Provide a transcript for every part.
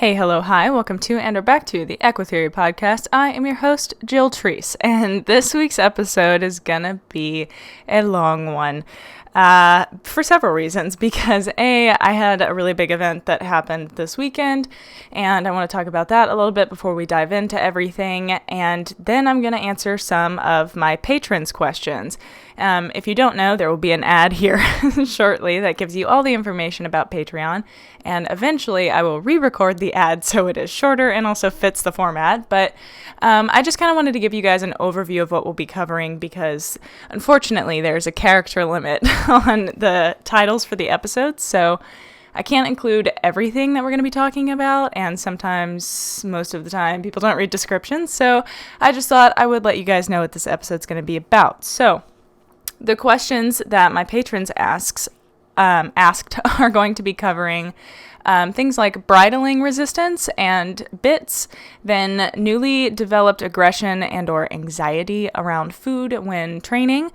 Hey, hello, hi, welcome to and or back to the EquiTheory podcast. I am your host, Jill Treese, and this week's episode is gonna be a long one for several reasons. Because A, I had a really big event that happened this weekend, and I want to talk about that a little bit before we dive into everything, and then I'm gonna answer some of my patrons' questions. If you don't know, there will be an ad here shortly that gives you all the information about Patreon, and eventually I will re-record the ad so it is shorter and also fits the format, but I just kind of wanted to give you guys an overview of what we'll be covering because, unfortunately, there's a character limit on the titles for the episodes, so I can't include everything that we're going to be talking about, and sometimes, most of the time, people don't read descriptions, so I just thought I would let you guys know what this episode's going to be about. So, the questions that my patrons asked are going to be covering things like bridling resistance and bits, then newly developed aggression and or anxiety around food when training,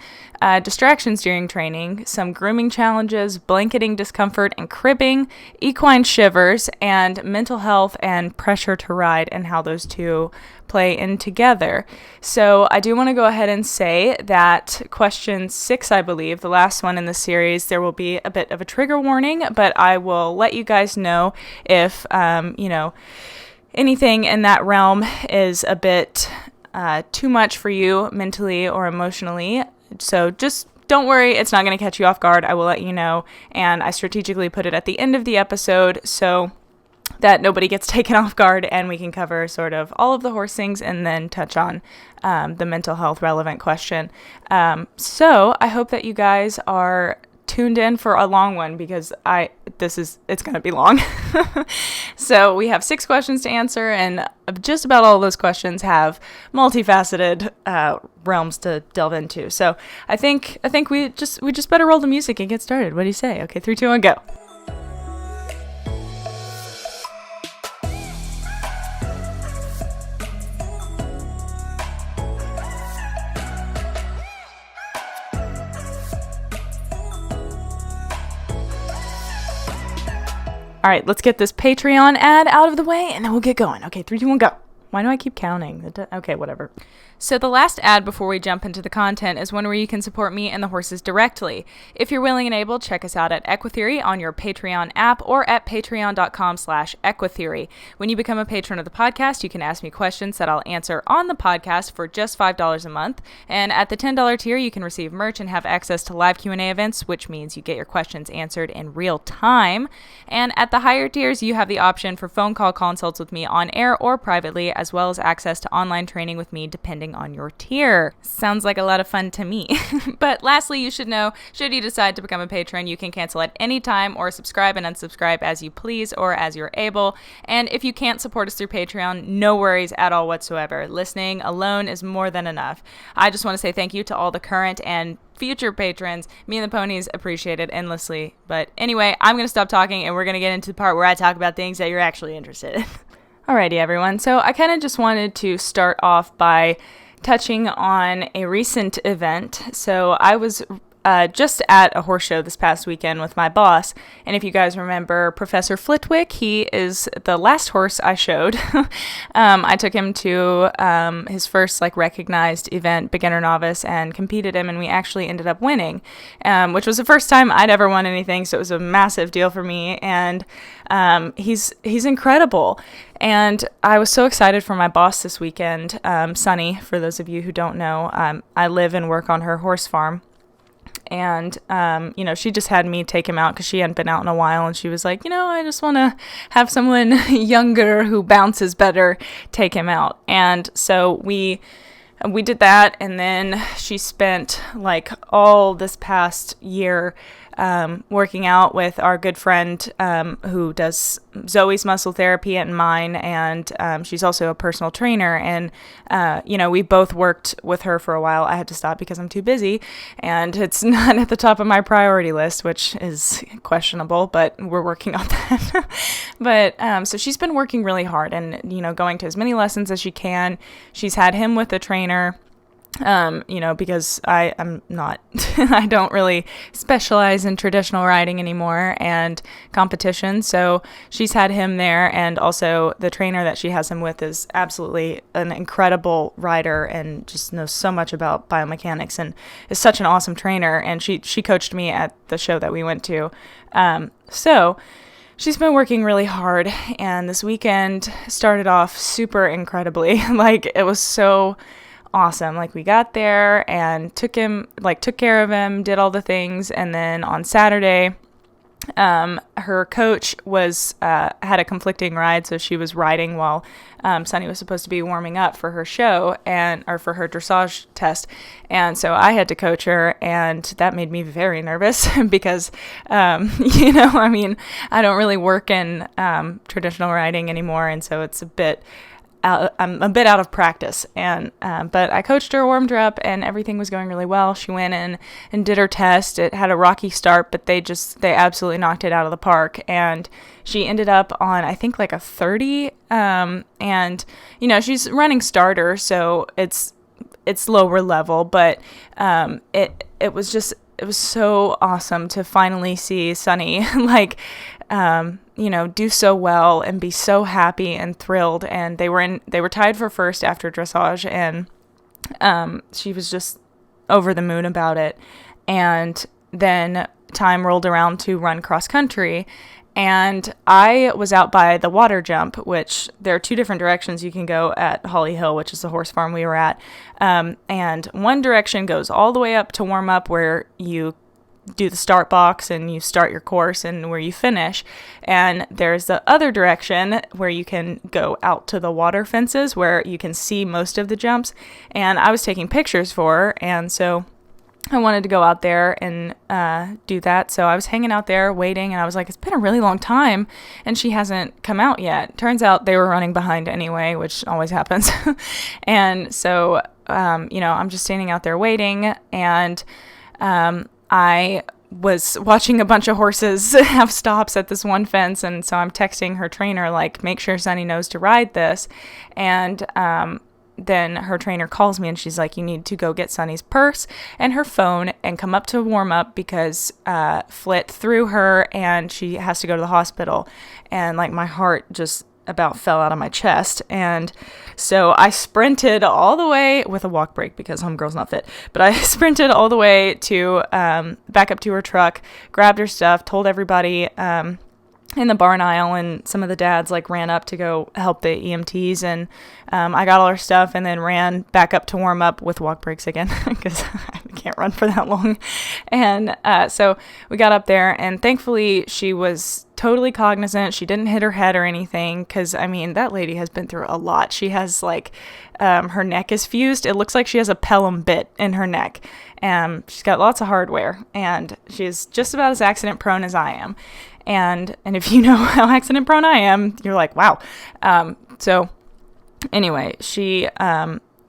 distractions during training, some grooming challenges, blanketing discomfort and cribbing, equine shivers, and mental health and pressure to ride and how those two play in together. So I do want to go ahead and say that question 6, I believe, the last one in the series, there will be a bit of a trigger warning, but I will let you guys know if, anything in that realm is a bit too much for you mentally or emotionally. So just don't worry, it's not going to catch you off guard. I will let you know, and I strategically put it at the end of the episode so that nobody gets taken off guard and we can cover sort of all of the horse things and then touch on the mental health relevant question. So I hope that you guys are tuned in for a long one because it's going to be long. So we have 6 questions to answer, and just about all of those questions have multifaceted realms to delve into. So I think we just better roll the music and get started. What do you say? Okay, 3, 2, 1, go. All right, let's get this Patreon ad out of the way, and then we'll get going. Okay, 3, 2, 1, go. Why do I keep counting? Okay, whatever. So the last ad before we jump into the content is one where you can support me and the horses directly. If you're willing and able, check us out at EquiTheory on your Patreon app or at patreon.com/EquiTheory. When you become a patron of the podcast, you can ask me questions that I'll answer on the podcast for just $5 a month. And at the $10 tier, you can receive merch and have access to live Q&A events, which means you get your questions answered in real time. And at the higher tiers, you have the option for phone call consults with me on air or privately, as well as access to online training with me depending on your tier. Sounds like a lot of fun to me. But lastly, you should know, should you decide to become a patron, you can cancel at any time or subscribe and unsubscribe as you please or as you're able. And if you can't support us through Patreon, no worries at all whatsoever. Listening alone is more than enough. I just want to say thank you to all the current and future patrons. Me and the ponies appreciate it endlessly. But anyway, I'm going to stop talking and we're going to get into the part where I talk about things that you're actually interested in. Alrighty, everyone. So I kind of just wanted to start off by touching on a recent event. So I was just at a horse show this past weekend with my boss, and if you guys remember Professor Flitwick, he is the last horse I showed. I took him to his first recognized event, beginner novice, and competed him, and we actually ended up winning, which was the first time I'd ever won anything, so it was a massive deal for me, and he's incredible. And I was so excited for my boss this weekend, Sunny, for those of you who don't know. I live and work on her horse farm. And, she just had me take him out because she hadn't been out in a while. And she was like, I just want to have someone younger who bounces better take him out. And so we did that. And then she spent all this past year working out with our good friend who does Zoe's muscle therapy and mine, and she's also a personal trainer, and we both worked with her for a while. I had to stop because I'm too busy, and it's not at the top of my priority list, which is questionable, but we're working on that. But so she's been working really hard and going to as many lessons as she can. She's had him with a trainer because I'm not, I don't really specialize in traditional riding anymore and competition. So she's had him there. And also the trainer that she has him with is absolutely an incredible rider and just knows so much about biomechanics and is such an awesome trainer. And she coached me at the show that we went to. So she's been working really hard, and this weekend started off super incredibly. Like, it was so awesome. Like, we got there and took care of him, did all the things, and then on Saturday, her coach had a conflicting ride, so she was riding while Sunny was supposed to be warming up for her show or for her dressage test, and so I had to coach her, and that made me very nervous because I don't really work in traditional riding anymore, and so it's I'm a bit out of practice, but I coached her, warmed her up, and everything was going really well. She went in and did her test. It had a rocky start, but they absolutely knocked it out of the park, and she ended up on, I think, like a 30, and, she's running starter, so it's lower level, but it was so awesome to finally see Sunny, do so well and be so happy and thrilled. And they were tied for first after dressage, and she was just over the moon about it. And then time rolled around to run cross country, and I was out by the water jump, which there are two different directions you can go at Holly Hill, which is the horse farm we were at. And one direction goes all the way up to warm up, where you do the start box and you start your course and where you finish. And there's the other direction where you can go out to the water fences where you can see most of the jumps. And I was taking pictures for her, and so I wanted to go out there and do that. So I was hanging out there waiting, and I was like, it's been a really long time and she hasn't come out yet. Turns out they were running behind anyway, which always happens. And so I'm just standing out there waiting, and I was watching a bunch of horses have stops at this one fence, and so I'm texting her trainer, like, make sure Sunny knows to ride this. And then her trainer calls me, and she's like, you need to go get Sunny's purse and her phone and come up to warm up because Flit threw her and she has to go to the hospital. And like, my heart just about fell out of my chest. And so I sprinted all the way with a walk break because homegirl's not fit, but I sprinted all the way to back up to her truck, grabbed her stuff, told everybody in the barn aisle, and some of the dads ran up to go help the EMTs, and I got all her stuff and then ran back up to warm up with walk breaks again because I can't run for that long. And so we got up there, and thankfully she was totally cognizant. She didn't hit her head or anything, because that lady has been through a lot. She has her neck is fused. It looks like she has a Pelham bit in her neck. She's got lots of hardware, and she's just about as accident prone as I am. And if you know how accident prone I am, you're like, wow. So anyway,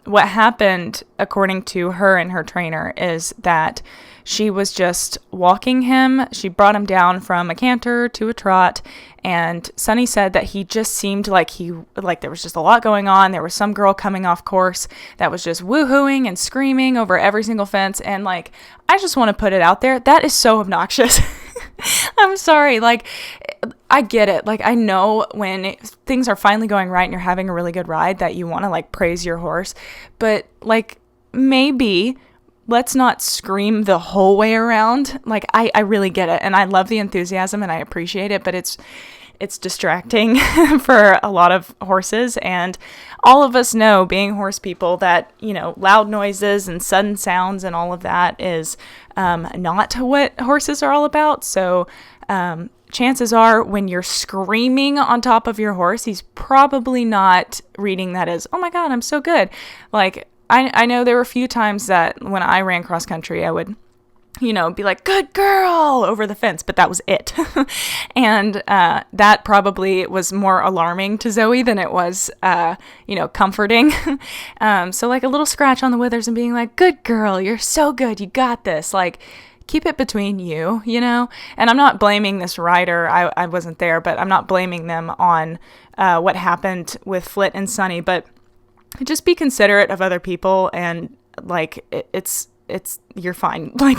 what happened, according to her and her trainer, is that she was just walking him. She brought him down from a canter to a trot, and Sunny said that he just seemed like there was just a lot going on. There was some girl coming off course that was just woohooing and screaming over every single fence, and I just want to put it out there, that is so obnoxious. I'm sorry. I get it. I know when things are finally going right and you're having a really good ride that you want to praise your horse, but maybe let's not scream the whole way around. I really get it, and I love the enthusiasm and I appreciate it, but it's distracting for a lot of horses, and all of us know, being horse people, that loud noises and sudden sounds and all of that is not what horses are all about. So chances are, when you're screaming on top of your horse, he's probably not reading that as, oh my God, I'm so good. I know there were a few times that when I ran cross country, I would, be like, good girl, over the fence, but that was it. And that probably was more alarming to Zoe than it was, comforting. So a little scratch on the withers and being like, good girl, you're so good, you got this. Keep it between you, and I'm not blaming this rider. I wasn't there, but I'm not blaming them on what happened with Flit and Sunny, but just be considerate of other people and like you're fine. Like,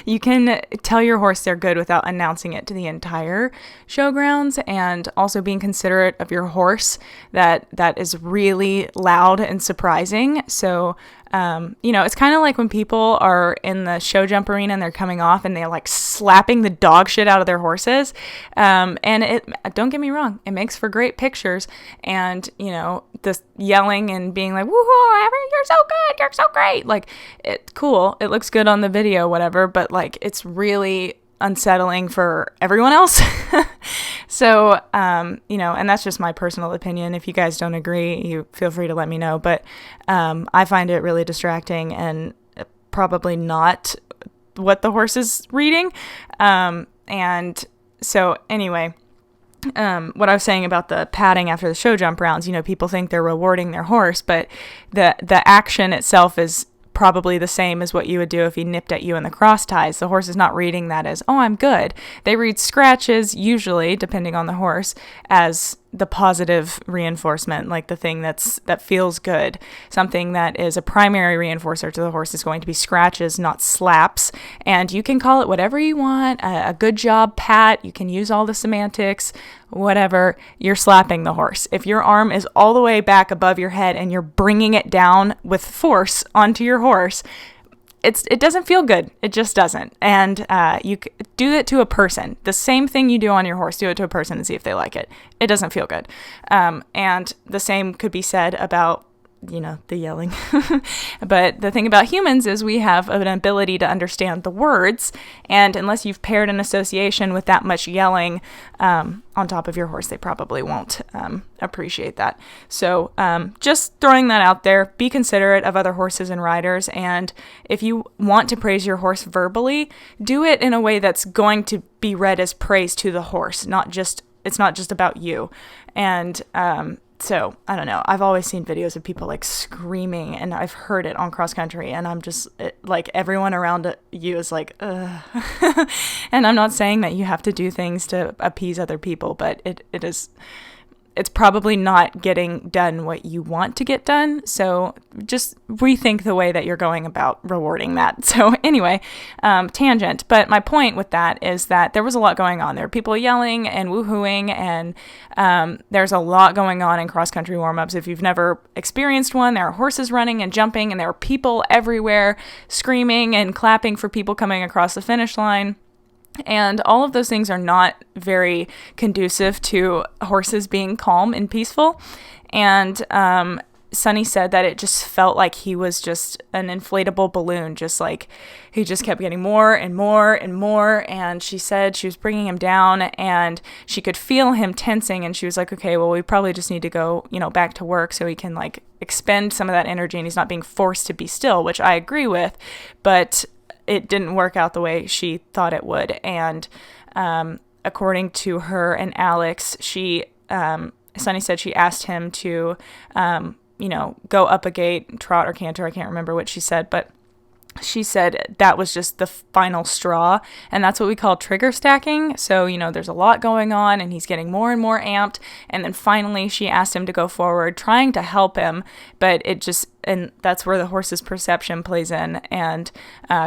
you can tell your horse they're good without announcing it to the entire showgrounds, and also being considerate of your horse that is really loud and surprising. So, it's kind of like when people are in the show jump arena and they're coming off and they're like slapping the dog shit out of their horses. And don't get me wrong, it makes for great pictures, and, this yelling and being like, woohoo, you're so good, you're so great. Like, it's cool. It looks good on the video, whatever, but like, it's really unsettling for everyone else. So, and that's just my personal opinion. If you guys don't agree, you feel free to let me know. But I find it really distracting and probably not what the horse is reading. And so anyway, what I was saying about the patting after the show jump rounds, people think they're rewarding their horse, but the action itself is probably the same as what you would do if he nipped at you in the cross ties. The horse is not reading that as, oh, I'm good. They read scratches, usually, depending on the horse, as the positive reinforcement, like the thing that feels good. Something that is a primary reinforcer to the horse is going to be scratches, not slaps. And you can call it whatever you want. A good job pat. You can use all the semantics, whatever. You're slapping the horse. If your arm is all the way back above your head and you're bringing it down with force onto your horse, it doesn't feel good. It just doesn't. And you do it to a person. The same thing you do on your horse, do it to a person and see if they like it. It doesn't feel good. And the same could be said about, the yelling. But the thing about humans is we have an ability to understand the words. And unless you've paired an association with that much yelling on top of your horse, they probably won't appreciate that. So just throwing that out there, be considerate of other horses and riders. And if you want to praise your horse verbally, do it in a way that's going to be read as praise to the horse. It's not just about you. And so, I don't know. I've always seen videos of people like screaming, and I've heard it on cross country, and I'm just like, everyone around you is like, ugh. And I'm not saying that you have to do things to appease other people, but it's probably not getting done what you want to get done. So just rethink the way that you're going about rewarding that. So anyway, tangent. But my point with that is that there was a lot going on. There were people yelling and woohooing, and there's a lot going on in cross-country warm-ups. If you've never experienced one, there are horses running and jumping, and there are people everywhere screaming and clapping for people coming across the finish line. And all of those things are not very conducive to horses being calm and peaceful. And Sunny said that it just felt like he was just an inflatable balloon, just like he just kept getting more and more and more. And she said she was bringing him down, and she could feel him tensing. And she was like, okay, well, we probably just need to go, back to work so he can like expend some of that energy and he's not being forced to be still, which I agree with. But it didn't work out the way she thought it would. And according to her and Alex, Sunny said she asked him to, go up a gate, trot or canter. I can't remember what she said, but she said that was just the final straw, and that's what we call trigger stacking. So, there's a lot going on, and he's getting more and more amped, and then finally she asked him to go forward, trying to help him, but and that's where the horse's perception plays in, and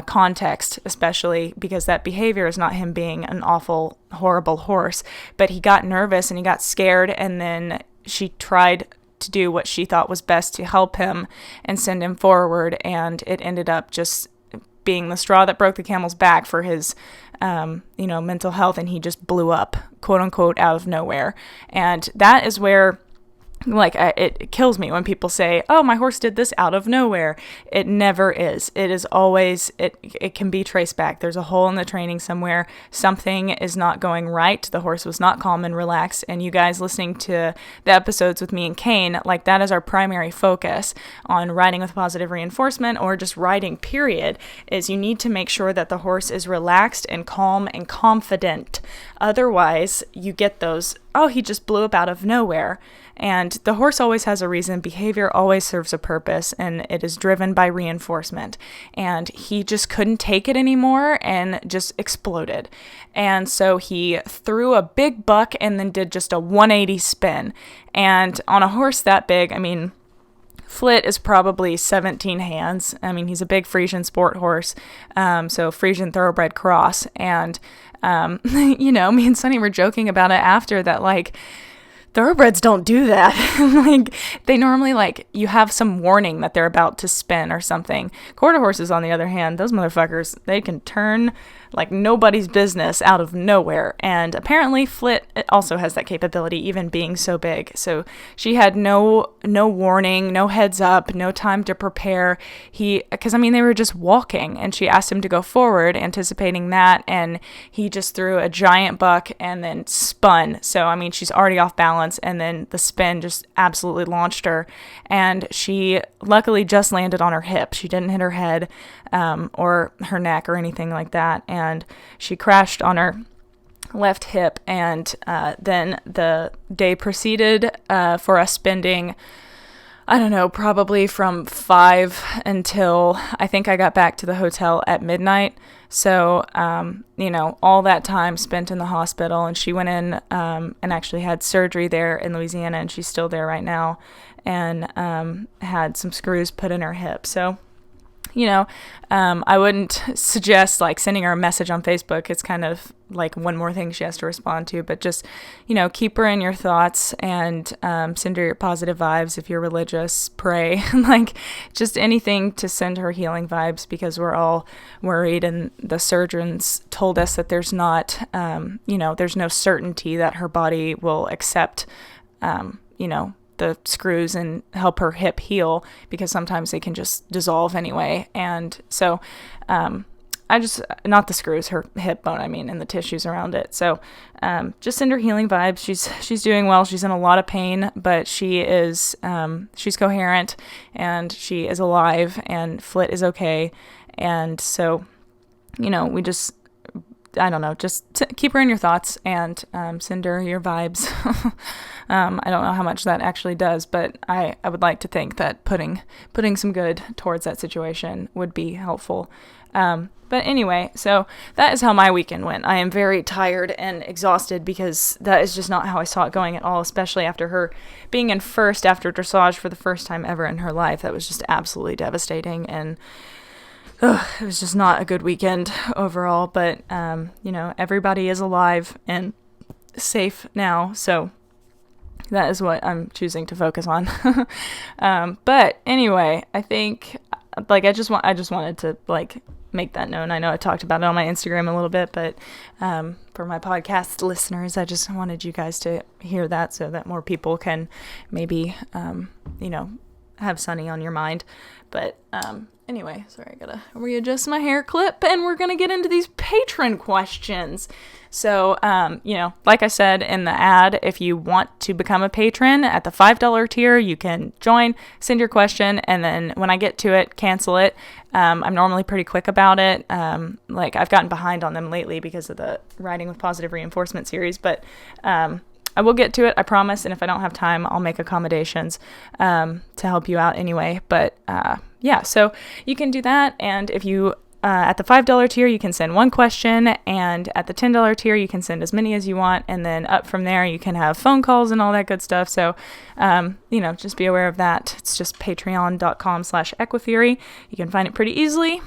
context, especially because that behavior is not him being an awful, horrible horse, but he got nervous and he got scared, and then she tried to do what she thought was best to help him and send him forward, and it ended up just being the straw that broke the camel's back for his mental health, and he just blew up, quote unquote, out of nowhere. And that is where it kills me when people say, oh, my horse did this out of nowhere. It never is. It is always, it can be traced back. There's a hole in the training somewhere. Something is not going right. The horse was not calm and relaxed. And you guys listening to the episodes with me and Caine, that is our primary focus on riding with positive reinforcement, or just riding, period, is you need to make sure that the horse is relaxed and calm and confident. Otherwise, you get those, oh, he just blew up out of nowhere. And the horse always has a reason. Behavior always serves a purpose, and it is driven by reinforcement. And he just couldn't take it anymore and just exploded. And so he threw a big buck and then did just a 180 spin. And on a horse that big, Flit is probably 17 hands. I mean, he's a big Frisian sport horse, so Frisian thoroughbred cross. And, me and Sunny were joking about it after that, like, thoroughbreds don't do that. Like, they normally, like, you have some warning that they're about to spin or something. Quarter horses, on the other hand, those motherfuckers, they can turn like nobody's business out of nowhere. And apparently Flit also has that capability, even being so big. So she had no warning, no heads up, no time to prepare. Because they were just walking, and she asked him to go forward, anticipating that, and he just threw a giant buck and then spun. So she's already off balance, and then the spin just absolutely launched her, and she luckily just landed on her hip. She didn't hit her head or her neck or anything like that, and she crashed on her left hip. And then the day proceeded for us spending, I don't know, probably from 5 until I think I got back to the hotel at midnight. So, all that time spent in the hospital, and she went in and actually had surgery there in Louisiana, and she's still there right now, and had some screws put in her hip. So, I wouldn't suggest like sending her a message on Facebook. It's kind of like one more thing she has to respond to, but just, keep her in your thoughts, and send her your positive vibes. If you're religious, pray, like just anything to send her healing vibes, because we're all worried, and the surgeons told us that there's not, there's no certainty that her body will accept, the screws and help her hip heal, because sometimes they can just dissolve anyway. And so not the screws, her hip bone, and the tissues around it. So just send her healing vibes. She's doing well. She's in a lot of pain, but she is she's coherent, and she is alive, and Flit is okay. And so we just, I don't know, just keep her in your thoughts, and send her your vibes. I don't know how much that actually does, but I would like to think that putting some good towards that situation would be helpful. But anyway, so that is how my weekend went. I am very tired and exhausted, because that is just not how I saw it going at all, especially after her being in first after dressage for the first time ever in her life. That was just absolutely devastating, and it was just not a good weekend overall. But, everybody is alive and safe now, so that is what I'm choosing to focus on. But anyway, I think, like, I just wanted to, like, make that known. I know I talked about it on my Instagram a little bit, but for my podcast listeners, I just wanted you guys to hear that, so that more people can maybe, have Sunny on your mind. But anyway, sorry, I gotta readjust my hair clip, and we're gonna get into these Patron questions. So, like I said in the ad, if you want to become a patron at the $5 tier, you can join, send your question, and then when I get to it, cancel it. I'm normally pretty quick about it. Like, I've gotten behind on them lately because of the Writing with Positive Reinforcement series, but I will get to it, I promise, and if I don't have time, I'll make accommodations to help you out anyway. But so you can do that, and if you at the $5 tier, you can send one question, and at the $10 tier, you can send as many as you want, and then up from there, you can have phone calls and all that good stuff. So, just be aware of that. It's just patreon.com/EquiTheory. You can find it pretty easily.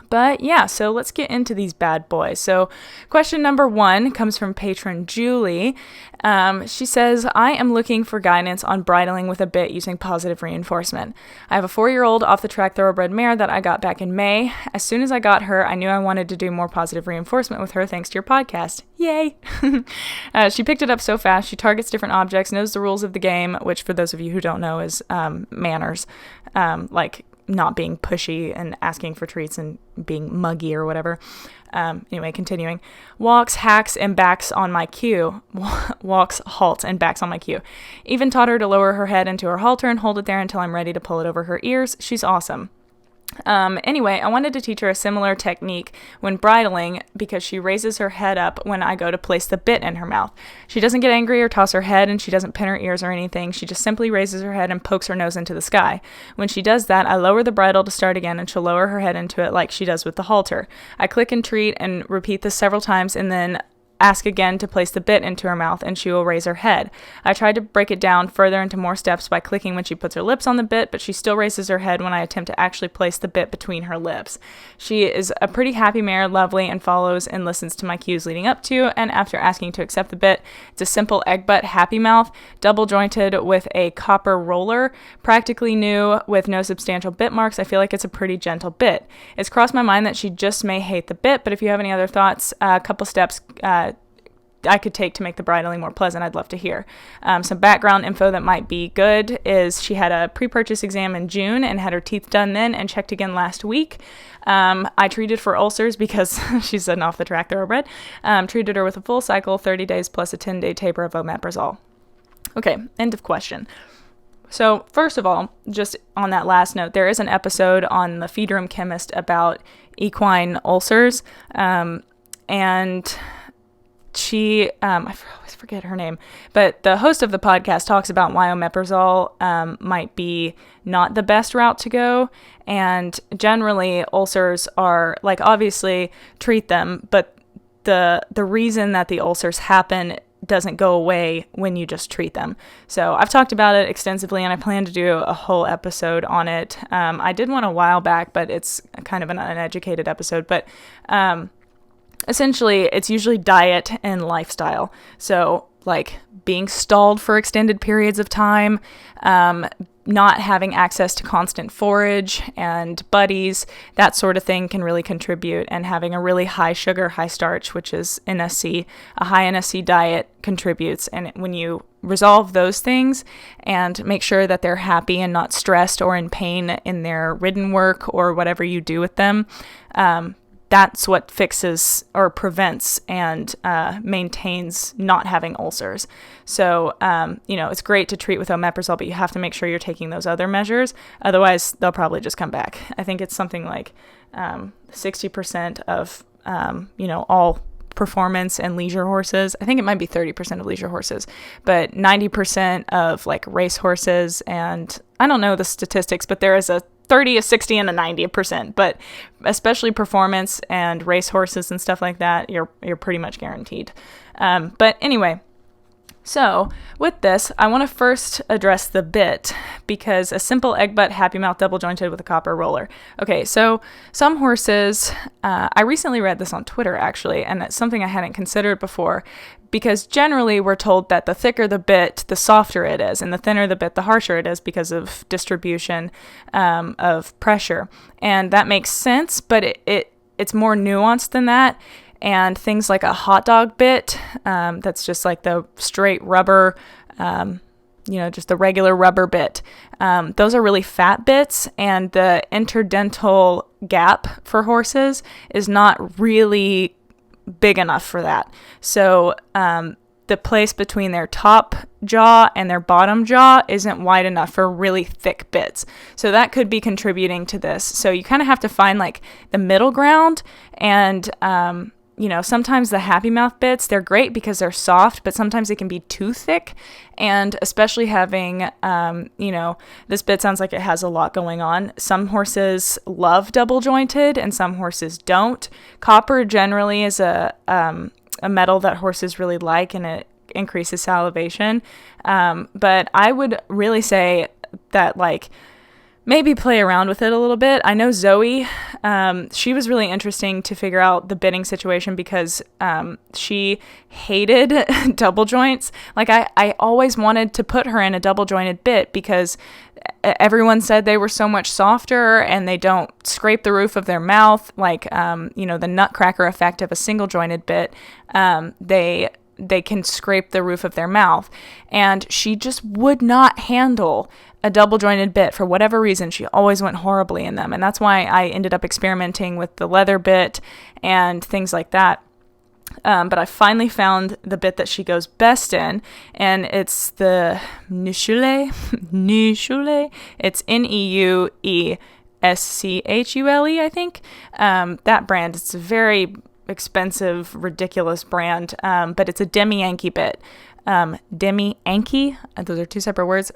But yeah, so let's get into these bad boys. So question number 1 comes from patron Julie. She says, I am looking for guidance on bridling with a bit using positive reinforcement. I have a 4-year-old off-the-track thoroughbred mare that I got back in May. As soon as I got her, I knew I wanted to do more positive reinforcement with her thanks to your podcast. Yay! She picked it up so fast. She targets different objects, knows the rules of the game, which for those of you who don't know is manners. Like not being pushy and asking for treats and being muggy or whatever. Anyway, continuing. Walks, hacks, and backs on my cue. Walks, halts, and backs on my cue. Even taught her to lower her head into her halter and hold it there until I'm ready to pull it over her ears. She's awesome. Anyway, I wanted to teach her a similar technique when bridling because she raises her head up when I go to place the bit in her mouth. She doesn't get angry or toss her head, and she doesn't pin her ears or anything. She just simply raises her head and pokes her nose into the sky. When she does that, I lower the bridle to start again, and she'll lower her head into it like she does with the halter. I click and treat and repeat this several times, and then ask again to place the bit into her mouth, and she will raise her head. I tried to break it down further into more steps by clicking when she puts her lips on the bit, but she still raises her head when I attempt to actually place the bit between her lips. She is a pretty happy mare, lovely, and follows and listens to my cues leading up to and after asking to accept the bit. It's a simple egg butt happy mouth, double jointed with a copper roller, practically new with no substantial bit marks. I feel like it's a pretty gentle bit. It's crossed my mind that she just may hate the bit, but if you have any other thoughts, a couple steps I could take to make the bridling more pleasant, I'd love to hear. Some background info that might be good is she had a pre-purchase exam in June and had her teeth done then and checked again last week. I treated for ulcers because she's an off-the-track thoroughbred. Treated her with a full cycle, 30 days plus a 10-day taper of omeprazole. Okay, end of question. So first of all, just on that last note, there is an episode on the Feed Room Chemist about equine ulcers, and she, I always forget her name, but the host of the podcast talks about why omeprazole might be not the best route to go. And generally, ulcers are, like, obviously treat them, but the reason that the ulcers happen doesn't go away when you just treat them. So I've talked about it extensively, and I plan to do a whole episode on it. I did one a while back, but it's kind of an uneducated episode. But essentially, it's usually diet and lifestyle. So, like, being stalled for extended periods of time, not having access to constant forage and buddies, that sort of thing can really contribute. And having a really high sugar, high starch, which is NSC, a high NSC diet contributes. And when you resolve those things and make sure that they're happy and not stressed or in pain in their ridden work or whatever you do with them, that's what fixes or prevents and maintains not having ulcers. So, it's great to treat with omeprazole, but you have to make sure you're taking those other measures. Otherwise, they'll probably just come back. I think it's something like 60% of, all performance and leisure horses. I think it might be 30% of leisure horses, but 90% of, like, race horses, and I don't know the statistics, but there is a 30, a 60, and a 90%, but especially performance and race horses and stuff like that, you're pretty much guaranteed. But anyway, so with this, I want to first address the bit, because a simple egg butt happy mouth double jointed with a copper roller. Okay, so some horses, I recently read this on Twitter actually, and it's something I hadn't considered before, because generally we're told that the thicker the bit, the softer it is, and the thinner the bit, the harsher it is because of distribution of pressure. And that makes sense, but it's more nuanced than that. And things like a hot dog bit, that's just like the straight rubber, just the regular rubber bit. Those are really fat bits, and the interdental gap for horses is not really big enough for that. So the place between their top jaw and their bottom jaw isn't wide enough for really thick bits. So that could be contributing to this. So you kind of have to find, like, the middle ground. And sometimes the happy mouth bits, they're great because they're soft, but sometimes they can be too thick. And especially having, this bit sounds like it has a lot going on. Some horses love double jointed and some horses don't. Copper generally is a metal that horses really like, and it increases salivation. But I would really say that, like, maybe play around with it a little bit. I know Zoe, she was really interesting to figure out the bitting situation because she hated double joints. Like, I always wanted to put her in a double jointed bit because everyone said they were so much softer and they don't scrape the roof of their mouth. Like, the nutcracker effect of a single jointed bit, they can scrape the roof of their mouth. And she just would not handle a double jointed bit for whatever reason. She always went horribly in them. And that's why I ended up experimenting with the leather bit and things like that. But I finally found the bit that she goes best in, and it's the Neuschule. It's Neueschule, I think. That brand, it's a very expensive, ridiculous brand, but it's a demi-Yankee bit. demi-anky. Those are two separate words.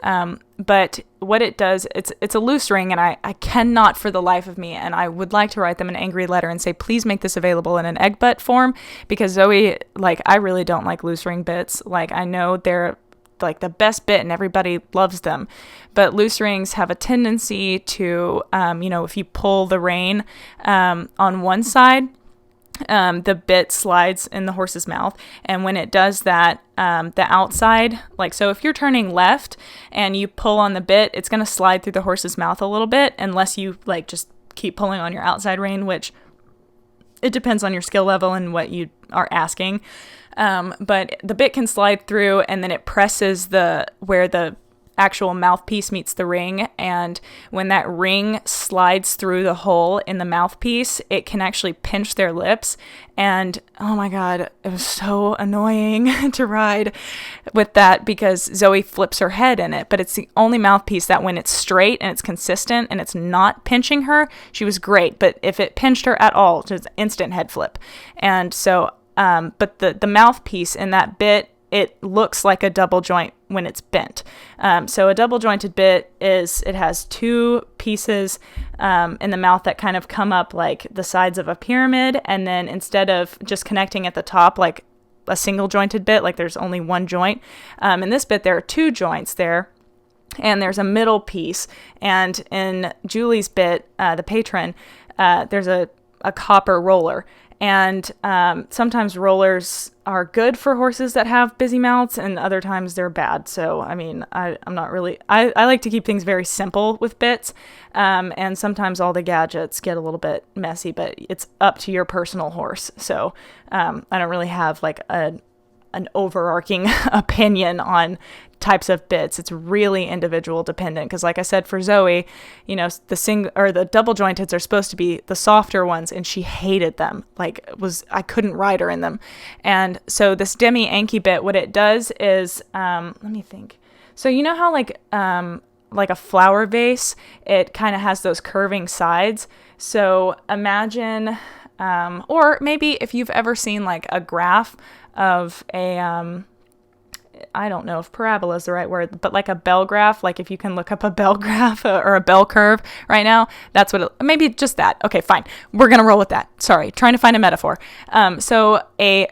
But what it does, it's a loose ring, and I cannot for the life of me, and I would like to write them an angry letter and say, please make this available in an egg butt form, because Zoe, like, I really don't like loose ring bits. Like, I know they're like the best bit and everybody loves them, but loose rings have a tendency to, if you pull the rein on one side, the bit slides in the horse's mouth. And when it does that, the outside, like, so if you're turning left and you pull on the bit, it's going to slide through the horse's mouth a little bit, unless you like just keep pulling on your outside rein, which it depends on your skill level and what you are asking. But the bit can slide through, and then it presses where the actual mouthpiece meets the ring, and when that ring slides through the hole in the mouthpiece, it can actually pinch their lips. And oh my god, it was so annoying to ride with that, because Zoe flips her head in it, but it's the only mouthpiece that when it's straight and it's consistent and it's not pinching her, she was great. But if it pinched her at all, just instant head flip. And so but the mouthpiece in that bit, it looks like a double joint when it's bent. So a double jointed bit it has two pieces in the mouth that kind of come up like the sides of a pyramid. And then instead of just connecting at the top like a single jointed bit, like there's only one joint, in this bit there are two joints there. And there's a middle piece. And in Julie's bit, the Patron, there's a copper roller. And sometimes rollers are good for horses that have busy mouths, and other times they're bad. So, I mean, I'm not really... I like to keep things very simple with bits, and sometimes all the gadgets get a little bit messy, but it's up to your personal horse. So I don't really have like an overarching opinion on types of bits. It's really individual dependent, because like I said, for Zoe, the double jointeds are supposed to be the softer ones, and she hated them. I couldn't ride her in them. And so this demi-anky bit, what it does is, let me think. So you know how like a flower vase, it kind of has those curving sides. So imagine, or maybe if you've ever seen like a graph of a, I don't know if parabola is the right word, but like a bell graph, like if you can look up a bell graph or a bell curve right now, that's what maybe just that. Okay, fine. We're going to roll with that. Sorry, trying to find a metaphor. So a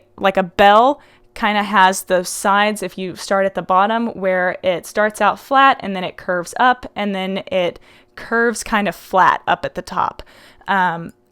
bell kind of has the sides, if you start at the bottom, where it starts out flat and then it curves up and then it curves kind of flat up at the top.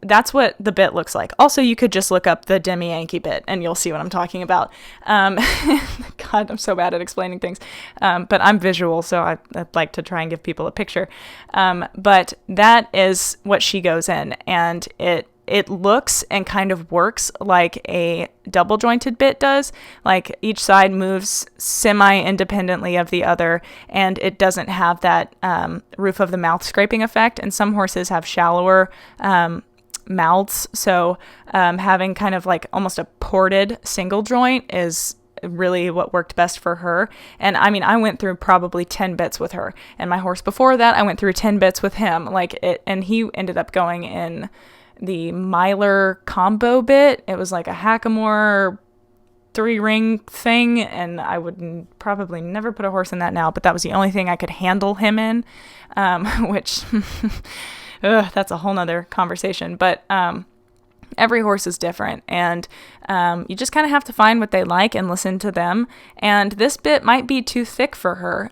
That's what the bit looks like. Also, you could just look up the demi-anky bit and you'll see what I'm talking about. God, I'm so bad at explaining things. But I'm visual, so I'd like to try and give people a picture. But that is what she goes in, and it looks and kind of works like a double jointed bit does. Like each side moves semi-independently of the other, and it doesn't have that roof of the mouth scraping effect. And some horses have shallower mouths, so having kind of like almost a ported single joint is really what worked best for her. And I mean, I went through probably 10 bits with her, and my horse before that, I went through 10 bits with him, and he ended up going in the Myler combo bit. It was like a hackamore 3-ring thing, and I would probably never put a horse in that now, but that was the only thing I could handle him in, which that's a whole nother conversation. But every horse is different, and you just kind of have to find what they like and listen to them. And this bit might be too thick for her,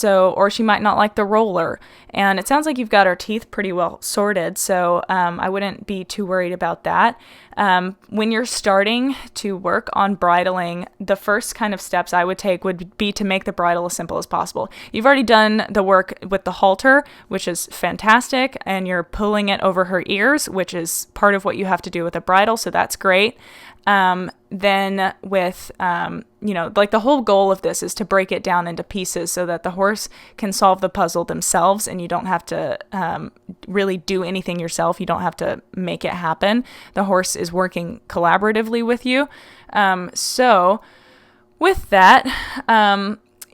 or she might not like the roller. And it sounds like you've got her teeth pretty well sorted, so I wouldn't be too worried about that. When you're starting to work on bridling, the first kind of steps I would take would be to make the bridle as simple as possible. You've already done the work with the halter, which is fantastic, and you're pulling it over her ears, which is part of what you have to do with a bridle, so that's great. Then with, like the whole goal of this is to break it down into pieces so that the horse can solve the puzzle themselves, and you don't have to really do anything yourself. You don't have to make it happen. The horse is working collaboratively with you. So with that,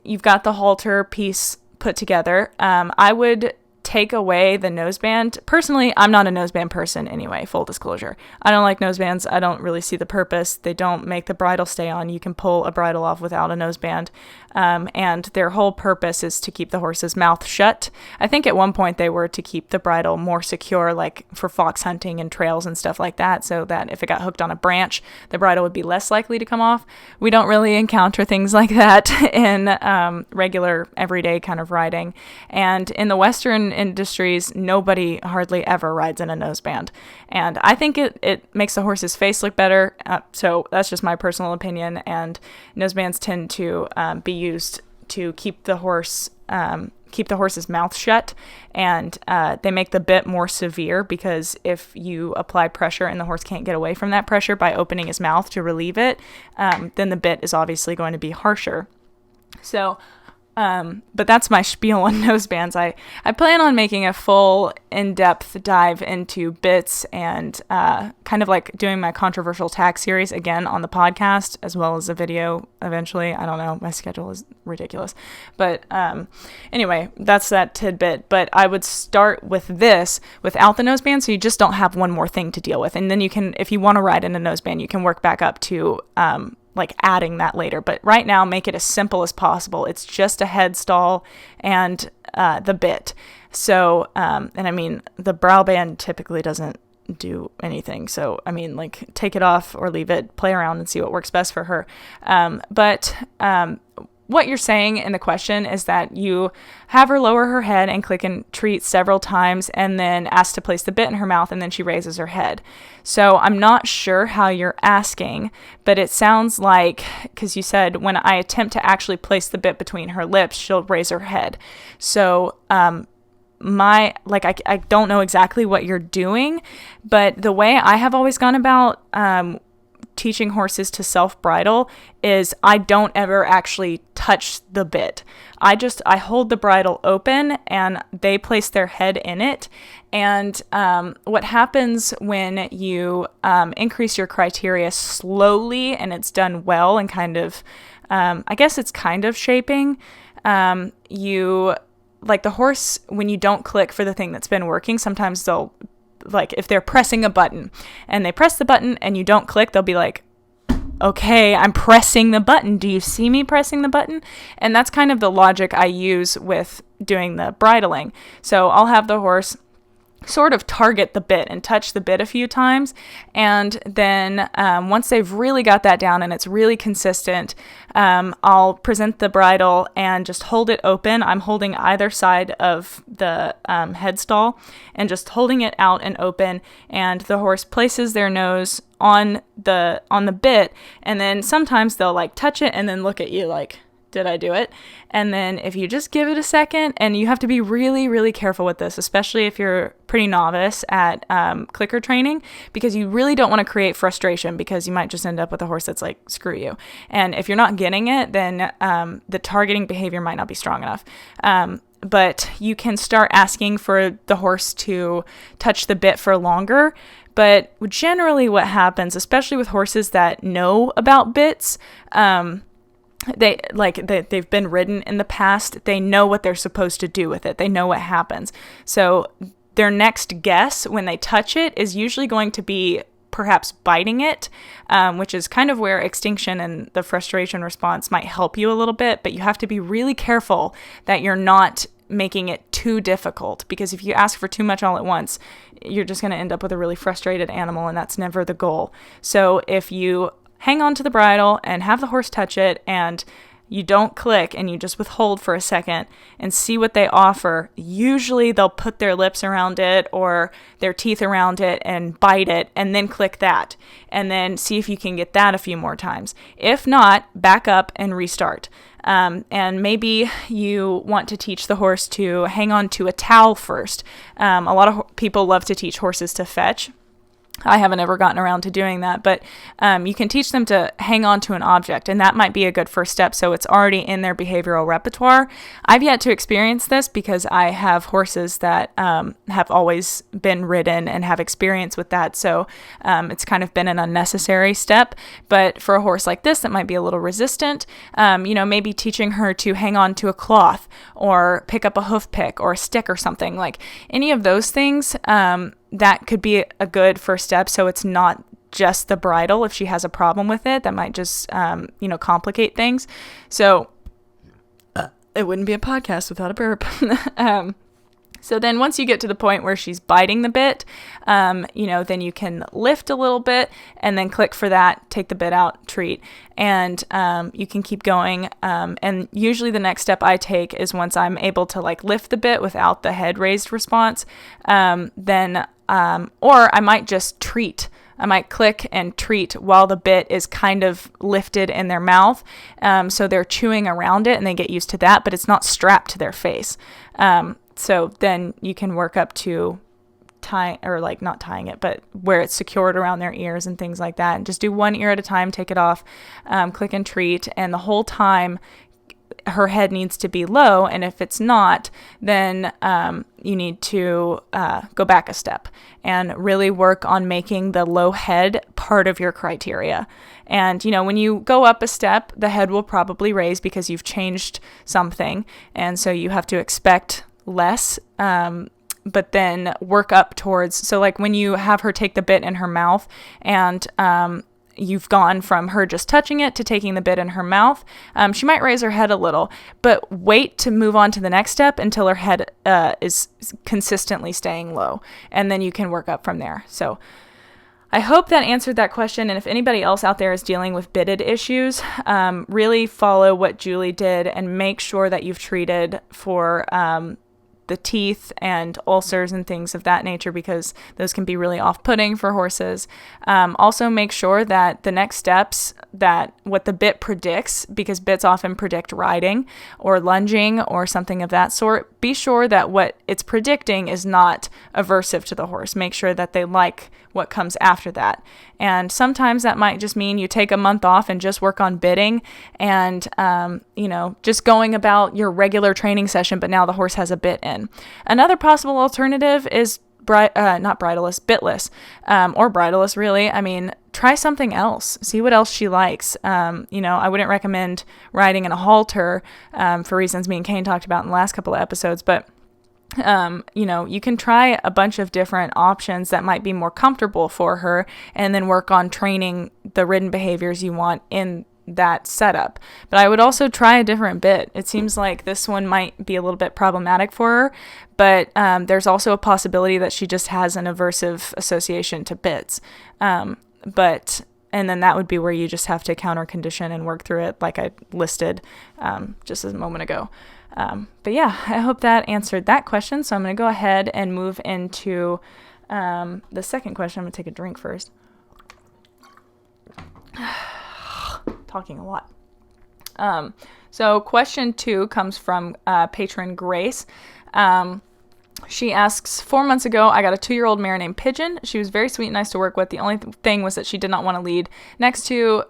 you've got the halter piece put together. I would take away the noseband. Personally, I'm not a noseband person anyway, full disclosure. I don't like nosebands. I don't really see the purpose. They don't make the bridle stay on. You can pull a bridle off without a noseband. And their whole purpose is to keep the horse's mouth shut. I think at one point they were to keep the bridle more secure, like for fox hunting and trails and stuff like that, so that if it got hooked on a branch, the bridle would be less likely to come off. We don't really encounter things like that in regular, everyday kind of riding. And in the Western industries, nobody hardly ever rides in a noseband. And I think it makes the horse's face look better. So that's just my personal opinion. And nosebands tend to be used to keep the horse's mouth shut, and they make the bit more severe, because if you apply pressure and the horse can't get away from that pressure by opening his mouth to relieve it, then the bit is obviously going to be harsher. So but that's my spiel on nosebands. I plan on making a full in-depth dive into bits and kind of like doing my controversial tack series again on the podcast, as well as a video eventually. I don't know. My schedule is ridiculous. But anyway, that's that tidbit. But I would start with this without the noseband, so you just don't have one more thing to deal with. And then you can, if you want to ride in a noseband, you can work back up to like adding that later. But right now, make it as simple as possible. It's just a head stall and the bit. So, and I mean, the brow band typically doesn't do anything. So, I mean, like, take it off or leave it, play around and see what works best for her. But what you're saying in the question is that you have her lower her head and click and treat several times, and then ask to place the bit in her mouth, and then she raises her head. So I'm not sure how you're asking, but it sounds like, because you said when I attempt to actually place the bit between her lips, she'll raise her head. So I don't know exactly what you're doing, but the way I have always gone about teaching horses to self-bridle is I don't ever actually touch the bit. I hold the bridle open and they place their head in it. And what happens when you increase your criteria slowly and it's done well and kind of, I guess it's kind of shaping, you, like the horse, when you don't click for the thing that's been working, sometimes they'll, like if they're pressing a button and they press the button and you don't click, they'll be like, okay, I'm pressing the button. Do you see me pressing the button? And that's kind of the logic I use with doing the bridling. So I'll have the horse sort of target the bit and touch the bit a few times. And then once they've really got that down and it's really consistent, I'll present the bridle and just hold it open. I'm holding either side of the head stall and just holding it out and open. And the horse places their nose on the bit. And then sometimes they'll like touch it and then look at you like, did I do it? And then if you just give it a second, and you have to be really, really careful with this, especially if you're pretty novice at clicker training, because you really don't want to create frustration, because you might just end up with a horse that's like, screw you. And if you're not getting it, then the targeting behavior might not be strong enough. But you can start asking for the horse to touch the bit for longer. But generally what happens, especially with horses that know about bits, they've been ridden in the past. They know what they're supposed to do with it. They know what happens. So their next guess when they touch it is usually going to be perhaps biting it, which is kind of where extinction and the frustration response might help you a little bit. But you have to be really careful that you're not making it too difficult, because if you ask for too much all at once, you're just going to end up with a really frustrated animal, and that's never the goal. So if you hang on to the bridle and have the horse touch it, and you don't click and you just withhold for a second and see what they offer, usually they'll put their lips around it or their teeth around it and bite it, and then click that, and then see if you can get that a few more times. If not, back up and restart. And maybe you want to teach the horse to hang on to a towel first. A lot of people love to teach horses to fetch. I haven't ever gotten around to doing that, but you can teach them to hang on to an object, and that might be a good first step. So it's already in their behavioral repertoire. I've yet to experience this because I have horses that have always been ridden and have experience with that. So it's kind of been an unnecessary step. But for a horse like this that might be a little resistant, maybe teaching her to hang on to a cloth or pick up a hoof pick or a stick or something, like any of those things, that could be a good first step. So it's not just the bridle. If she has a problem with it, that might just, complicate things. So it wouldn't be a podcast without a burp. So then once you get to the point where she's biting the bit, then you can lift a little bit and then click for that, take the bit out, treat, and you can keep going. And usually the next step I take is once I'm able to lift the bit without the head raised response, or I might just treat. I might click and treat while the bit is kind of lifted in their mouth. So they're chewing around it and they get used to that, but it's not strapped to their face. So then you can work up to not tying it, but where it's secured around their ears and things like that. And just do one ear at a time, take it off, click and treat. And the whole time her head needs to be low. And if it's not, then you need to go back a step and really work on making the low head part of your criteria. And, when you go up a step, the head will probably raise because you've changed something. And so you have to expect less, but then work up towards, so when you have her take the bit in her mouth and you've gone from her just touching it to taking the bit in her mouth, she might raise her head a little, but wait to move on to the next step until her head is consistently staying low, and then you can work up from there. So I hope that answered that question. And if anybody else out there is dealing with bitted issues, really follow what Julie did and make sure that you've treated for the teeth and ulcers and things of that nature, because those can be really off-putting for horses. Also make sure that the next steps, that what the bit predicts, because bits often predict riding or lunging or something of that sort, be sure that what it's predicting is not aversive to the horse. Make sure that they like what comes after that. And sometimes that might just mean you take a month off and just work on bitting and, just going about your regular training session, but now the horse has a bit in. Another possible alternative is bitless, or bridleless, really. I mean, try something else. See what else she likes. I wouldn't recommend riding in a halter for reasons me and Caine talked about in the last couple of episodes, but you can try a bunch of different options that might be more comfortable for her, and then work on training the ridden behaviors you want in that setup. But I would also try a different bit. It seems like this one might be a little bit problematic for her, but there's also a possibility that she just has an aversive association to bits. And then that would be where you just have to counter condition and work through it, like I listed just a moment ago. But yeah, I hope that answered that question. So I'm going to go ahead and move into the second question. I'm going to take a drink first. Talking a lot. So question 2 comes from Patron Grace. She asks, 4 months ago, I got a 2-year-old mare named Pigeon. She was very sweet and nice to work with. The only thing was that she did not want to lead next to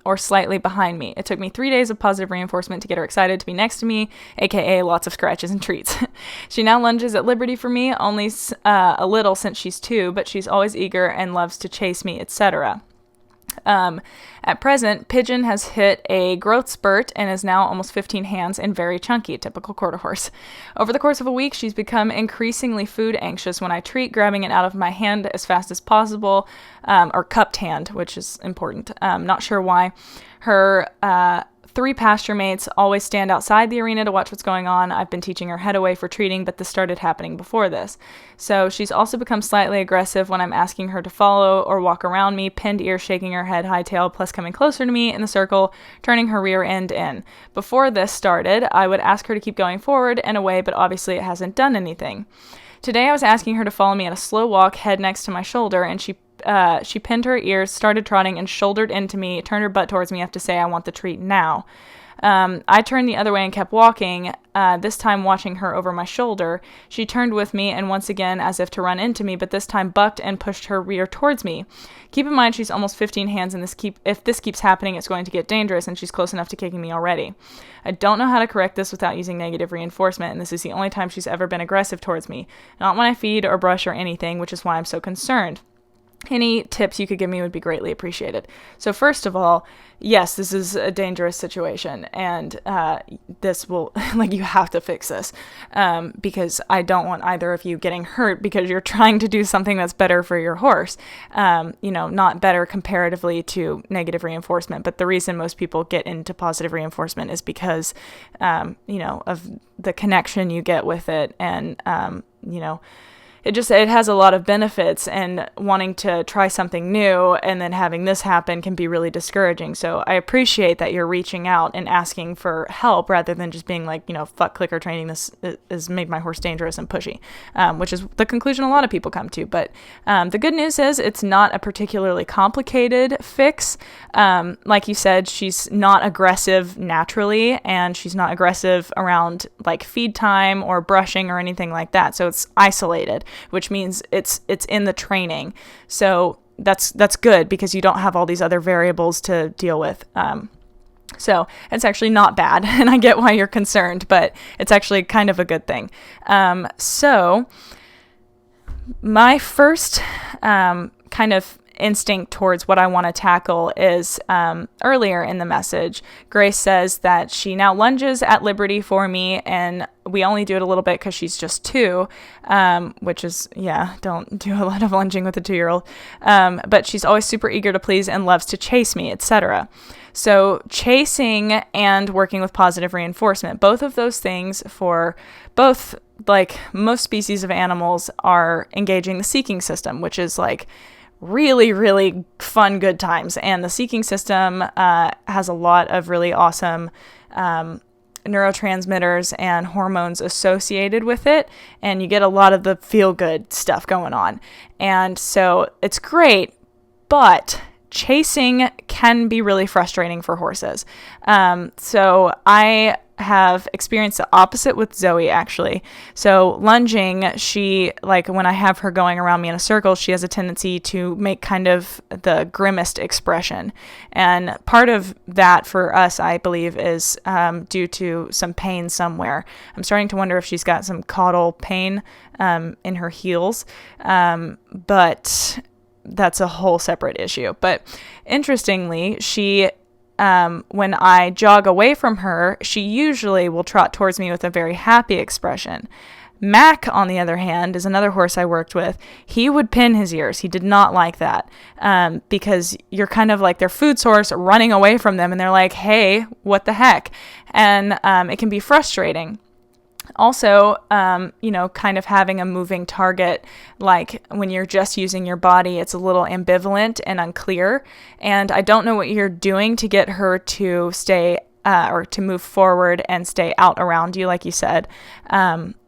or slightly behind me. It took me 3 days of positive reinforcement to get her excited to be next to me, aka lots of scratches and treats. She now lunges at liberty for me, only a little since she's 2, but she's always eager and loves to chase me, etc. At present, Pigeon has hit a growth spurt and is now almost 15 hands and very chunky, typical quarter horse. Over the course of a week, she's become increasingly food anxious when I treat, grabbing it out of my hand as fast as possible, or cupped hand, which is important. Not sure why. Her 3 pasture mates always stand outside the arena to watch what's going on. I've been teaching her head away for treating, but this started happening before this. So she's also become slightly aggressive when I'm asking her to follow or walk around me, pinned ear, shaking her head, high tail, plus coming closer to me in the circle, turning her rear end in. Before this started, I would ask her to keep going forward and away, but obviously it hasn't done anything. Today I was asking her to follow me at a slow walk, head next to my shoulder, and she pinned her ears, started trotting, and shouldered into me, turned her butt towards me enough to say, I want the treat now. I turned the other way and kept walking, this time watching her over my shoulder. She turned with me and once again as if to run into me, but this time bucked and pushed her rear towards me. Keep in mind she's almost 15 hands and if this keeps happening, it's going to get dangerous and she's close enough to kicking me already. I don't know how to correct this without using negative reinforcement, and this is the only time she's ever been aggressive towards me. Not when I feed or brush or anything, which is why I'm so concerned. Any tips you could give me would be greatly appreciated. So first of all, yes, this is a dangerous situation, and this will, you have to fix this, because I don't want either of you getting hurt because you're trying to do something that's better for your horse. Not better comparatively to negative reinforcement, but the reason most people get into positive reinforcement is because, of the connection you get with it, and, it has a lot of benefits, and wanting to try something new and then having this happen can be really discouraging. So I appreciate that you're reaching out and asking for help rather than just being like, fuck clicker training. This has made my horse dangerous and pushy, which is the conclusion a lot of people come to. But the good news is it's not a particularly complicated fix. Like you said, she's not aggressive naturally, and she's not aggressive around like feed time or brushing or anything like that. So it's isolated, which means it's in the training. So that's good because you don't have all these other variables to deal with. So it's actually not bad, and I get why you're concerned, but it's actually kind of a good thing. So my first kind of instinct towards what I want to tackle is earlier in the message. Grace says that she now lunges at Liberty for me, and we only do it a little bit because she's just 2, which is, don't do a lot of lunging with a 2-year-old. But she's always super eager to please and loves to chase me, etc. So chasing and working with positive reinforcement, both of those things for both, like most species of animals, are engaging the seeking system, which is like really, really fun, good times. And the seeking system has a lot of really awesome neurotransmitters and hormones associated with it, and you get a lot of the feel-good stuff going on. And so it's great, but chasing can be really frustrating for horses. So I have experienced the opposite with Zoe, actually. So lunging, she, when I have her going around me in a circle, she has a tendency to make kind of the grimmest expression. And part of that for us, I believe, is due to some pain somewhere. I'm starting to wonder if she's got some caudal pain in her heels. But that's a whole separate issue. But interestingly, she when I jog away from her, she usually will trot towards me with a very happy expression. Mac, on the other hand, is another horse I worked with. He would pin his ears. He did not like that because you're kind of like their food source, running away from them, and they're like, hey, what the heck? And it can be frustrating. Also, kind of having a moving target, like when you're just using your body, it's a little ambivalent and unclear. And I don't know what you're doing to get her to stay or to move forward and stay out around you, like you said.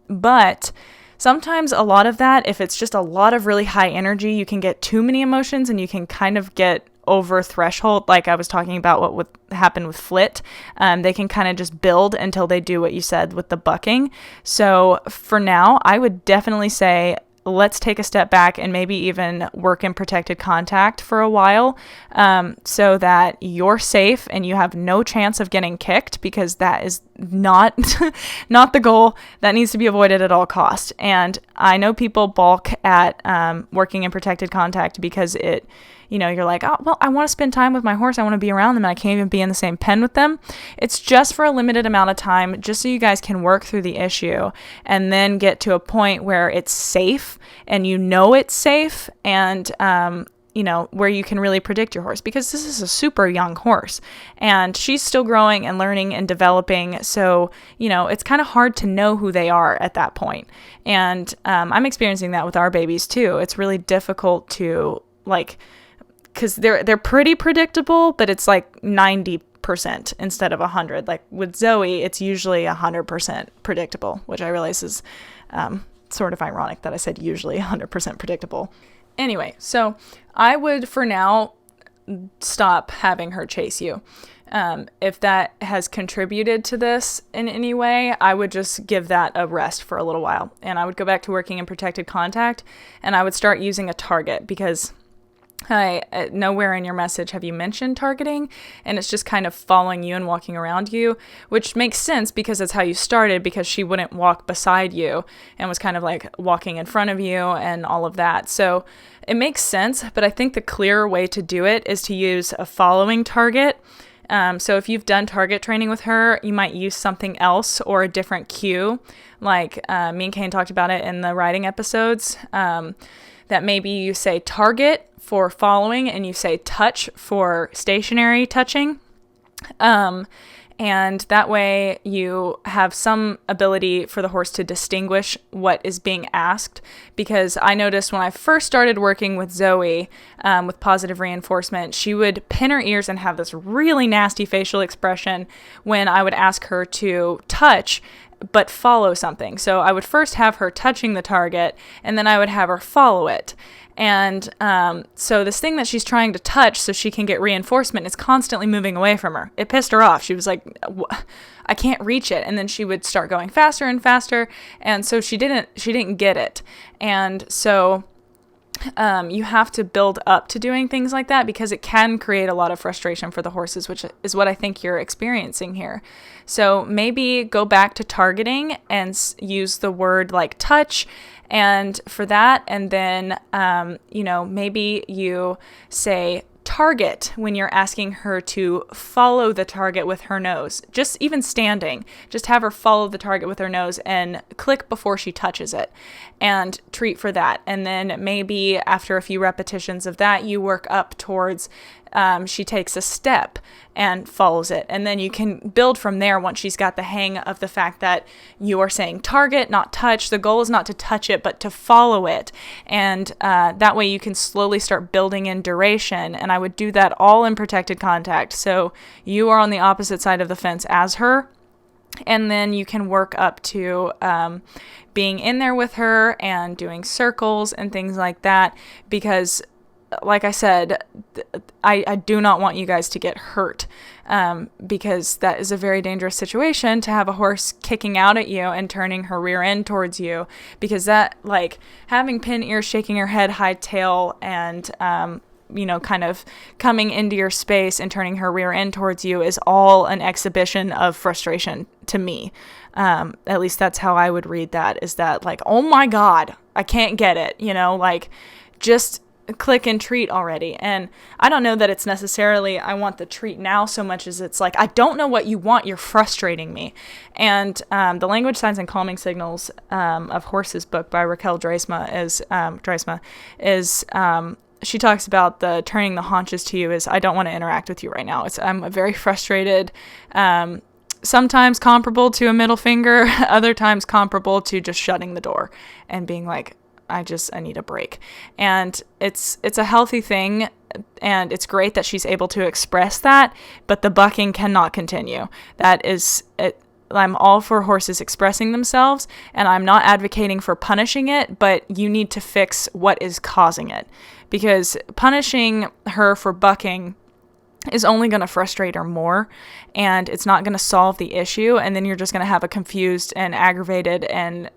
But sometimes a lot of that, if it's just a lot of really high energy, you can get too many emotions and you can kind of get over threshold, like I was talking about what would happen with Flit. They can kind of just build until they do what you said with the bucking. So for now, I would definitely say let's take a step back and maybe even work in protected contact for a while, so that you're safe and you have no chance of getting kicked, because that is not not the goal. That needs to be avoided at all costs. And I know people balk at working in protected contact because it, you're like, oh, well, I want to spend time with my horse. I want to be around them, and I can't even be in the same pen with them. It's just for a limited amount of time, just so you guys can work through the issue and then get to a point where it's safe and it's safe, and, where you can really predict your horse, because this is a super young horse and she's still growing and learning and developing. So, it's kind of hard to know who they are at that point. And I'm experiencing that with our babies too. It's really difficult to because they're pretty predictable, but it's like 90% instead of 100. Like with Zoe, it's usually 100% predictable, which I realize is sort of ironic that I said usually 100% predictable. Anyway, so I would for now stop having her chase you. If that has contributed to this in any way, I would just give that a rest for a little while. And I would go back to working in protected contact, and I would start using a target, because nowhere in your message have you mentioned targeting, and it's just kind of following you and walking around you, which makes sense because that's how you started, because she wouldn't walk beside you and was kind of like walking in front of you and all of that. So it makes sense, but I think the clearer way to do it is to use a following target. So if you've done target training with her, you might use something else or a different cue, like me and Caine talked about it in the riding episodes, that maybe you say target for following and you say touch for stationary touching. And that way you have some ability for the horse to distinguish what is being asked. Because I noticed when I first started working with Zoe, with positive reinforcement, she would pin her ears and have this really nasty facial expression when I would ask her to touch but follow something. So I would first have her touching the target, and then I would have her follow it. And so this thing that she's trying to touch so she can get reinforcement is constantly moving away from her. It pissed her off. She was like, I can't reach it. And then she would start going faster and faster. And so she didn't get it. And so you have to build up to doing things like that, because it can create a lot of frustration for the horses, which is what I think you're experiencing here. So maybe go back to targeting and use the word like touch, and for that, and then, maybe you say target when you're asking her to follow the target with her nose. Just even standing, just have her follow the target with her nose and click before she touches it, and treat for that. And then maybe after a few repetitions of that, you work up towards she takes a step and follows it. And then you can build from there once she's got the hang of the fact that you are saying target, not touch. The goal is not to touch it, but to follow it. And that way you can slowly start building in duration. And I would do that all in protected contact. So you are on the opposite side of the fence as her. And then you can work up to being in there with her and doing circles and things like that, because like I said, I do not want you guys to get hurt, because that is a very dangerous situation to have a horse kicking out at you and turning her rear end towards you, because that, like, having pin ears, shaking her head, high tail, and kind of coming into your space and turning her rear end towards you is all an exhibition of frustration to me. At least that's how I would read that, is that like, oh my God, I can't get it, just click and treat already. And I don't know that it's necessarily I want the treat now so much as it's like, I don't know what you want, you're frustrating me. And the Language, Signs, and Calming Signals of Horses book by Raquel Dreisma is she talks about the turning the haunches to you is, I don't want to interact with you right now. I'm very frustrated. Sometimes comparable to a middle finger, other times comparable to just shutting the door and being like, I need a break. And it's a healthy thing, and it's great that she's able to express that, but the bucking cannot continue. That is it. I'm all for horses expressing themselves, and I'm not advocating for punishing it, but you need to fix what is causing it, because punishing her for bucking is only going to frustrate her more, and it's not going to solve the issue. And then you're just going to have a confused and aggravated and,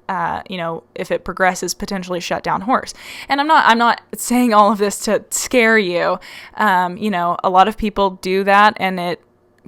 if it progresses, potentially shut down horse. And I'm not saying all of this to scare you. A lot of people do that and it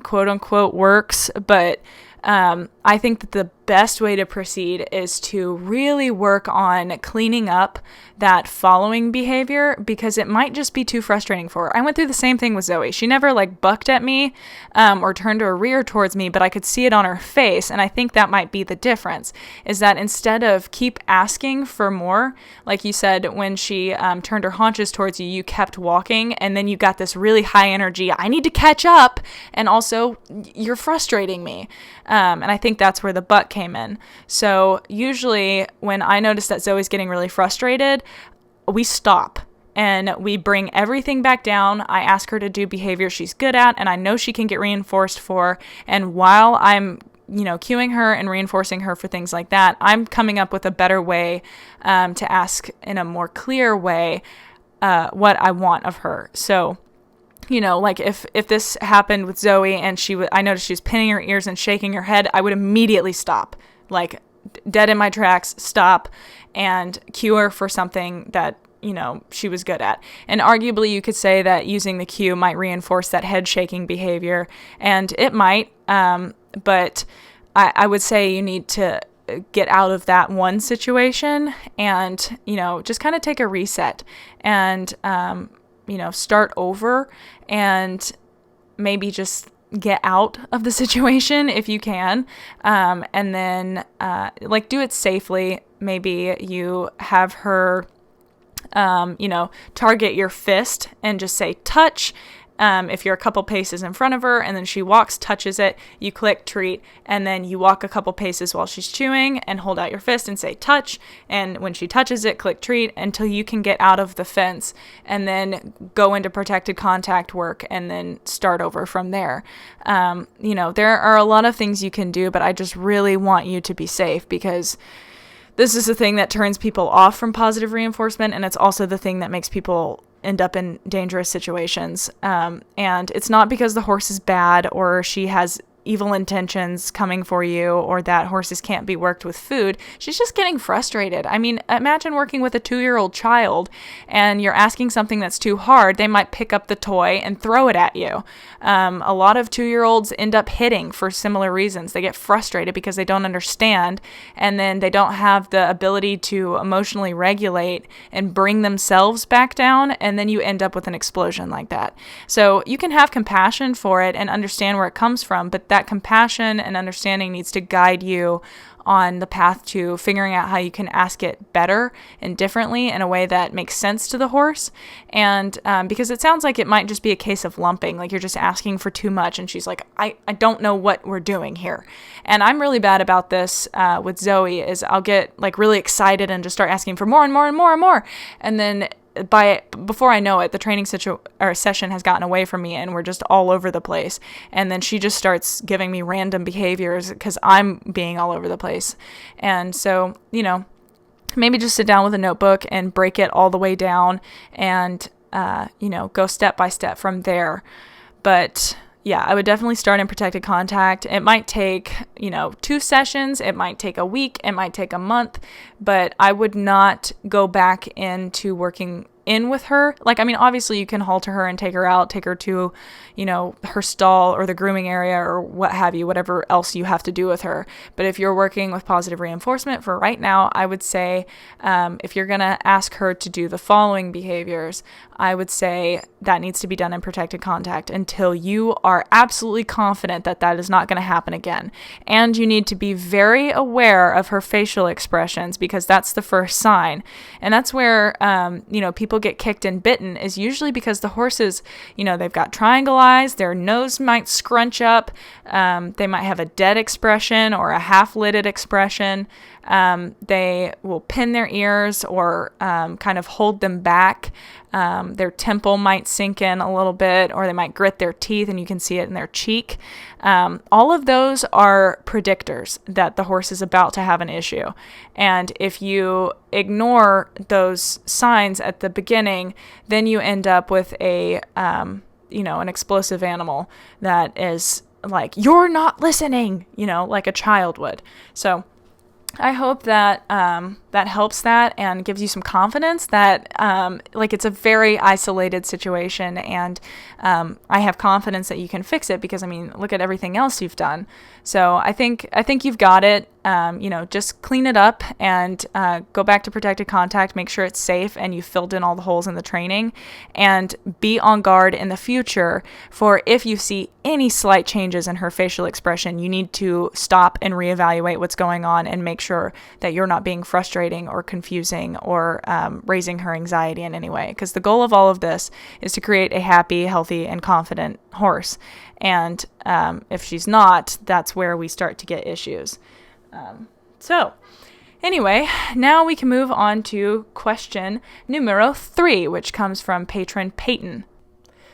quote unquote works, but I think that the best way to proceed is to really work on cleaning up that following behavior, because it might just be too frustrating for her. I went through the same thing with Zoe. She never bucked at me or turned her rear towards me, but I could see it on her face. And I think that might be the difference, is that instead of keep asking for more, like you said, when she turned her haunches towards you, you kept walking, and then you got this really high energy, I need to catch up, and also you're frustrating me. And I think that's where the buck came in. So usually when I notice that Zoe's getting really frustrated, we stop and we bring everything back down. I ask her to do behavior she's good at and I know she can get reinforced for. And while I'm cueing her and reinforcing her for things like that, I'm coming up with a better way to ask in a more clear way what I want of her. So like if this happened with Zoe and I noticed she was pinning her ears and shaking her head, I would immediately stop, like dead in my tracks, stop and cue her for something that, she was good at. And arguably you could say that using the cue might reinforce that head shaking behavior, and it might, but I would say you need to get out of that one situation and, just kind of take a reset and, start over and maybe just get out of the situation if you can. And then, do it safely. Maybe you have her, target your fist and just say touch. If you're a couple paces in front of her and then she walks, touches it, you click treat, and then you walk a couple paces while she's chewing and hold out your fist and say touch. And when she touches it, click treat until you can get out of the fence and then go into protected contact work and then start over from there. There are a lot of things you can do, but I just really want you to be safe because this is the thing that turns people off from positive reinforcement, and it's also the thing that makes people end up in dangerous situations. And it's not because the horse is bad or she has evil intentions coming for you or that horses can't be worked with food. She's just getting frustrated. I mean, imagine working with a 2-year-old child and you're asking something that's too hard. They might pick up the toy and throw it at you. A lot of 2-year-olds end up hitting for similar reasons. They get frustrated because they don't understand, and then they don't have the ability to emotionally regulate and bring themselves back down, and then you end up with an explosion like that. So you can have compassion for it and understand where it comes from, but that compassion and understanding needs to guide you on the path to figuring out how you can ask it better and differently in a way that makes sense to the horse. And because it sounds like it might just be a case of lumping, like you're just asking for too much and she's like, I don't know what we're doing here. And I'm really bad about this with Zoe, is I'll get really excited and just start asking for more and more and more and more. And then before I know it, the training session has gotten away from me and we're just all over the place. And then she just starts giving me random behaviors because I'm being all over the place. And so, maybe just sit down with a notebook and break it all the way down and, go step by step from there. But yeah, I would definitely start in protected contact. It might take, 2 sessions. It might take a week. It might take a month. But I would not go back into working in with her. Obviously you can halter her and take her out, take her to, her stall or the grooming area or what have you, whatever else you have to do with her. But if you're working with positive reinforcement for right now, I would say if you're going to ask her to do the following behaviors, I would say that needs to be done in protected contact until you are absolutely confident that that is not going to happen again. And you need to be very aware of her facial expressions because that's the first sign. And that's where, people get kicked and bitten, is usually because the horses, they've got triangle eyes, their nose might scrunch up, they might have a dead expression or a half-lidded expression. They will pin their ears or kind of hold them back. Their temple might sink in a little bit, or they might grit their teeth and you can see it in their cheek. All of those are predictors that the horse is about to have an issue. And if you ignore those signs at the beginning, then you end up with an explosive animal that is like, you're not listening, like a child would. So I hope that that helps that and gives you some confidence that it's a very isolated situation, and I have confidence that you can fix it because look at everything else you've done. So I think you've got it. Just clean it up and go back to protected contact, make sure it's safe and you filled in all the holes in the training, and be on guard in the future for if you see any slight changes in her facial expression, you need to stop and reevaluate what's going on and make sure that you're not being frustrating or confusing or raising her anxiety in any way. Because the goal of all of this is to create a happy, healthy, and confident horse. And if she's not, that's where we start to get issues. So anyway, now we can move on to question numero 3, which comes from patron Peyton.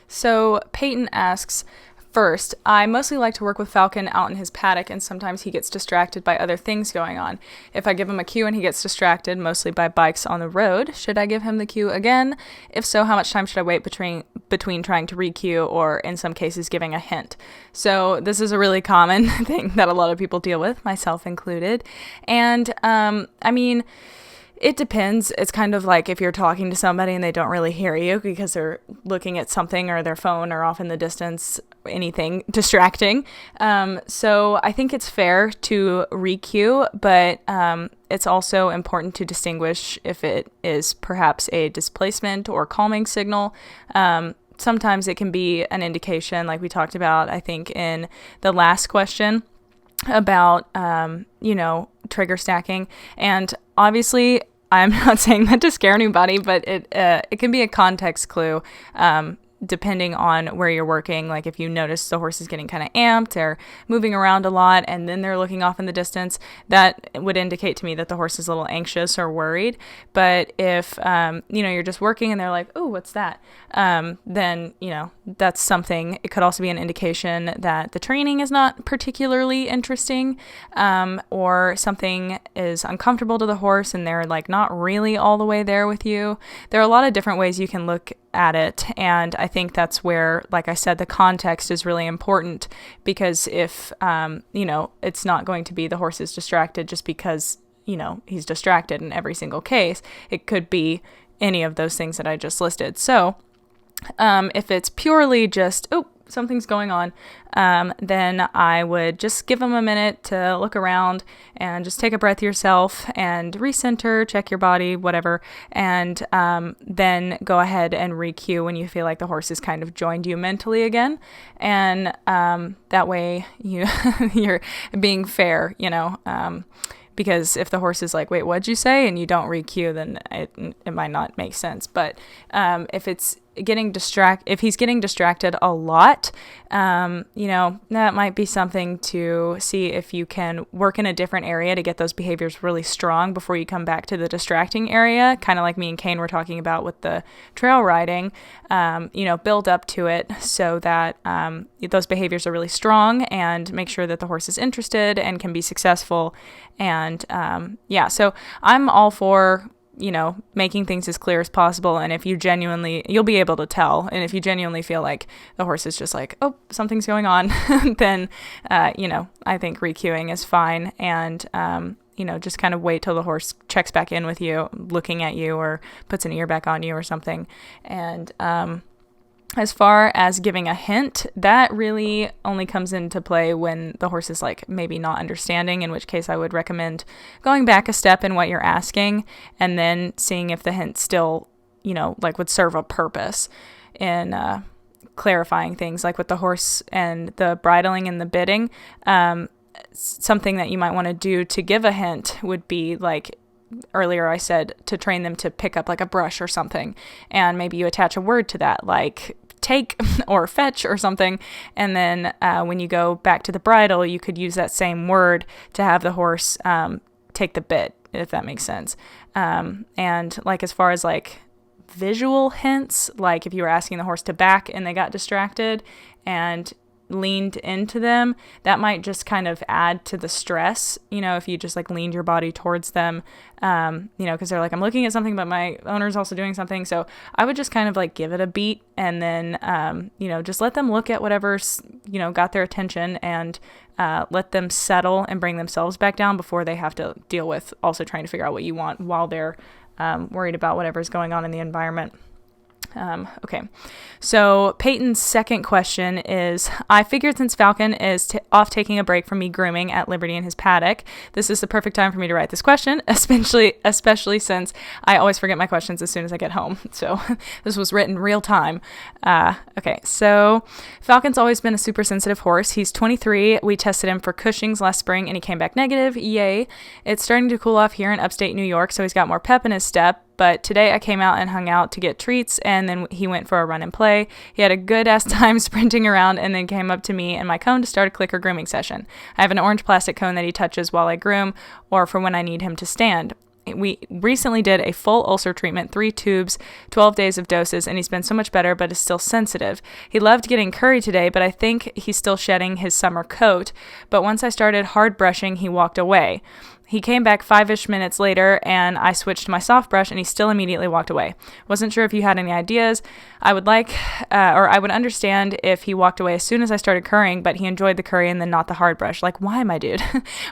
So Peyton asks, First, I mostly like to work with Falcon out in his paddock, and sometimes he gets distracted by other things going on. If I give him a cue and he gets distracted, mostly by bikes on the road, should I give him the cue again? If so, how much time should I wait between trying to re-cue or, in some cases, giving a hint? So this is a really common thing that a lot of people deal with, myself included. And, it depends. It's kind of like if you're talking to somebody and they don't really hear you because they're looking at something or their phone or off in the distance, anything distracting. So I think it's fair to re-cue, but it's also important to distinguish if it is perhaps a displacement or calming signal. Sometimes it can be an indication, like we talked about, I think, in the last question about, trigger stacking. And obviously, I'm not saying that to scare anybody, but it can be a context clue, depending on where you're working. Like if you notice the horse is getting kind of amped or moving around a lot and then they're looking off in the distance, that would indicate to me that the horse is a little anxious or worried. But if, you're just working and they're like, oh, what's that? Then, that's something. It could also be an indication that the training is not particularly interesting, or something is uncomfortable to the horse and they're like not really all the way there with you. There are a lot of different ways you can look at it, and I think that's where, like I said, the context is really important, because if it's not going to be the horse is distracted just because he's distracted in every single case. It could be any of those things that I just listed. So if it's purely just something's going on, then I would just give them a minute to look around and just take a breath yourself and recenter, check your body, whatever, and then go ahead and re-cue when you feel like the horse has kind of joined you mentally again. And that way you're being fair, because if the horse is like, wait, what'd you say? And you don't re-cue, then it might not make sense. But if he's getting distracted a lot, that might be something to see if you can work in a different area to get those behaviors really strong before you come back to the distracting area. Kind of like me and Caine were talking about with the trail riding, build up to it so that those behaviors are really strong, and make sure that the horse is interested and can be successful. And so I'm all for making things as clear as possible. And if you'll be able to tell. And if you genuinely feel like the horse is just like, oh, something's going on, then, I think re-cueing is fine. And, just kind of wait till the horse checks back in with you, looking at you, or puts an ear back on you or something. And, as far as giving a hint, that really only comes into play when the horse is like maybe not understanding, in which case I would recommend going back a step in what you're asking and then seeing if the hint still, would serve a purpose in clarifying things, like with the horse and the bridling and the bitting. Something that you might want to do to give a hint would be like, earlier I said to train them to pick up like a brush or something, and maybe you attach a word to that, like take or fetch or something, and then when you go back to the bridle, you could use that same word to have the horse take the bit, if that makes sense. And like as far as like visual hints, like if you were asking the horse to back and they got distracted and leaned into them, that might just kind of add to the stress, if you just like leaned your body towards them, because they're like, I'm looking at something, but my owner's also doing something. So I would just kind of like give it a beat, and then, just let them look at whatever's, got their attention, and let them settle and bring themselves back down before they have to deal with also trying to figure out what you want while they're worried about whatever's going on in the environment. Okay, so Peyton's second question is, I figured since Falcon is off taking a break from me grooming at Liberty in his paddock, this is the perfect time for me to write this question, especially since I always forget my questions as soon as I get home. So this was written real time. Okay, so Falcon's always been a super sensitive horse. He's 23. We tested him for Cushing's last spring and he came back negative. Yay. It's starting to cool off here in upstate New York, so he's got more pep in his step. But today I came out and hung out to get treats, and then he went for a run and play. He had a good-ass time sprinting around, and then came up to me and my cone to start a clicker grooming session. I have an orange plastic cone that he touches while I groom, or for when I need him to stand. we recently did a full ulcer treatment, 3 tubes, 12 days of doses, and he's been so much better, but is still sensitive. He loved getting curry today, but I think he's still shedding his summer coat. But once I started hard brushing, he walked away. He came back 5-ish minutes later, and I switched to my soft brush, and he still immediately walked away. Wasn't sure if you had any ideas. I would I would understand if he walked away as soon as I started currying, but he enjoyed the curry and then not the hard brush. Like, why, my dude?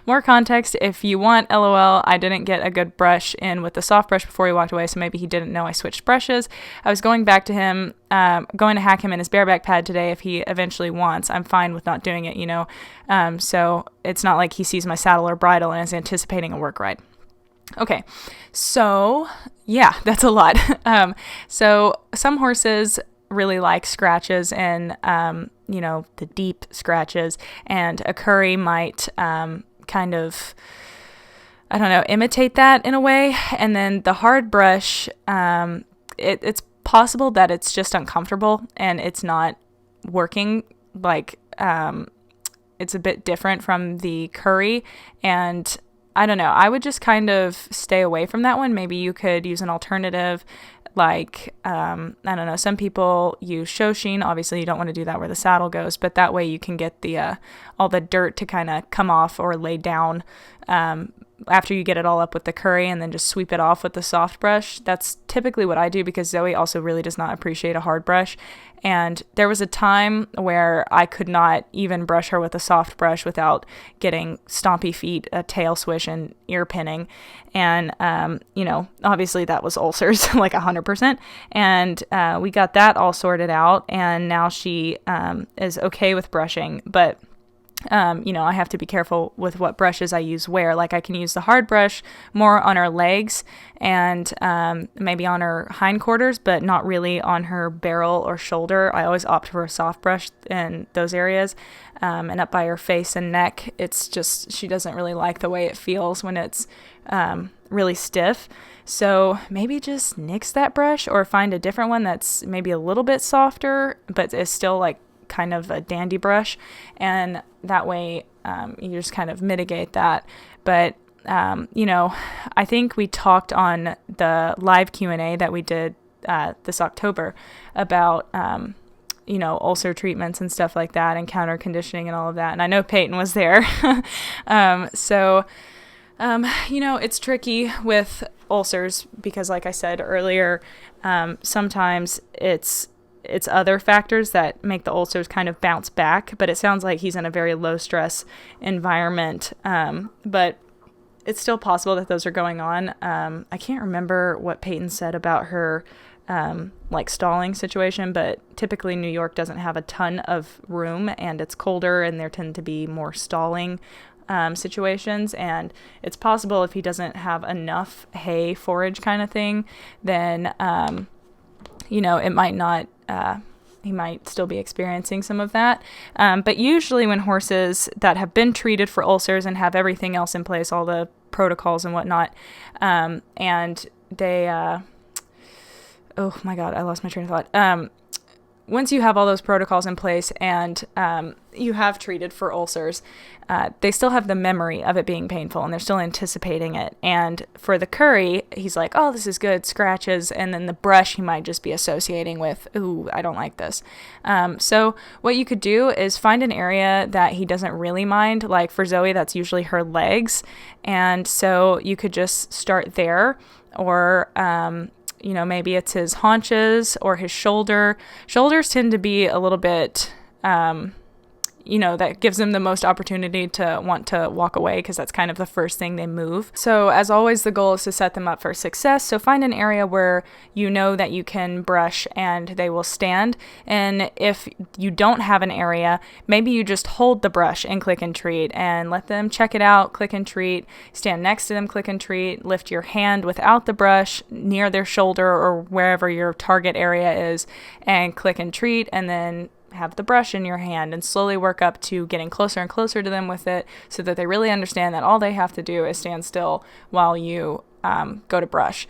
More context if you want. LOL, I didn't get a good brush in with the soft brush before he walked away, so maybe he didn't know I switched brushes. I was going back to him, going to hack him in his bareback pad today if he eventually wants. I'm fine with not doing it, so it's not like he sees my saddle or bridle and is anticipating a work ride. Okay, so yeah, that's a lot. So some horses really like scratches and, the deep scratches, and a curry might kind of, imitate that in a way. And then the hard brush, it's possible that it's just uncomfortable and it's not working. Like, it's a bit different from the curry, and I don't know. I would just kind of stay away from that one. Maybe you could use an alternative, like, some people use Shoshin. Obviously, you don't want to do that where the saddle goes, but that way you can get the all the dirt to kind of come off or lay down after you get it all up with the curry, and then just sweep it off with the soft brush. That's typically what I do because Zoe also really does not appreciate a hard brush. And there was a time where I could not even brush her with a soft brush without getting stompy feet, a tail swish, and ear pinning. And, obviously that was ulcers, like 100%. And we got that all sorted out. And now she is okay with brushing. But I have to be careful with what brushes I use where. Like, I can use the hard brush more on her legs and maybe on her hindquarters, but not really on her barrel or shoulder. I always opt for a soft brush in those areas. And up by her face and neck, it's just, she doesn't really like the way it feels when it's really stiff. So maybe just nix that brush or find a different one that's maybe a little bit softer, but is still like kind of a dandy brush, and that way you just kind of mitigate that. But I think we talked on the live Q&A that we did this October about ulcer treatments and stuff like that, and counter conditioning and all of that, and I know Peyton was there. It's tricky with ulcers because, like I said earlier, sometimes it's other factors that make the ulcers kind of bounce back, but it sounds like he's in a very low stress environment. But it's still possible that those are going on. I can't remember what Peyton said about her, stalling situation, but typically New York doesn't have a ton of room and it's colder and there tend to be more stalling situations, and it's possible if he doesn't have enough hay forage kind of thing, then it might not, he might still be experiencing some of that. But usually when horses that have been treated for ulcers and have everything else in place, all the protocols and whatnot, and they, oh my God, I lost my train of thought. Once you have all those protocols in place and you have treated for ulcers, they still have the memory of it being painful and they're still anticipating it. And for the curry, he's like, oh, this is good, scratches. And then the brush he might just be associating with, ooh, I don't like this. So what you could do is find an area that he doesn't really mind. Like for Zoe, that's usually her legs. And so you could just start there, or maybe it's his haunches or his shoulder. Shoulders tend to be a little bit, that gives them the most opportunity to want to walk away because that's kind of the first thing they move. So as always, the goal is to set them up for success. So find an area where you know that you can brush and they will stand. And if you don't have an area, maybe you just hold the brush and click and treat and let them check it out, click and treat, stand next to them, click and treat, lift your hand without the brush near their shoulder or wherever your target area is and click and treat, and then have the brush in your hand and slowly work up to getting closer and closer to them with it so that they really understand that all they have to do is stand still while you go to brush.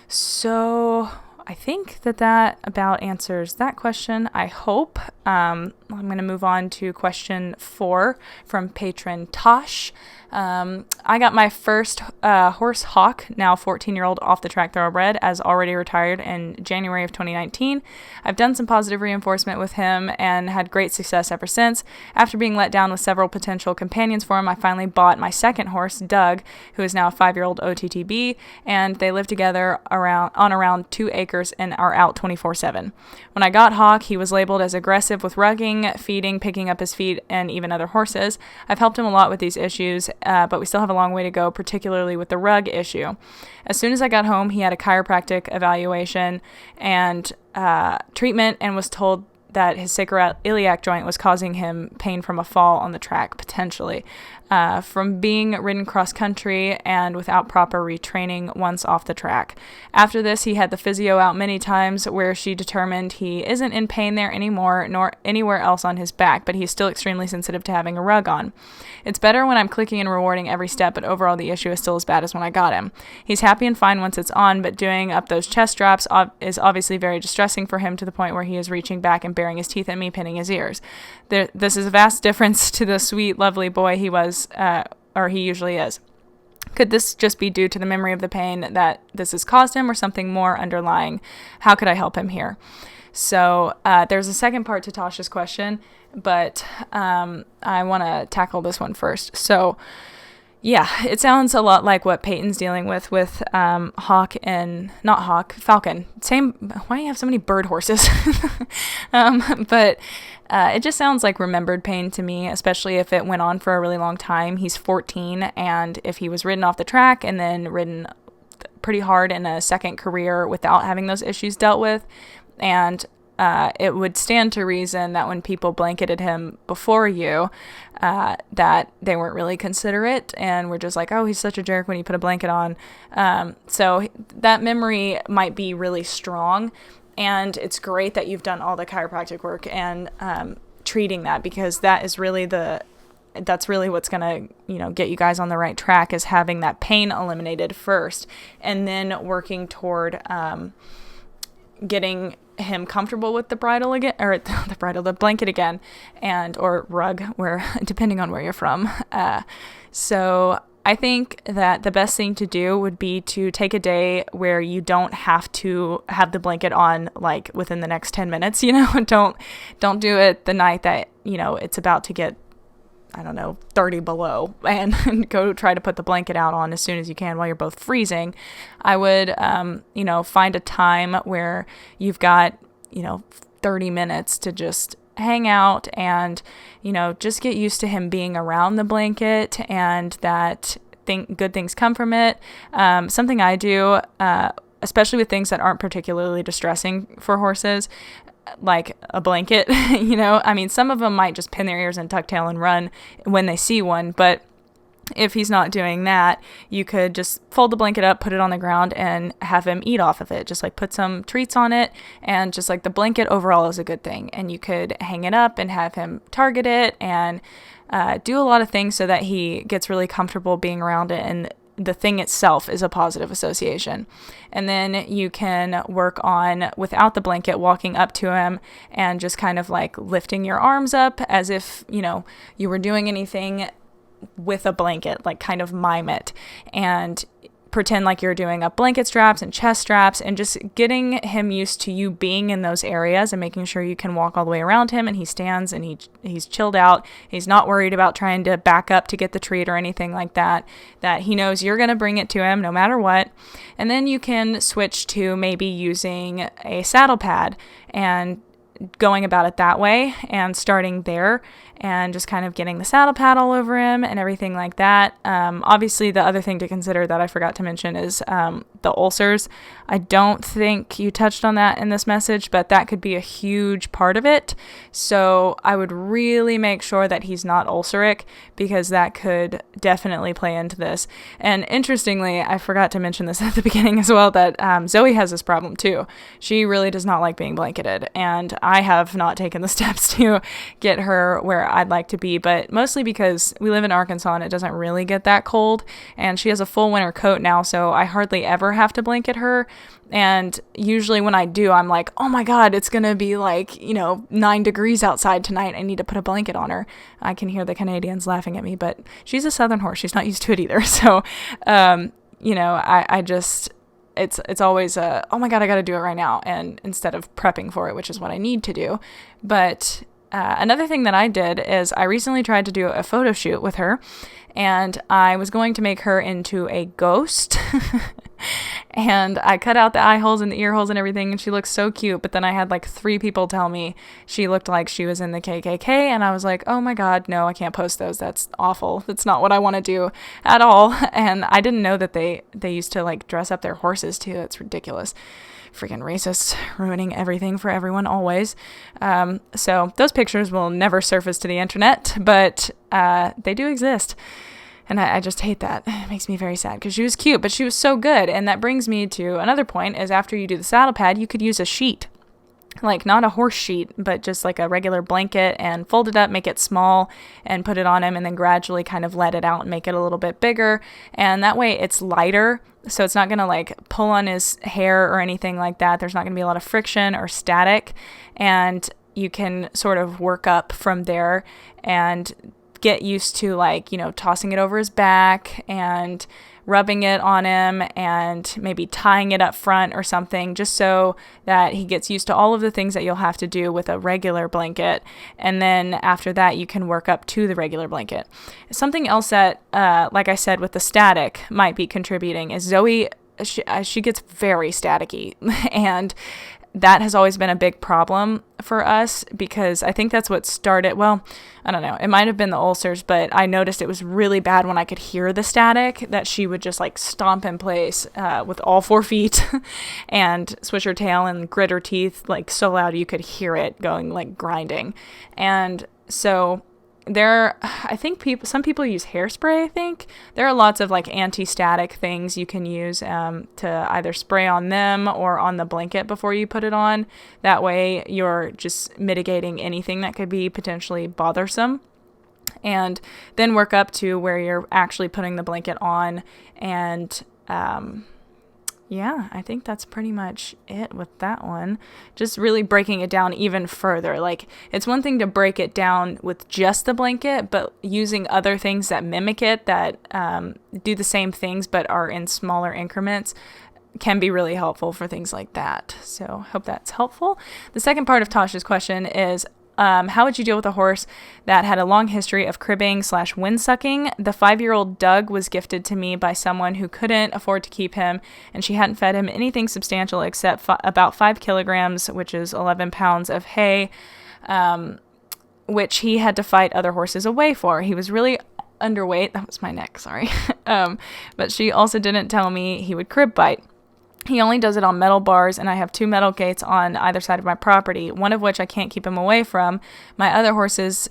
So I think that about answers that question, I hope. I'm going to move on to question 4 from patron Tosh. I got my first horse, Hawk, now 14-year-old off-the-track thoroughbred, as already retired in January of 2019. I've done some positive reinforcement with him and had great success ever since. After being let down with several potential companions for him, I finally bought my second horse, Doug, who is now a 5-year-old OTTB, and they live together on around 2 acres and are out 24/7. When I got Hawk, he was labeled as aggressive with rugging, feeding, picking up his feet, and even other horses. I've helped him a lot with these issues, but we still have a long way to go, particularly with the rug issue. As soon as I got home, he had a chiropractic evaluation and treatment and was told that his sacroiliac joint was causing him pain from a fall on the track, potentially, from being ridden cross-country and without proper retraining once off the track. After this, he had the physio out many times where she determined he isn't in pain there anymore, nor anywhere else on his back, but he's still extremely sensitive to having a rug on. It's better when I'm clicking and rewarding every step, but overall the issue is still as bad as when I got him. He's happy and fine once it's on, but doing up those chest straps is obviously very distressing for him, to the point where he is reaching back and baring his teeth at me, pinning his ears. This is a vast difference to the sweet, lovely boy he was, or he usually is. Could this just be due to the memory of the pain that this has caused him, or something more underlying? How could I help him here? So there's a second part to Tasha's question, but I want to tackle this one first. So yeah, it sounds a lot like what Peyton's dealing with Hawk and, not Hawk, Falcon. Same, why do you have so many bird horses? But it just sounds like remembered pain to me, especially if it went on for a really long time. He's 14, and if he was ridden off the track and then ridden pretty hard in a second career without having those issues dealt with, and it would stand to reason that when people blanketed him before you, that they weren't really considerate and were just like, oh, he's such a jerk when you put a blanket on. So that memory might be really strong, and it's great that you've done all the chiropractic work and treating that, because that's really what's going to, get you guys on the right track, is having that pain eliminated first, and then working toward getting him comfortable with the bridle again, or the blanket again, or rug, depending on where you're from. So I think that the best thing to do would be to take a day where you don't have to have the blanket on like within the next 10 minutes, don't do it the night that, it's about to get, 30 below, and go try to put the blanket out on as soon as you can while you're both freezing. I would, find a time where you've got, 30 minutes to just hang out and, just get used to him being around the blanket, and that good things come from it. Something I do, especially with things that aren't particularly distressing for horses, like a blanket, some of them might just pin their ears and tuck tail and run when they see one, but if he's not doing that, you could just fold the blanket up, put it on the ground, and have him eat off of it. Just like put some treats on it, and just like the blanket overall is a good thing. And you could hang it up and have him target it, and do a lot of things so that he gets really comfortable being around it, and the thing itself is a positive association. And then you can work on, without the blanket, walking up to him and just kind of like lifting your arms up as if, you were doing anything with a blanket, like kind of mime it, and pretend like you're doing up blanket straps and chest straps, and just getting him used to you being in those areas, and making sure you can walk all the way around him, and he stands and he's chilled out. He's not worried about trying to back up to get the treat or anything like that, that he knows you're going to bring it to him no matter what. And then you can switch to maybe using a saddle pad and going about it that way, and starting there, and just kind of getting the saddle pad all over him and everything like that. Obviously, the other thing to consider that I forgot to mention is the ulcers. I don't think you touched on that in this message, but that could be a huge part of it. So I would really make sure that he's not ulceric, because that could definitely play into this. And interestingly, I forgot to mention this at the beginning as well, that Zoe has this problem too. She really does not like being blanketed, and I have not taken the steps to get her where I'd like to be, but mostly because we live in Arkansas and it doesn't really get that cold, and she has a full winter coat now, so I hardly ever have to blanket her. And usually when I do, I'm like, oh my God, it's going to be like, 9 degrees outside tonight. I need to put a blanket on her. I can hear the Canadians laughing at me, but she's a Southern horse. She's not used to it either. So, I just, it's always oh my God, I got to do it right now. And instead of prepping for it, which is what I need to do. But another thing that I did is I recently tried to do a photo shoot with her, and I was going to make her into a ghost. And I cut out the eye holes and the ear holes and everything, and she looks so cute. But then I had like 3 people tell me she looked like she was in the KKK, and I was like, oh my God, no, I can't post those. That's awful. That's not what I want to do at all. And I didn't know that they used to like dress up their horses too. It's ridiculous. Freaking racist, ruining everything for everyone always. So those pictures will never surface to the internet, but they do exist. And I just hate that. It makes me very sad because she was cute, but she was so good. And that brings me to another point is after you do the saddle pad, you could use a sheet. Like not a horse sheet, but just like a regular blanket, and fold it up, make it small, and put it on him, and then gradually kind of let it out and make it a little bit bigger. And that way it's lighter, so it's not going to like pull on his hair or anything like that. There's not going to be a lot of friction or static, and you can sort of work up from there and get used to like, tossing it over his back and rubbing it on him and maybe tying it up front or something, just so that he gets used to all of the things that you'll have to do with a regular blanket. And then after that, you can work up to the regular blanket. Something else that, like I said, with the static might be contributing is Zoe, she gets very staticky and that has always been a big problem for us because I think that's what started, well, I don't know, it might have been the ulcers, but I noticed it was really bad when I could hear the static, that she would just like stomp in place with all 4 feet and swish her tail and grit her teeth like so loud you could hear it going like grinding. And so I think some people use hairspray. I think there are lots of like anti-static things you can use to either spray on them or on the blanket before you put it on. That way you're just mitigating anything that could be potentially bothersome, and then work up to where you're actually putting the blanket on. And yeah, I think that's pretty much it with that one. Just really breaking it down even further. Like, it's one thing to break it down with just the blanket, but using other things that mimic it, that do the same things but are in smaller increments, can be really helpful for things like that. So hope that's helpful. The second part of Tasha's question is, how would you deal with a horse that had a long history of cribbing/windsucking? The 5-year-old Doug was gifted to me by someone who couldn't afford to keep him, and she hadn't fed him anything substantial except about 5 kilograms, which is 11 pounds of hay, which he had to fight other horses away for. He was really underweight. That was my neck, sorry. But she also didn't tell me he would crib bite. He only does it on metal bars, and I have 2 metal gates on either side of my property, one of which I can't keep him away from. My other horses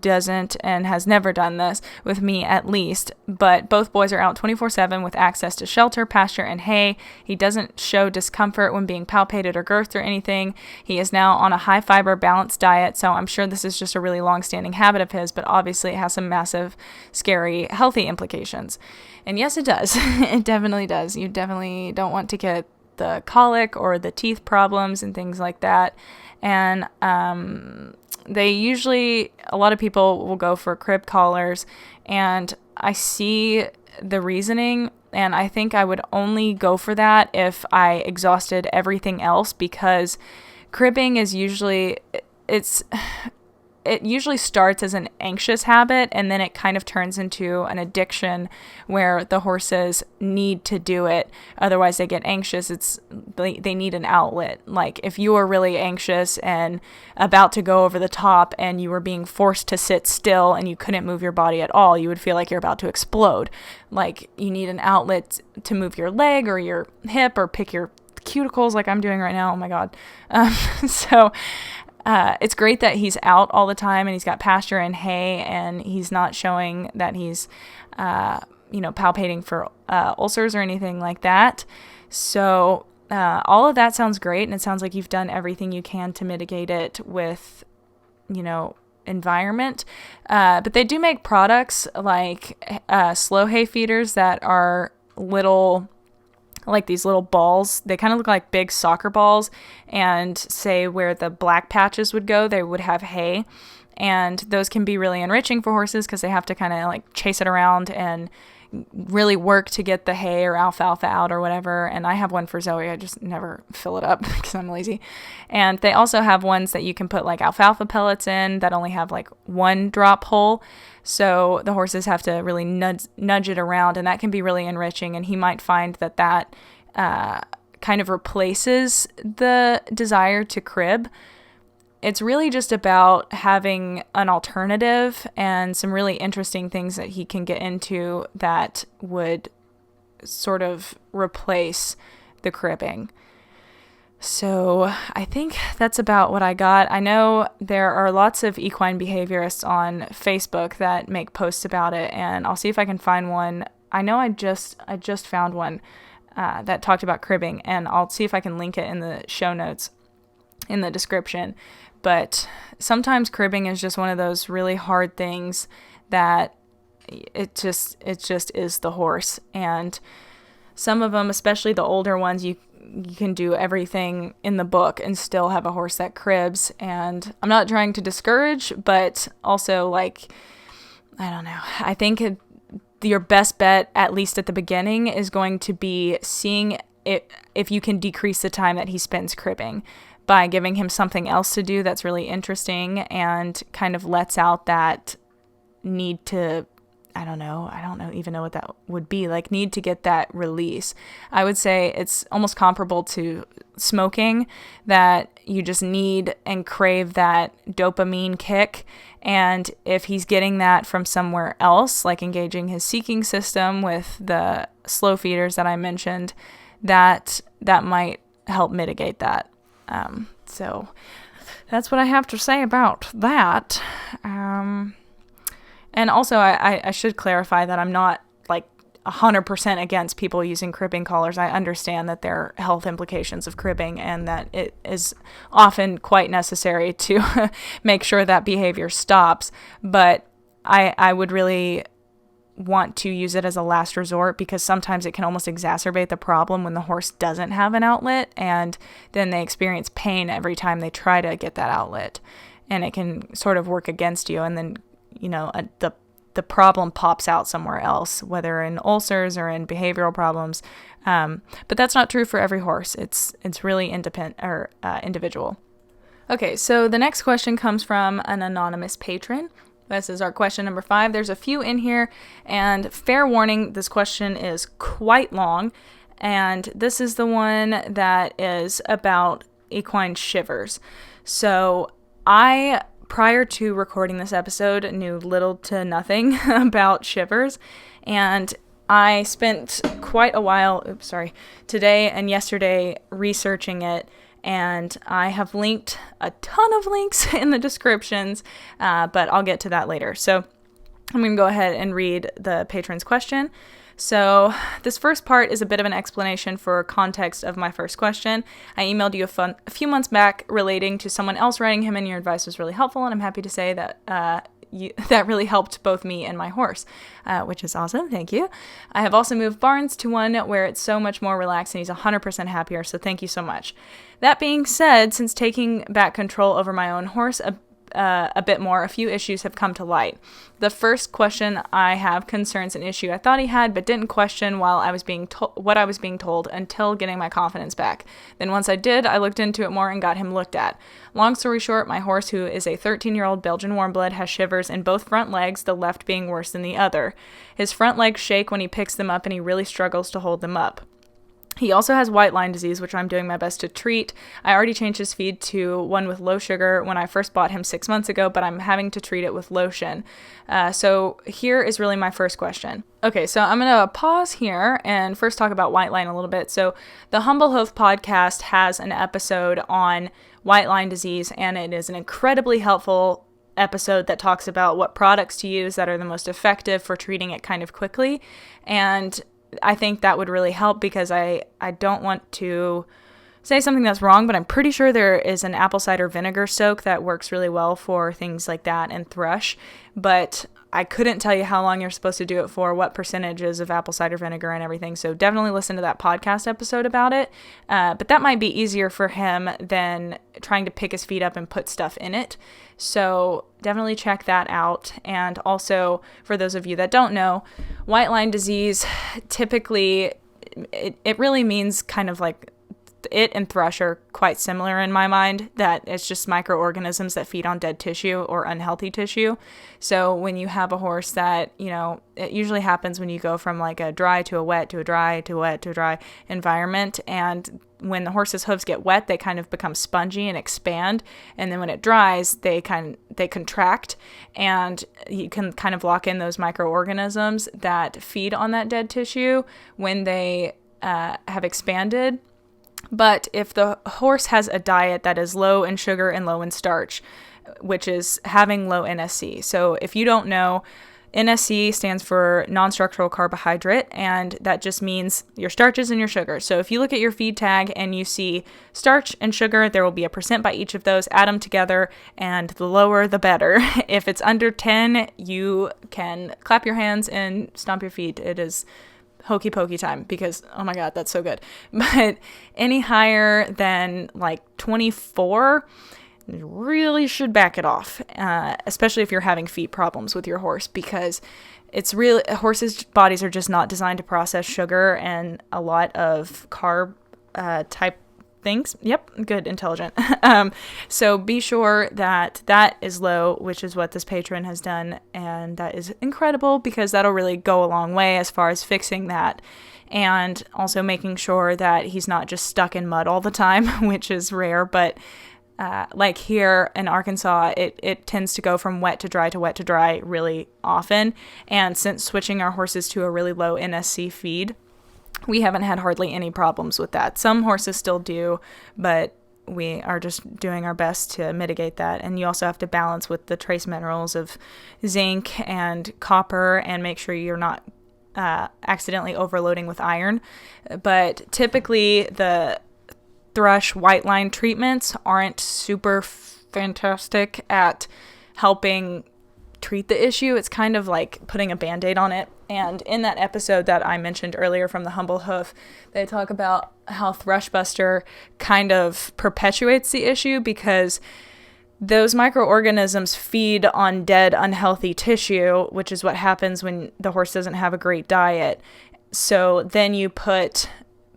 doesn't and has never done this, with me at least, but both boys are out 24/7 with access to shelter, pasture, and hay. He doesn't show discomfort when being palpated or girthed or anything. He is now on a high-fiber balanced diet, so I'm sure this is just a really long-standing habit of his, but obviously it has some massive, scary, healthy implications. And yes, it does. It definitely does. You definitely don't want to get the colic or the teeth problems and things like that. And a lot of people will go for crib collars, and I see the reasoning, and I think I would only go for that if I exhausted everything else, because cribbing is usually, it usually starts as an anxious habit, and then it kind of turns into an addiction where the horses need to do it. Otherwise they get anxious. They need an outlet. Like if you were really anxious and about to go over the top and you were being forced to sit still and you couldn't move your body at all, you would feel like you're about to explode. Like you need an outlet to move your leg or your hip or pick your cuticles like I'm doing right now. Oh my God. It's great that he's out all the time and he's got pasture and hay, and he's not showing that he's, palpating for ulcers or anything like that. So all of that sounds great, and it sounds like you've done everything you can to mitigate it with, environment. But they do make products like slow hay feeders that are little, like these little balls. They kind of look like big soccer balls, and say where the black patches would go, they would have hay. And those can be really enriching for horses because they have to kind of like chase it around and really work to get the hay or alfalfa out or whatever. And I have one for Zoe. I just never fill it up because I'm lazy. And they also have ones that you can put like alfalfa pellets in that only have like one drop hole. So the horses have to really nudge it around, and that can be really enriching. And he might find that kind of replaces the desire to crib. It's really just about having an alternative and some really interesting things that he can get into that would sort of replace the cribbing. So I think that's about what I got. I know there are lots of equine behaviorists on Facebook that make posts about it, and I'll see if I can find one. I know I just found one that talked about cribbing, and I'll see if I can link it in the show notes in the description. But sometimes cribbing is just one of those really hard things that it just is the horse. And some of them, especially the older ones, you can do everything in the book and still have a horse that cribs. And I'm not trying to discourage, but also, like, I don't know. I think your best bet, at least at the beginning, is going to be seeing if you can decrease the time that he spends cribbing by giving him something else to do that's really interesting and kind of lets out that need to, I don't even know what that would be, like need to get that release. I would say it's almost comparable to smoking, that you just need and crave that dopamine kick. And if he's getting that from somewhere else, like engaging his seeking system with the slow feeders that I mentioned, that might help mitigate that. So that's what I have to say about that. And also I should clarify that I'm not like 100% against people using cribbing collars. I understand that there are health implications of cribbing and that it is often quite necessary to make sure that behavior stops. But I would really want to use it as a last resort, because sometimes it can almost exacerbate the problem when the horse doesn't have an outlet, and then they experience pain every time they try to get that outlet, and it can sort of work against you, and then the problem pops out somewhere else, whether in ulcers or in behavioral problems. But that's not true for every horse. It's really independent or individual. Okay, so the next question comes from an anonymous patron. This is our question number 5. There's a few in here, and fair warning, this question is quite long, and this is the one that is about Equine Shivers. So I, prior to recording this episode, knew little to nothing about shivers, and I spent quite a while, today and yesterday researching it. And I have linked a ton of links in the descriptions, but I'll get to that later. So I'm going to go ahead and read the patron's question. So this first part is a bit of an explanation for context of my first question. I emailed you a few months back relating to someone else writing him, and your advice was really helpful, and I'm happy to say that that really helped both me and my horse, which is awesome. Thank you. I have also moved barns to one where it's so much more relaxed and he's 100% happier, so thank you so much. That being said, since taking back control over my own horse a bit more, a few issues have come to light. The first question I have concerns an issue I thought he had, but didn't question while I was being what I was being told until getting my confidence back. Then once I did, I looked into it more and got him looked at. Long story short, my horse, who is a 13-year-old Belgian warmblood, has shivers in both front legs, the left being worse than the other. His front legs shake when he picks them up, and he really struggles to hold them up. He also has white line disease, which I'm doing my best to treat. I already changed his feed to one with low sugar when I first bought him 6 months ago, but I'm having to treat it with lotion. So here is really my first question. Okay, so I'm going to pause here and first talk about white line a little bit. So the Humble Hoof podcast has an episode on white line disease, and it is an incredibly helpful episode that talks about what products to use that are the most effective for treating it kind of quickly. And I think that would really help, because I don't want to say something that's wrong, but I'm pretty sure there is an apple cider vinegar soak that works really well for things like that and thrush, but I couldn't tell you how long you're supposed to do it for, what percentages of apple cider vinegar and everything. So definitely listen to that podcast episode about it. But that might be easier for him than trying to pick his feet up and put stuff in it. So definitely check that out. And also, for those of you that don't know, white line disease, typically, it really means kind of like it and thrush are quite similar in my mind, that it's just microorganisms that feed on dead tissue or unhealthy tissue. So when you have a horse that, it usually happens when you go from like a dry to a wet to a dry to a wet to a dry environment. And when the horse's hooves get wet, they kind of become spongy and expand. And then when it dries, they contract, and you can kind of lock in those microorganisms that feed on that dead tissue when they have expanded. But if the horse has a diet that is low in sugar and low in starch, which is having low NSC. So if you don't know, NSC stands for non-structural carbohydrate, and that just means your starches and your sugar. So if you look at your feed tag and you see starch and sugar, there will be a % by each of those. Add them together, and the lower, the better. If it's under 10, you can clap your hands and stomp your feet. It is hokey pokey time, because oh my god, that's so good. But any higher than like 24, you really should back it off, especially if you're having feet problems with your horse, because it's really, horses' bodies are just not designed to process sugar and a lot of carb type things. Yep, good, intelligent. So be sure that that is low, which is what this patron has done, and that is incredible, because that'll really go a long way as far as fixing that, and also making sure that he's not just stuck in mud all the time, which is rare. But like here in Arkansas, it tends to go from wet to dry to wet to dry really often, and since switching our horses to a really low NSC feed, we haven't had hardly any problems with that. Some horses still do, but we are just doing our best to mitigate that. And you also have to balance with the trace minerals of zinc and copper, and make sure you're not accidentally overloading with iron. But typically the thrush white line treatments aren't super fantastic at helping treat the issue. It's kind of like putting a band-aid on it. And in that episode that I mentioned earlier from the Humble Hoof, they talk about how Thrushbuster kind of perpetuates the issue, because those microorganisms feed on dead, unhealthy tissue, which is what happens when the horse doesn't have a great diet. So then you put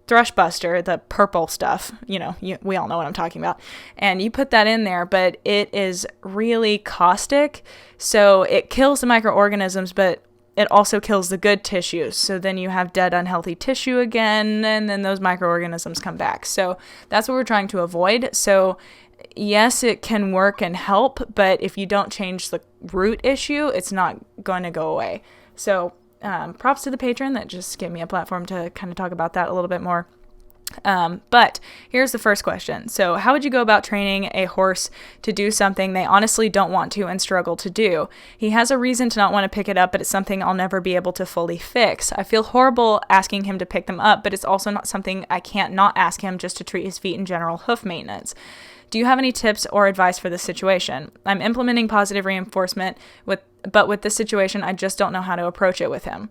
Thrushbuster, the purple stuff, we all know what I'm talking about, and you put that in there, but it is really caustic, so it kills the microorganisms, but it also kills the good tissue. So then you have dead, unhealthy tissue again, and then those microorganisms come back. So that's what we're trying to avoid. So yes, it can work and help, but if you don't change the root issue, it's not going to go away. So props to the patron that just gave me a platform to kind of talk about that a little bit more. But here's the first question. So how would you go about training a horse to do something they honestly don't want to and struggle to do? He has a reason to not want to pick it up, but it's something I'll never be able to fully fix. I feel horrible asking him to pick them up, but it's also not something I can't not ask him just to treat his feet in general hoof maintenance. Do you have any tips or advice for this situation? I'm implementing positive reinforcement, but with this situation, I just don't know how to approach it with him.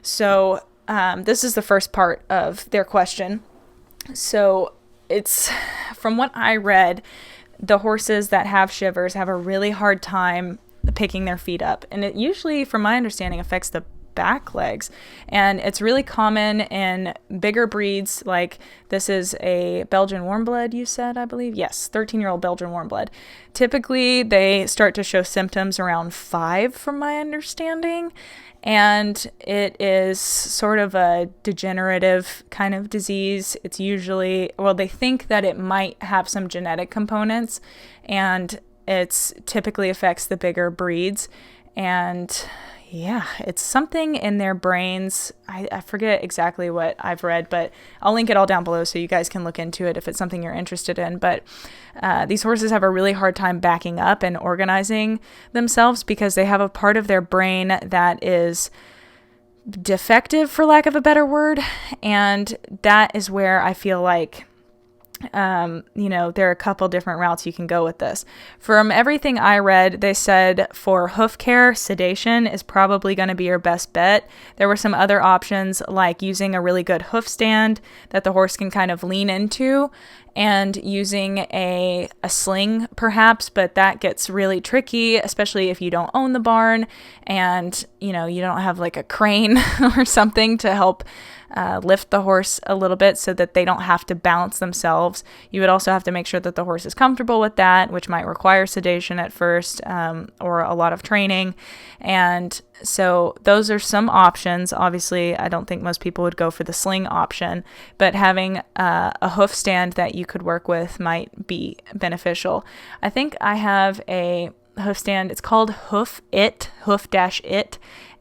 So this is the first part of their question. So it's, from what I read, the horses that have shivers have a really hard time picking their feet up. And it usually, from my understanding, affects the back legs. And it's really common in bigger breeds, like this is a Belgian warmblood, you said, I believe? Yes, 13-year-old Belgian warmblood. Typically, they start to show symptoms around 5, from my understanding. And it is sort of a degenerative kind of disease. It's usually, they think that it might have some genetic components, and it's typically affects the bigger breeds. And yeah, it's something in their brains. I forget exactly what I've read, but I'll link it all down below so you guys can look into it if it's something you're interested in. But these horses have a really hard time backing up and organizing themselves, because they have a part of their brain that is defective, for lack of a better word. And that is where I feel like there are a couple different routes you can go with this. From everything I read, they said for hoof care, sedation is probably going to be your best bet. There were some other options like using a really good hoof stand that the horse can kind of lean into, and using a sling perhaps, but that gets really tricky, especially if you don't own the barn and you don't have like a crane or something to help lift the horse a little bit so that they don't have to balance themselves. You would also have to make sure that the horse is comfortable with that, which might require sedation at first, or a lot of training. And so those are some options. Obviously, I don't think most people would go for the sling option, but having a hoof stand that you could work with might be beneficial. I think I have a hoof stand. It's called Hoof-It,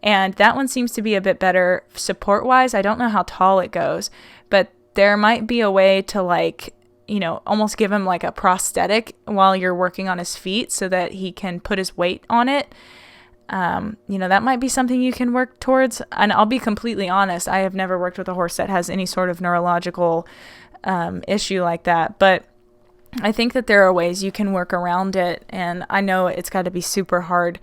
and that one seems to be a bit better support-wise. I don't know how tall it goes, but there might be a way to almost give him like a prosthetic while you're working on his feet so that he can put his weight on it. That might be something you can work towards. And I'll be completely honest, I have never worked with a horse that has any sort of neurological issue like that, but I think that there are ways you can work around it. And I know it's got to be super hard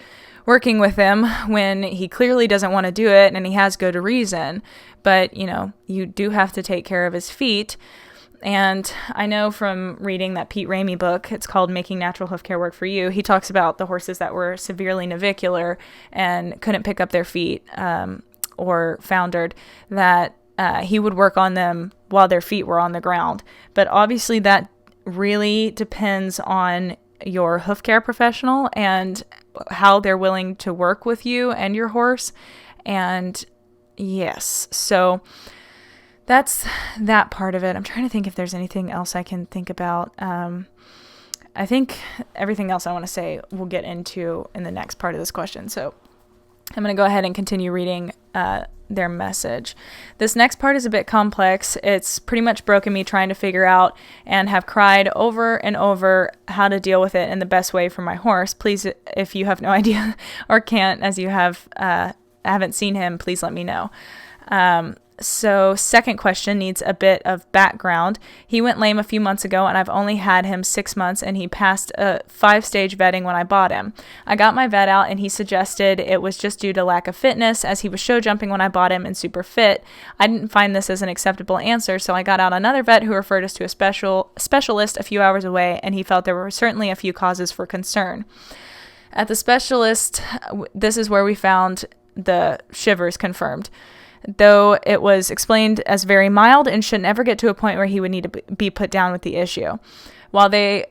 working with him when he clearly doesn't want to do it and he has good reason, but you do have to take care of his feet. And I know from reading that Pete Ramey book, it's called Making Natural Hoof Care Work for You, he talks about the horses that were severely navicular and couldn't pick up their feet or foundered, that he would work on them while their feet were on the ground. But obviously that really depends on your hoof care professional and how they're willing to work with you and your horse. And yes, so that's that part of it. I'm trying to think if there's anything else I can think about. I think everything else I want to say we'll get into in the next part of this question. So I'm going to go ahead and continue reading their message. This next part is a bit complex. It's pretty much broken me trying to figure out and have cried over and over how to deal with it in the best way for my horse. Please, if you have no idea or can't, as you haven't seen him, please let me know. So second question needs a bit of background. He went lame a few months ago and I've only had him 6 months, and he passed a 5-stage vetting when I bought him. I got my vet out and he suggested it was just due to lack of fitness, as he was show jumping when I bought him and super fit. I didn't find this as an acceptable answer, so I got out another vet who referred us to a specialist a few hours away, and he felt there were certainly a few causes for concern. At the specialist, this is where we found the shivers confirmed, though it was explained as very mild and should never get to a point where he would need to be put down with the issue. While there,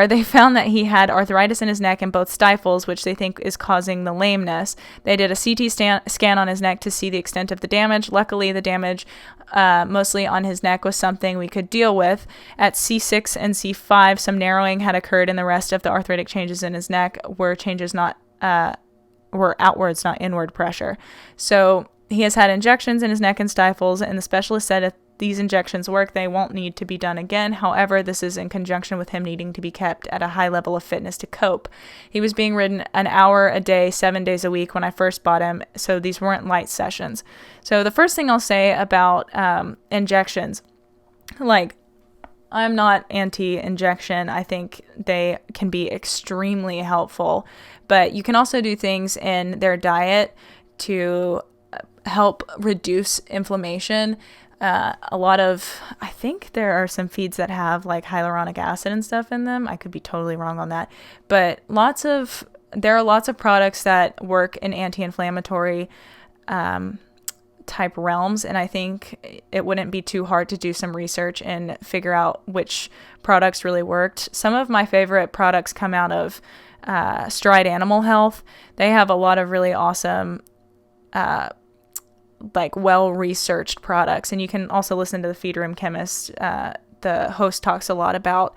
they found that he had arthritis in his neck and both stifles, which they think is causing the lameness. They did a CT scan on his neck to see the extent of the damage. Luckily, the damage mostly on his neck was something we could deal with. At C6 and C5, some narrowing had occurred, and the rest of the arthritic changes in his neck were outwards, not inward pressure. So he has had injections in his neck and stifles, and the specialist said if these injections work, they won't need to be done again. However, this is in conjunction with him needing to be kept at a high level of fitness to cope. He was being ridden an hour a day, 7 days a week when I first bought him, so these weren't light sessions. So the first thing I'll say about injections, I'm not anti-injection. I think they can be extremely helpful, but you can also do things in their diet to help reduce inflammation. I think there are some feeds that have like hyaluronic acid and stuff in them. I could be totally wrong on that, but there are lots of products that work in anti-inflammatory type realms, and I think it wouldn't be too hard to do some research and figure out which products really worked. Some of my favorite products come out of Stride Animal Health. They have a lot of really awesome well-researched products, and you can also listen to the Feed Room Chemist. The host talks a lot about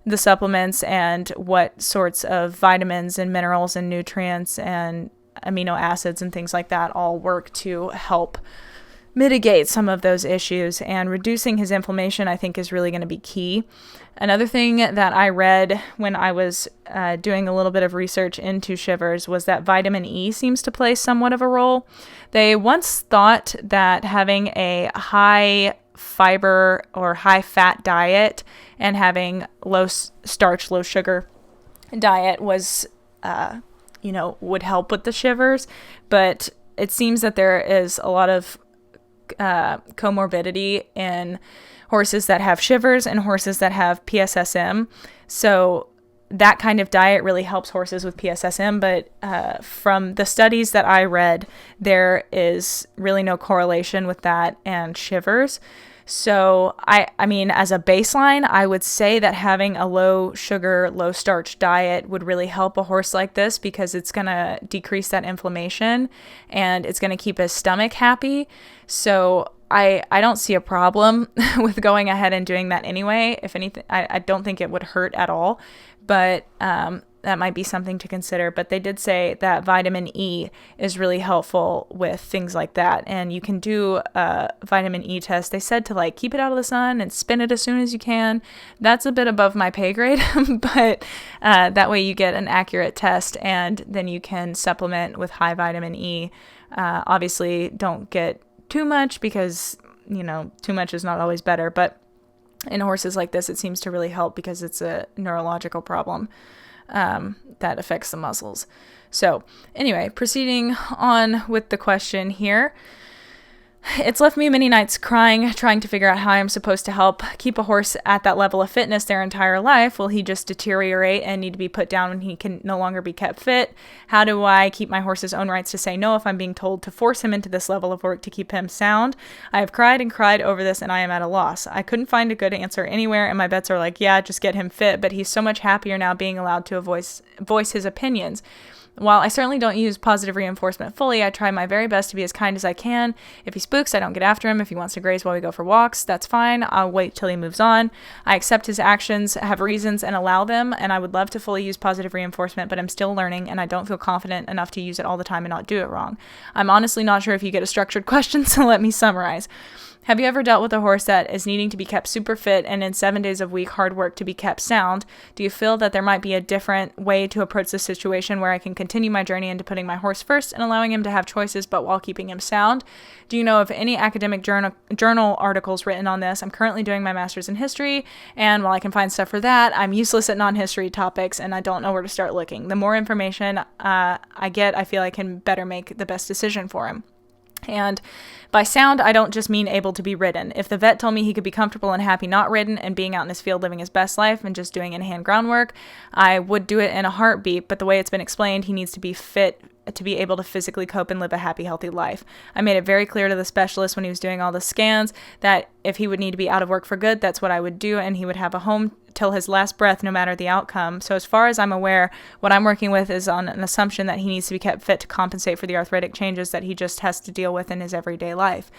the supplements and what sorts of vitamins and minerals and nutrients and amino acids and things like that all work to help mitigate some of those issues, and reducing his inflammation, I think, is really going to be key. Another thing that I read when I was doing a little bit of research into shivers was that vitamin E seems to play somewhat of a role. They once thought that having a high fiber or high fat diet and having low starch, low sugar diet was, would help with the shivers, but it seems that there is a lot of comorbidity in horses that have shivers and horses that have PSSM. So that kind of diet really helps horses with PSSM, but from the studies that I read, there is really no correlation with that and shivers. So I mean, as a baseline, I would say that having a low sugar, low starch diet would really help a horse like this, because it's going to decrease that inflammation and it's going to keep his stomach happy. So I don't see a problem with going ahead and doing that anyway. If anything, I don't think it would hurt at all, but that might be something to consider. But they did say that vitamin E is really helpful with things like that. And you can do a vitamin E test. They said to keep it out of the sun and spin it as soon as you can. That's a bit above my pay grade, but that way you get an accurate test, and then you can supplement with high vitamin E. Obviously, don't get too much, because, too much is not always better. But in horses like this, it seems to really help because it's a neurological problem that affects the muscles. So anyway, proceeding on with the question here. It's left me many nights crying, trying to figure out how I'm supposed to help keep a horse at that level of fitness their entire life. Will he just deteriorate and need to be put down when he can no longer be kept fit? How do I keep my horse's own rights to say no if I'm being told to force him into this level of work to keep him sound? I have cried and cried over this, and I am at a loss. I couldn't find a good answer anywhere, and my vets are like, yeah, just get him fit, but he's so much happier now being allowed to voice his opinions. While I certainly don't use positive reinforcement fully, I try my very best to be as kind as I can. If he spooks, I don't get after him. If he wants to graze while we go for walks, that's fine. I'll wait till he moves on. I accept his actions, have reasons, and allow them, and I would love to fully use positive reinforcement, but I'm still learning, and I don't feel confident enough to use it all the time and not do it wrong. I'm honestly not sure if you get a structured question, so let me summarize. Have you ever dealt with a horse that is needing to be kept super fit and in 7 days of week hard work to be kept sound? Do you feel that there might be a different way to approach this situation where I can continue my journey into putting my horse first and allowing him to have choices but while keeping him sound? Do you know of any academic journal articles written on this? I'm currently doing my master's in history, and while I can find stuff for that, I'm useless at non-history topics and I don't know where to start looking. The more information I get, I feel I can better make the best decision for him. And by sound, I don't just mean able to be ridden. If the vet told me he could be comfortable and happy not ridden and being out in his field living his best life and just doing in-hand groundwork, I would do it in a heartbeat, but the way it's been explained, he needs to be fit to be able to physically cope and live a happy, healthy life. I made it very clear to the specialist when he was doing all the scans that if he would need to be out of work for good, that's what I would do, and he would have a home till his last breath, no matter the outcome. So as far as I'm aware, what I'm working with is on an assumption that he needs to be kept fit to compensate for the arthritic changes that he just has to deal with in his everyday life.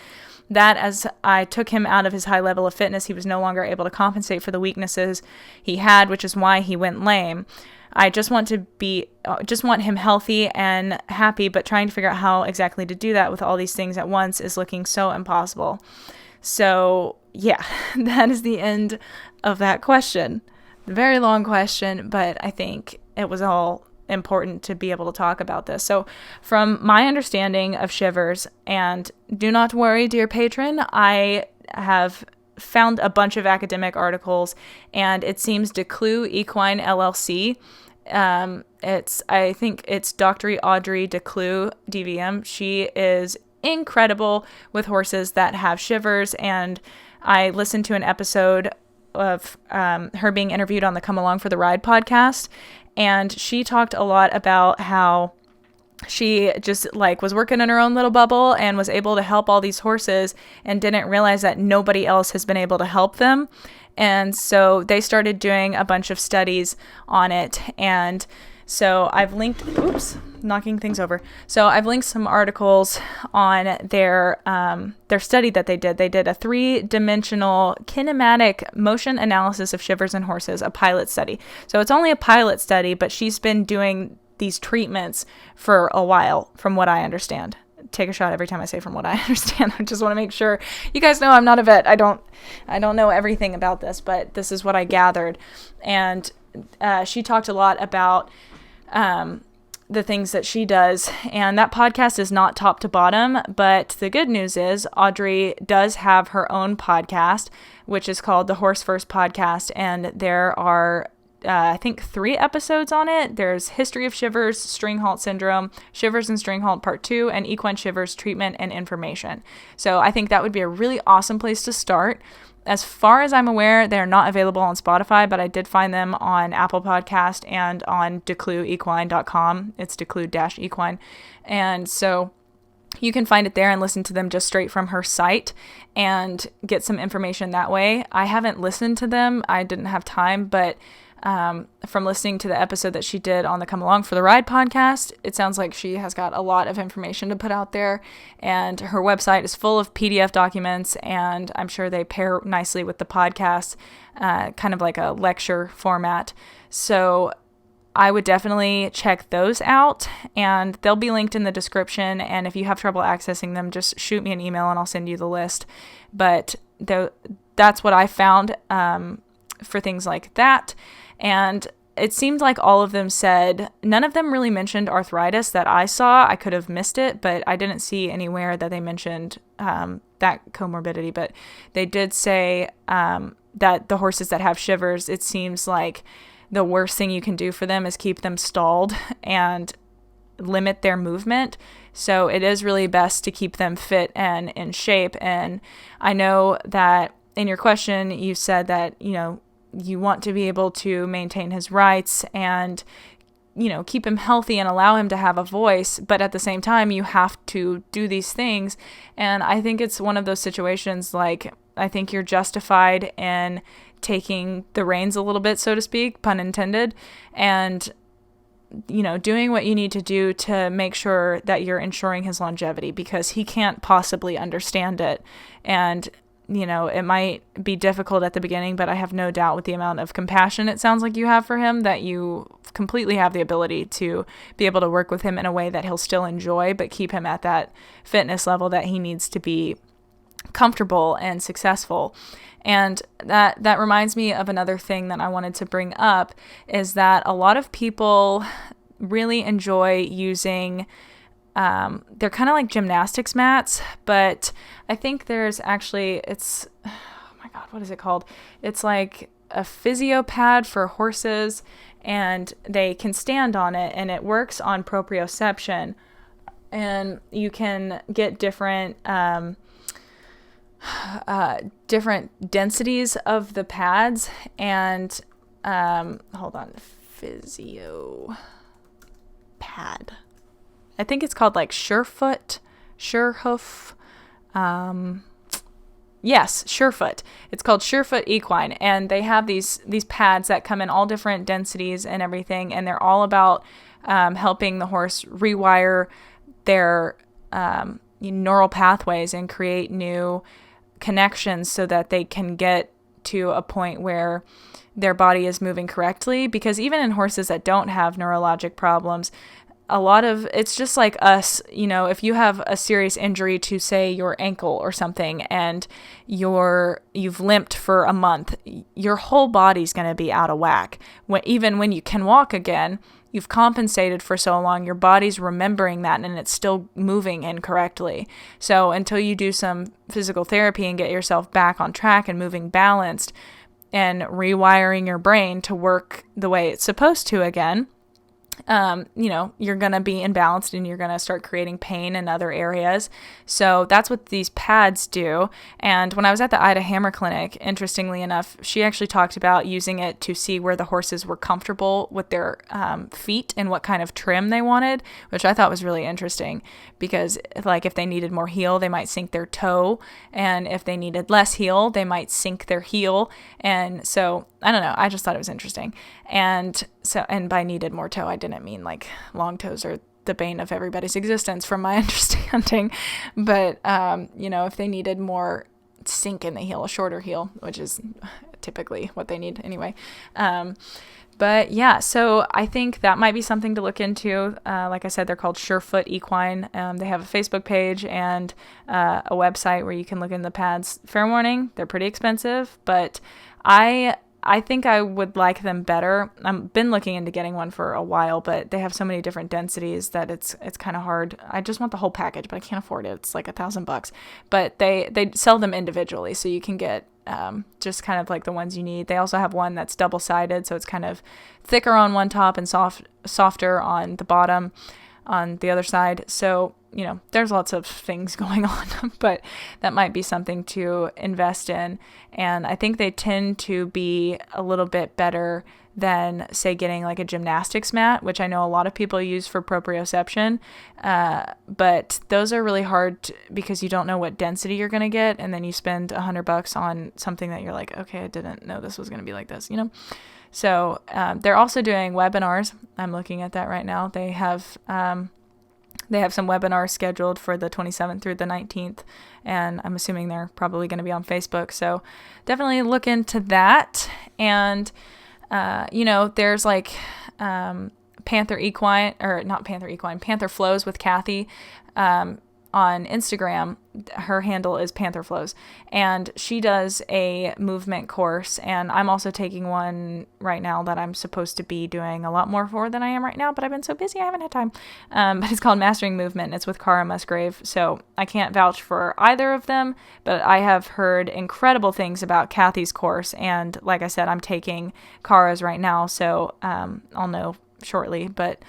That as I took him out of his high level of fitness, he was no longer able to compensate for the weaknesses he had, which is why he went lame. I just want him healthy and happy, but trying to figure out how exactly to do that with all these things at once is looking so impossible. So yeah, that is the end of that question. Very long question, but I think it was all important to be able to talk about this. So from my understanding of shivers, and do not worry, dear patron, I have found a bunch of academic articles, and it seems DeClue Equine LLC. I think it's Dr. Audrey DeClue, DVM. She is incredible with horses that have shivers, and I listened to an episode of her being interviewed on the Come Along for the Ride podcast, and she talked a lot about how she just was working in her own little bubble and was able to help all these horses and didn't realize that nobody else has been able to help them. And so they started doing a bunch of studies on it. And so I've linked, knocking things over. So I've linked some articles on their study that they did. They did a 3-dimensional kinematic motion analysis of shivers in horses, a pilot study. So it's only a pilot study, but she's been doing these treatments for a while, from what I understand. take a shot every time I say from what I understand. I just want to make sure you guys know I'm not a vet. I don't know everything about this, but this is what I gathered. And she talked a lot about the things that she does, and that podcast is not top to bottom, but the good news is Audrey does have her own podcast, which is called the Horse First Podcast, and there are I think 3 episodes on it. There's History of Shivers, String Halt Syndrome, Shivers and String Halt Part 2, and Equine Shivers Treatment and Information. So I think that would be a really awesome place to start. As far as I'm aware, they're not available on Spotify, but I did find them on Apple Podcast and on DeClueEquine.com. It's DeClue-Equine. And so you can find it there and listen to them just straight from her site and get some information that way. I haven't listened to them. I didn't have time, but from listening to the episode that she did on the Come Along for the Ride podcast, it sounds like she has got a lot of information to put out there, and her website is full of PDF documents, and I'm sure they pair nicely with the podcast, kind of like a lecture format. So I would definitely check those out, and they'll be linked in the description, and if you have trouble accessing them, just shoot me an email and I'll send you the list. But that's what I found for things like that. And it seemed like all of them said, none of them really mentioned arthritis that I saw. I could have missed it, but I didn't see anywhere that they mentioned that comorbidity. But they did say that the horses that have shivers, it seems like the worst thing you can do for them is keep them stalled and limit their movement. So it is really best to keep them fit and in shape. And I know that in your question, you said that, you want to be able to maintain his rights and, keep him healthy and allow him to have a voice. But at the same time, you have to do these things. And I think it's one of those situations, like, I think you're justified in taking the reins a little bit, so to speak, pun intended, and, doing what you need to do to make sure that you're ensuring his longevity, because he can't possibly understand it. And it might be difficult at the beginning, but I have no doubt with the amount of compassion it sounds like you have for him, that you completely have the ability to be able to work with him in a way that he'll still enjoy, but keep him at that fitness level that he needs to be comfortable and successful. And that reminds me of another thing that I wanted to bring up, is that a lot of people really enjoy using they're kind of like gymnastics mats, but I think there's actually, oh my God, what is it called? It's like a physio pad for horses, and they can stand on it, and it works on proprioception, and you can get different densities of the pads, and hold on, physio pad. I think it's called like Surefoot. Yes, Surefoot. It's called Surefoot Equine, and they have these pads that come in all different densities and everything, and they're all about helping the horse rewire their neural pathways and create new connections so that they can get to a point where their body is moving correctly. Because even in horses that don't have neurologic problems, a lot of it's just like us, if you have a serious injury to, say, your ankle or something, and you've limped for a month, your whole body's going to be out of whack. Even when you can walk again, you've compensated for so long, your body's remembering that, and it's still moving incorrectly. So until you do some physical therapy and get yourself back on track and moving balanced and rewiring your brain to work the way it's supposed to again, you're going to be imbalanced, and you're going to start creating pain in other areas. So that's what these pads do. And when I was at the Ida Hammer Clinic, interestingly enough, she actually talked about using it to see where the horses were comfortable with their feet and what kind of trim they wanted, which I thought was really interesting, because like if they needed more heel, they might sink their toe. And if they needed less heel, they might sink their heel. And so I don't know. I just thought it was interesting. And by needed more toe, I didn't mean like long toes are the bane of everybody's existence from my understanding. But, if they needed more sink in the heel, a shorter heel, which is typically what they need anyway. But yeah, so I think that might be something to look into. Like I said, they're called Surefoot Equine. They have a Facebook page and a website where you can look in the pads. Fair warning, they're pretty expensive, but I think I would like them better. I've been looking into getting one for a while, but they have so many different densities that it's kind of hard. I just want the whole package, but I can't afford it. It's like $1,000. But they sell them individually, so you can get just kind of like the ones you need. They also have one that's double-sided, so it's kind of thicker on one top and softer on the bottom on the other side. So, there's lots of things going on, but that might be something to invest in. And I think they tend to be a little bit better than, say, getting like a gymnastics mat, which I know a lot of people use for proprioception. But those are really hard because you don't know what density you're going to get. And then you spend $100 on something that you're like, okay, I didn't know this was going to be like this, So they're also doing webinars. I'm looking at that right now. They have some webinars scheduled for the 27th through the 19th, and I'm assuming they're probably going to be on Facebook. So definitely look into that. And, there's like Panther Flows with Kathy on Instagram. Her handle is Panther Flows, and she does a movement course, and I'm also taking one right now that I'm supposed to be doing a lot more for than I am right now, but I've been so busy I haven't had time. But it's called Mastering Movement, and it's with Cara Musgrave, so I can't vouch for either of them, but I have heard incredible things about Kathy's course, and like I said, I'm taking Cara's right now, so I'll know shortly. But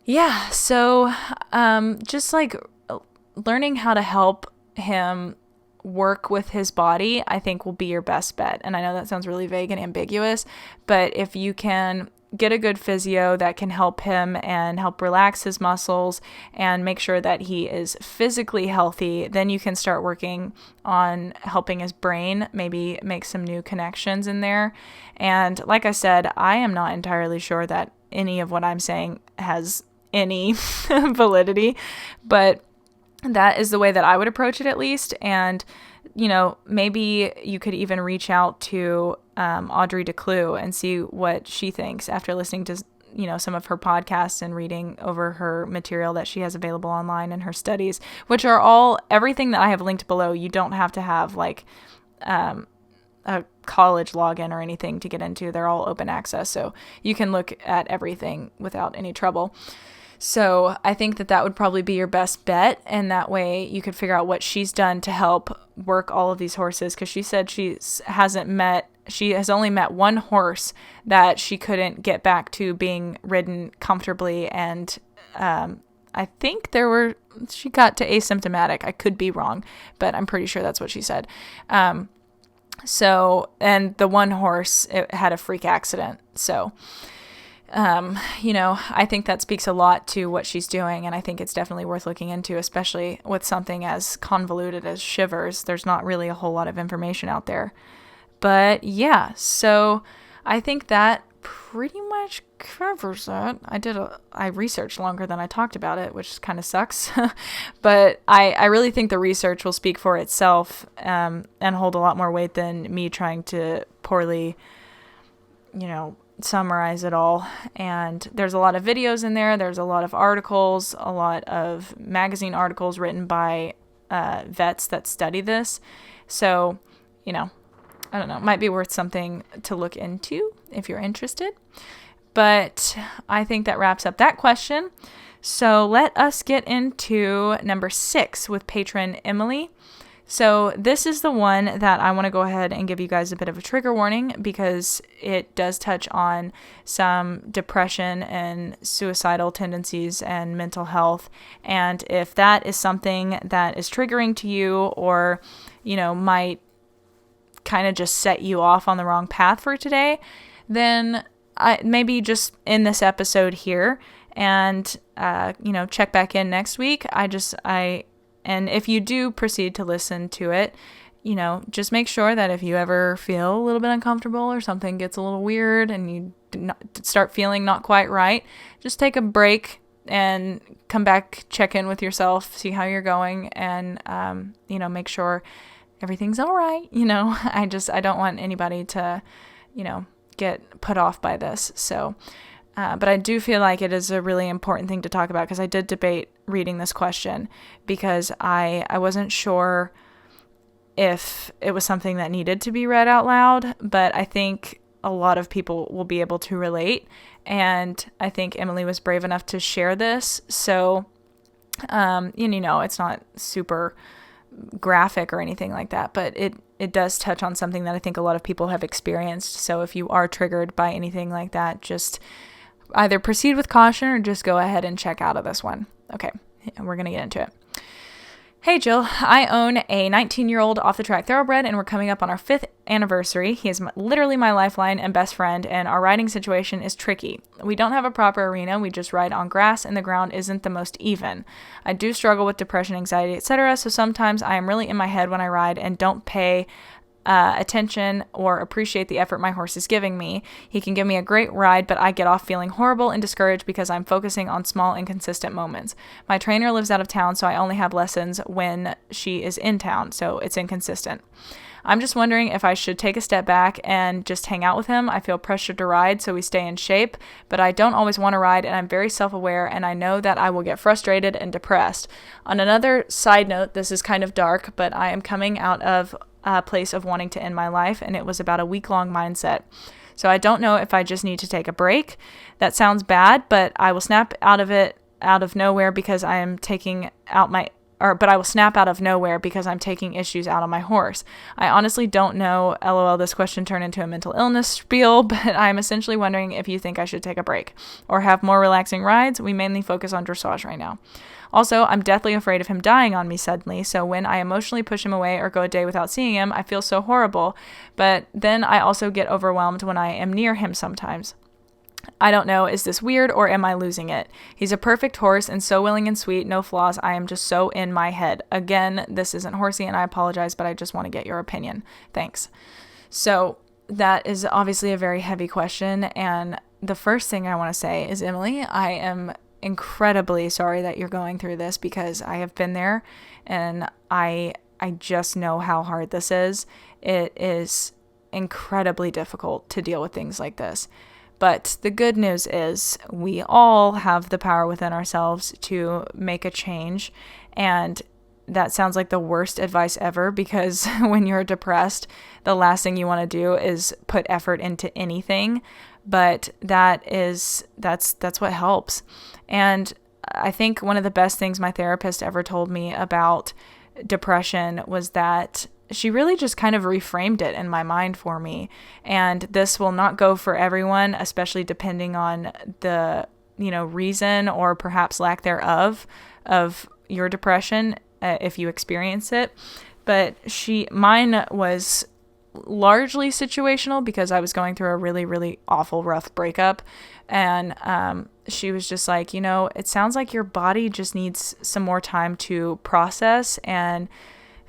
yeah, so just like learning how to help him work with his body, I think will be your best bet. And I know that sounds really vague and ambiguous, but if you can get a good physio that can help him and help relax his muscles and make sure that he is physically healthy, then you can start working on helping his brain, maybe make some new connections in there. And like I said, I am not entirely sure that any of what I'm saying has any validity, but that is the way that I would approach it, at least. And, maybe you could even reach out to Audrey DeClue and see what she thinks after listening to, some of her podcasts and reading over her material that she has available online and her studies, which are all everything that I have linked below. You don't have to have like a college login or anything to get into. They're all open access, so you can look at everything without any trouble. So I think that would probably be your best bet, and that way you could figure out what she's done to help work all of these horses, because she said she has only met one horse that she couldn't get back to being ridden comfortably, and I think she got to asymptomatic. I could be wrong, but I'm pretty sure that's what she said. So, and the one horse, it had a freak accident, so I think that speaks a lot to what she's doing, and I think it's definitely worth looking into, especially with something as convoluted as Shivers. There's not really a whole lot of information out there. But yeah, so I think that pretty much covers that. I researched longer than I talked about it, which kind of sucks. But I really think the research will speak for itself, and hold a lot more weight than me trying to poorly, summarize it all. And there's a lot of videos in there. There's a lot of articles, a lot of magazine articles written by vets that study this. So, I don't know, it might be worth something to look into if you're interested. But I think that wraps up that question. So let us get into number 6 with patron Emily. So this is the one that I want to go ahead and give you guys a bit of a trigger warning, because it does touch on some depression and suicidal tendencies and mental health. And if that is something that is triggering to you, or, might kind of just set you off on the wrong path for today, then maybe just in this episode here, and, check back in next week. And if you do proceed to listen to it, just make sure that if you ever feel a little bit uncomfortable or something gets a little weird and you start feeling not quite right, just take a break and come back, check in with yourself, see how you're going, and, make sure everything's all right. I don't want anybody to, get put off by this. So, but I do feel like it is a really important thing to talk about, because I did debate reading this question because I wasn't sure if it was something that needed to be read out loud, but I think a lot of people will be able to relate. And I think Emily was brave enough to share this. So, it's not super graphic or anything like that, but it does touch on something that I think a lot of people have experienced. So if you are triggered by anything like that, just either proceed with caution or just go ahead and check out of this one. Okay, we're going to get into it. Hey Jill, I own a 19-year-old off-the-track thoroughbred, and we're coming up on our 5th anniversary. He is literally my lifeline and best friend, and our riding situation is tricky. We don't have a proper arena, we just ride on grass, and the ground isn't the most even. I do struggle with depression, anxiety, etc., so sometimes I am really in my head when I ride and don't pay attention or appreciate the effort my horse is giving me. He can give me a great ride, but I get off feeling horrible and discouraged because I'm focusing on small inconsistent moments. My trainer lives out of town, so I only have lessons when she is in town, so it's inconsistent. I'm just wondering if I should take a step back and just hang out with him. I feel pressured to ride so we stay in shape, but I don't always want to ride, and I'm very self-aware, and I know that I will get frustrated and depressed. On another side note, this is kind of dark, but I am coming out of a place of wanting to end my life, and it was about a week-long mindset. So I don't know if I just need to take a break. That sounds bad, but I will snap out of it out of nowhere because I am taking out my but I will snap out of nowhere because I'm taking issues out on my horse. I honestly don't know. LOL, this question turned into a mental illness spiel, but I'm essentially wondering if you think I should take a break or have more relaxing rides. We mainly focus on dressage right now. Also, I'm deathly afraid of him dying on me suddenly, so when I emotionally push him away or go a day without seeing him, I feel so horrible, but then I also get overwhelmed when I am near him sometimes. I don't know, is this weird or am I losing it? He's a perfect horse and so willing and sweet, no flaws. I am just so in my head. Again, this isn't horsey and I apologize, but I just want to get your opinion. Thanks. So that is obviously a very heavy question, and the first thing I want to say is, Emily, I am incredibly sorry that you're going through this, because I have been there and I just know how hard this is. It is incredibly difficult to deal with things like this. But the good news is we all have the power within ourselves to make a change. And that sounds like the worst advice ever, because when you're depressed, the last thing you want to do is put effort into anything. But that's what helps. And I think one of the best things my therapist ever told me about depression was that she really just kind of reframed it in my mind for me. And this will not go for everyone, especially depending on the, reason or perhaps lack thereof of your depression, if you experience it. But mine was largely situational because I was going through a really, really awful, rough breakup. And she was just like, it sounds like your body just needs some more time to process and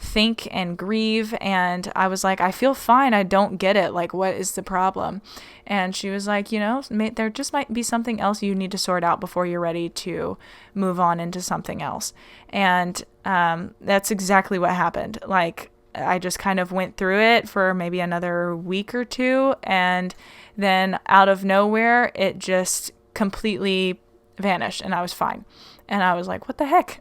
think and grieve. And I was like, I feel fine. I don't get it. Like, what is the problem? And she was like, there just might be something else you need to sort out before you're ready to move on into something else. And that's exactly what happened. Like, I just kind of went through it for maybe another week or two, and then out of nowhere, it just completely vanished, and I was fine. And I was like, what the heck?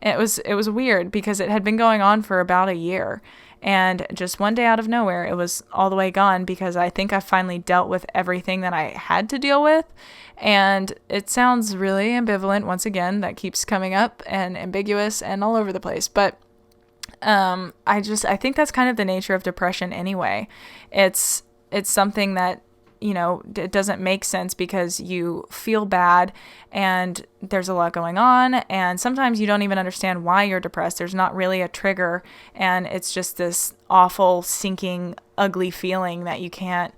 It was weird because it had been going on for about a year, and just one day out of nowhere, it was all the way gone, because I think I finally dealt with everything that I had to deal with. And it sounds really ambivalent, once again, that keeps coming up, and ambiguous and all over the place, but I think that's kind of the nature of depression anyway. It's something that, it doesn't make sense because you feel bad and there's a lot going on, and sometimes you don't even understand why you're depressed. There's not really a trigger, and it's just this awful, sinking, ugly feeling that you can't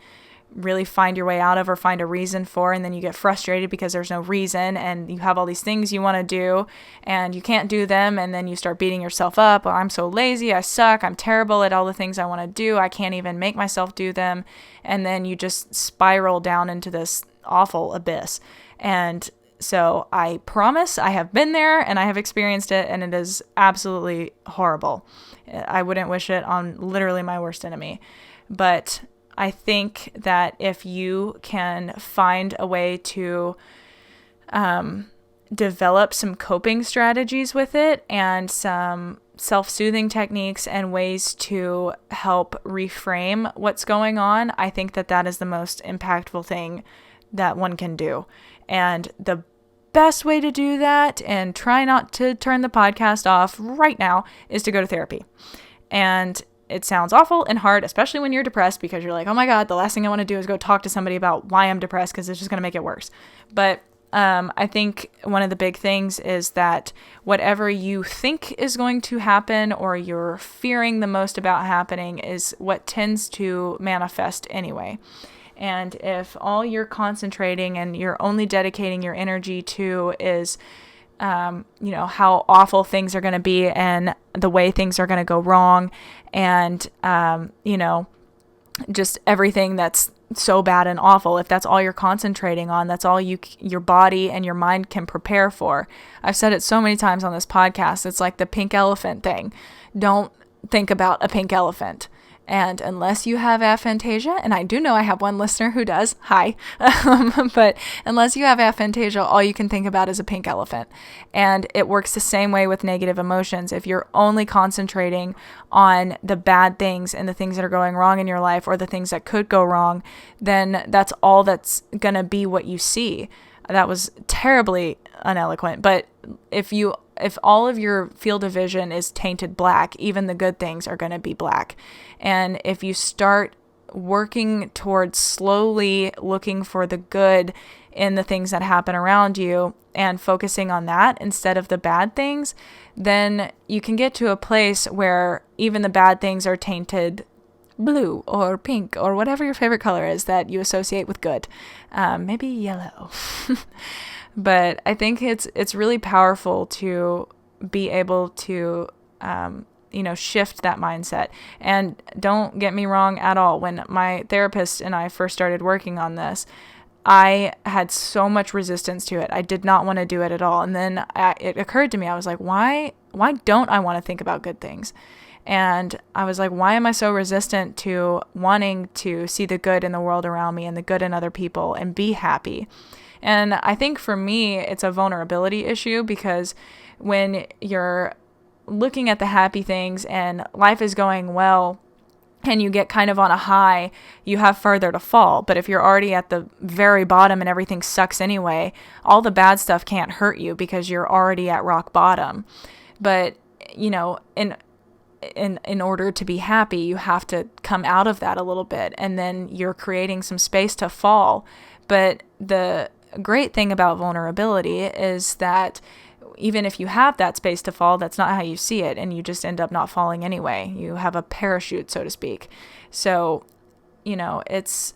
really find your way out of or find a reason for, and then you get frustrated because there's no reason, and you have all these things you want to do and you can't do them, and then you start beating yourself up. I'm so lazy, I suck, I'm terrible at all the things I want to do, I can't even make myself do them, and then you just spiral down into this awful abyss. And so I promise I have been there and I have experienced it, and it is absolutely horrible. I wouldn't wish it on literally my worst enemy. But I think that if you can find a way to develop some coping strategies with it and some self-soothing techniques and ways to help reframe what's going on, I think that that is the most impactful thing that one can do. And the best way to do that, and try not to turn the podcast off right now, is to go to therapy. And it sounds awful and hard, especially when you're depressed, because you're like, oh my God, the last thing I want to do is go talk to somebody about why I'm depressed, because it's just going to make it worse. But I think one of the big things is that whatever you think is going to happen or you're fearing the most about happening is what tends to manifest anyway. And if all you're concentrating and you're only dedicating your energy to is, how awful things are going to be and the way things are going to go wrong and, just everything that's so bad and awful, if that's all you're concentrating on, that's all your body and your mind can prepare for. I've said it so many times on this podcast. It's like the pink elephant thing. Don't think about a pink elephant. And unless you have aphantasia, and I do know I have one listener who does, hi, but unless you have aphantasia, all you can think about is a pink elephant. And it works the same way with negative emotions. If you're only concentrating on the bad things and the things that are going wrong in your life or the things that could go wrong, then that's all that's going to be what you see. That was terribly uneloquent, but if all of your field of vision is tainted black, even the good things are going to be black. And if you start working towards slowly looking for the good in the things that happen around you and focusing on that instead of the bad things, then you can get to a place where even the bad things are tainted blue or pink or whatever your favorite color is that you associate with good. Maybe yellow. But I think it's really powerful to be able to, shift that mindset. And don't get me wrong at all. When my therapist and I first started working on this, I had so much resistance to it. I did not want to do it at all. And then it occurred to me, I was like, why don't I want to think about good things? And I was like, why am I so resistant to wanting to see the good in the world around me and the good in other people and be happy? And I think for me, it's a vulnerability issue, because when you're looking at the happy things and life is going well and you get kind of on a high, you have further to fall. But if you're already at the very bottom and everything sucks anyway, all the bad stuff can't hurt you because you're already at rock bottom. But, in order to be happy, you have to come out of that a little bit, and then you're creating some space to fall. But the great thing about vulnerability is that even if you have that space to fall, that's not how you see it, and you just end up not falling anyway. You have a parachute, so to speak. So, it's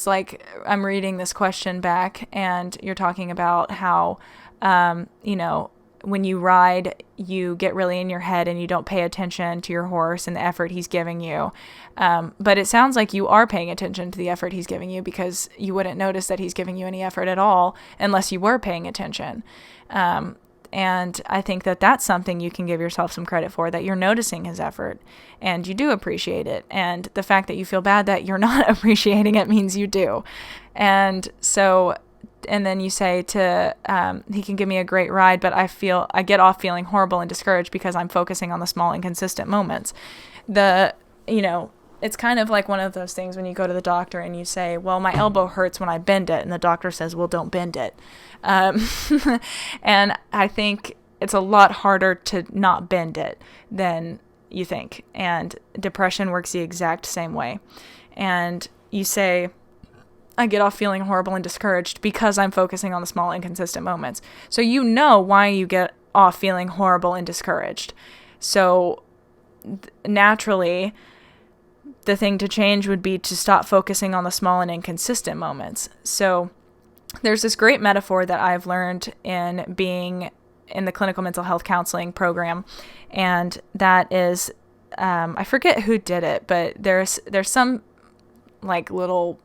like I'm reading this question back, and you're talking about how, when you ride, you get really in your head and you don't pay attention to your horse and the effort he's giving you. But it sounds like you are paying attention to the effort he's giving you, because you wouldn't notice that he's giving you any effort at all unless you were paying attention. And I think that that's something you can give yourself some credit for, that you're noticing his effort and you do appreciate it. And the fact that you feel bad that you're not appreciating it means you do. And then you say he can give me a great ride, but I get off feeling horrible and discouraged because I'm focusing on the small inconsistent moments. It's kind of like one of those things when you go to the doctor and you say, well, my elbow hurts when I bend it. And the doctor says, well, don't bend it. And I think it's a lot harder to not bend it than you think. And depression works the exact same way. And you say, I get off feeling horrible and discouraged because I'm focusing on the small inconsistent moments. So you know why you get off feeling horrible and discouraged. So naturally, the thing to change would be to stop focusing on the small and inconsistent moments. So there's this great metaphor that I've learned in being in the clinical mental health counseling program. And that is, I forget who did it, but there's some like little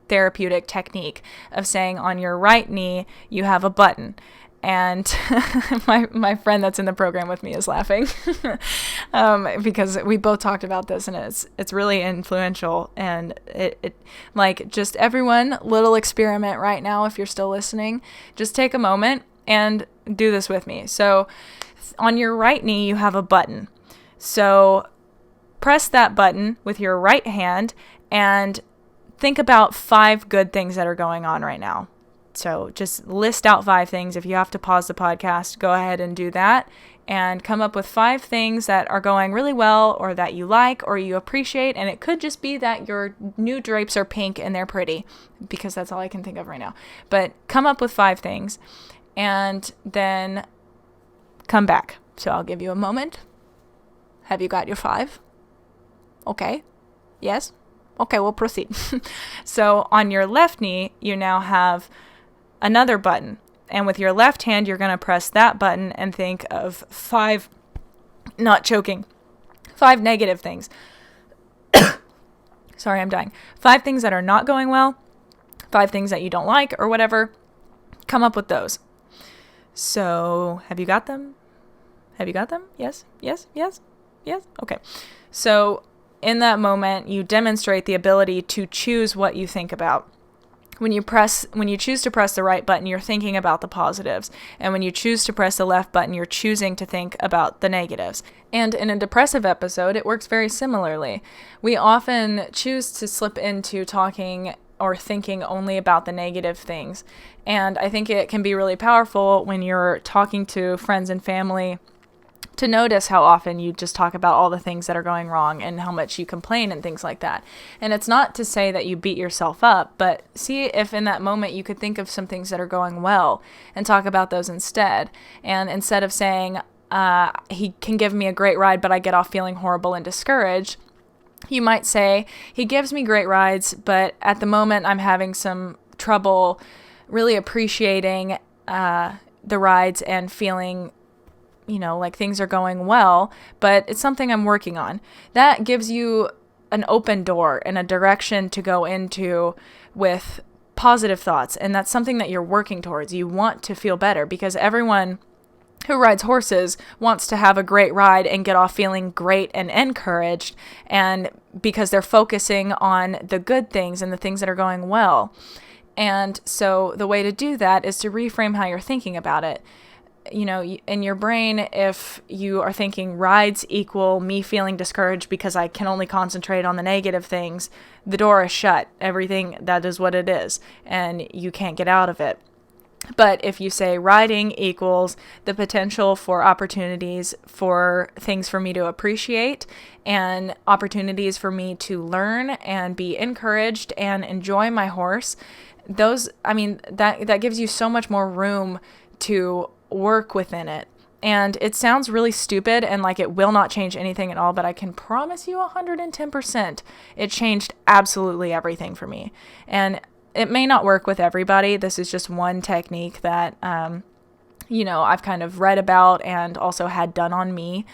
therapeutic technique of saying on your right knee, you have a button. And my friend that's in the program with me is laughing because we both talked about this, and it's really influential. And it like, just everyone, little experiment right now, if you're still listening, just take a moment and do this with me. So on your right knee, you have a button. So press that button with your right hand and think about 5 good things that are going on right now. So just list out 5 things. If you have to pause the podcast, go ahead and do that and come up with 5 things that are going really well, or that you like or you appreciate. And it could just be that your new drapes are pink and they're pretty, because that's all I can think of right now. But come up with 5 things and then come back. So I'll give you a moment. Have you got your 5? Okay. Yes? Okay, we'll proceed. So on your left knee, you now have another button. And with your left hand, you're going to press that button and think of 5, not choking, 5 negative things. Sorry, I'm dying. 5 things that are not going well, 5 things that you don't like or whatever. Come up with those. So have you got them? Have you got them? Yes, yes, yes, yes. Okay. So in that moment, you demonstrate the ability to choose what you think about. When you choose to press the right button, you're thinking about the positives. And when you choose to press the left button, you're choosing to think about the negatives. And in a depressive episode, it works very similarly. We often choose to slip into talking or thinking only about the negative things. And I think it can be really powerful when you're talking to friends and family to notice how often you just talk about all the things that are going wrong and how much you complain and things like that. And it's not to say that you beat yourself up, but see if in that moment you could think of some things that are going well and talk about those instead. And instead of saying, he can give me a great ride, but I get off feeling horrible and discouraged, you might say, he gives me great rides, but at the moment I'm having some trouble really appreciating the rides and feeling like things are going well, but it's something I'm working on. That gives you an open door and a direction to go into with positive thoughts. And that's something that you're working towards. You want to feel better, because everyone who rides horses wants to have a great ride and get off feeling great and encouraged, and because they're focusing on the good things and the things that are going well. And so the way to do that is to reframe how you're thinking about it. In your brain, if you are thinking rides equal me feeling discouraged because I can only concentrate on the negative things, the door is shut. Everything, that is what it is, and you can't get out of it. But if you say riding equals the potential for opportunities for things for me to appreciate and opportunities for me to learn and be encouraged and enjoy my horse, that gives you so much more room to work within it. And it sounds really stupid and like it will not change anything at all, but I can promise you 110% it changed absolutely everything for me. And it may not work with everybody. This is just one technique that I've kind of read about and also had done on me.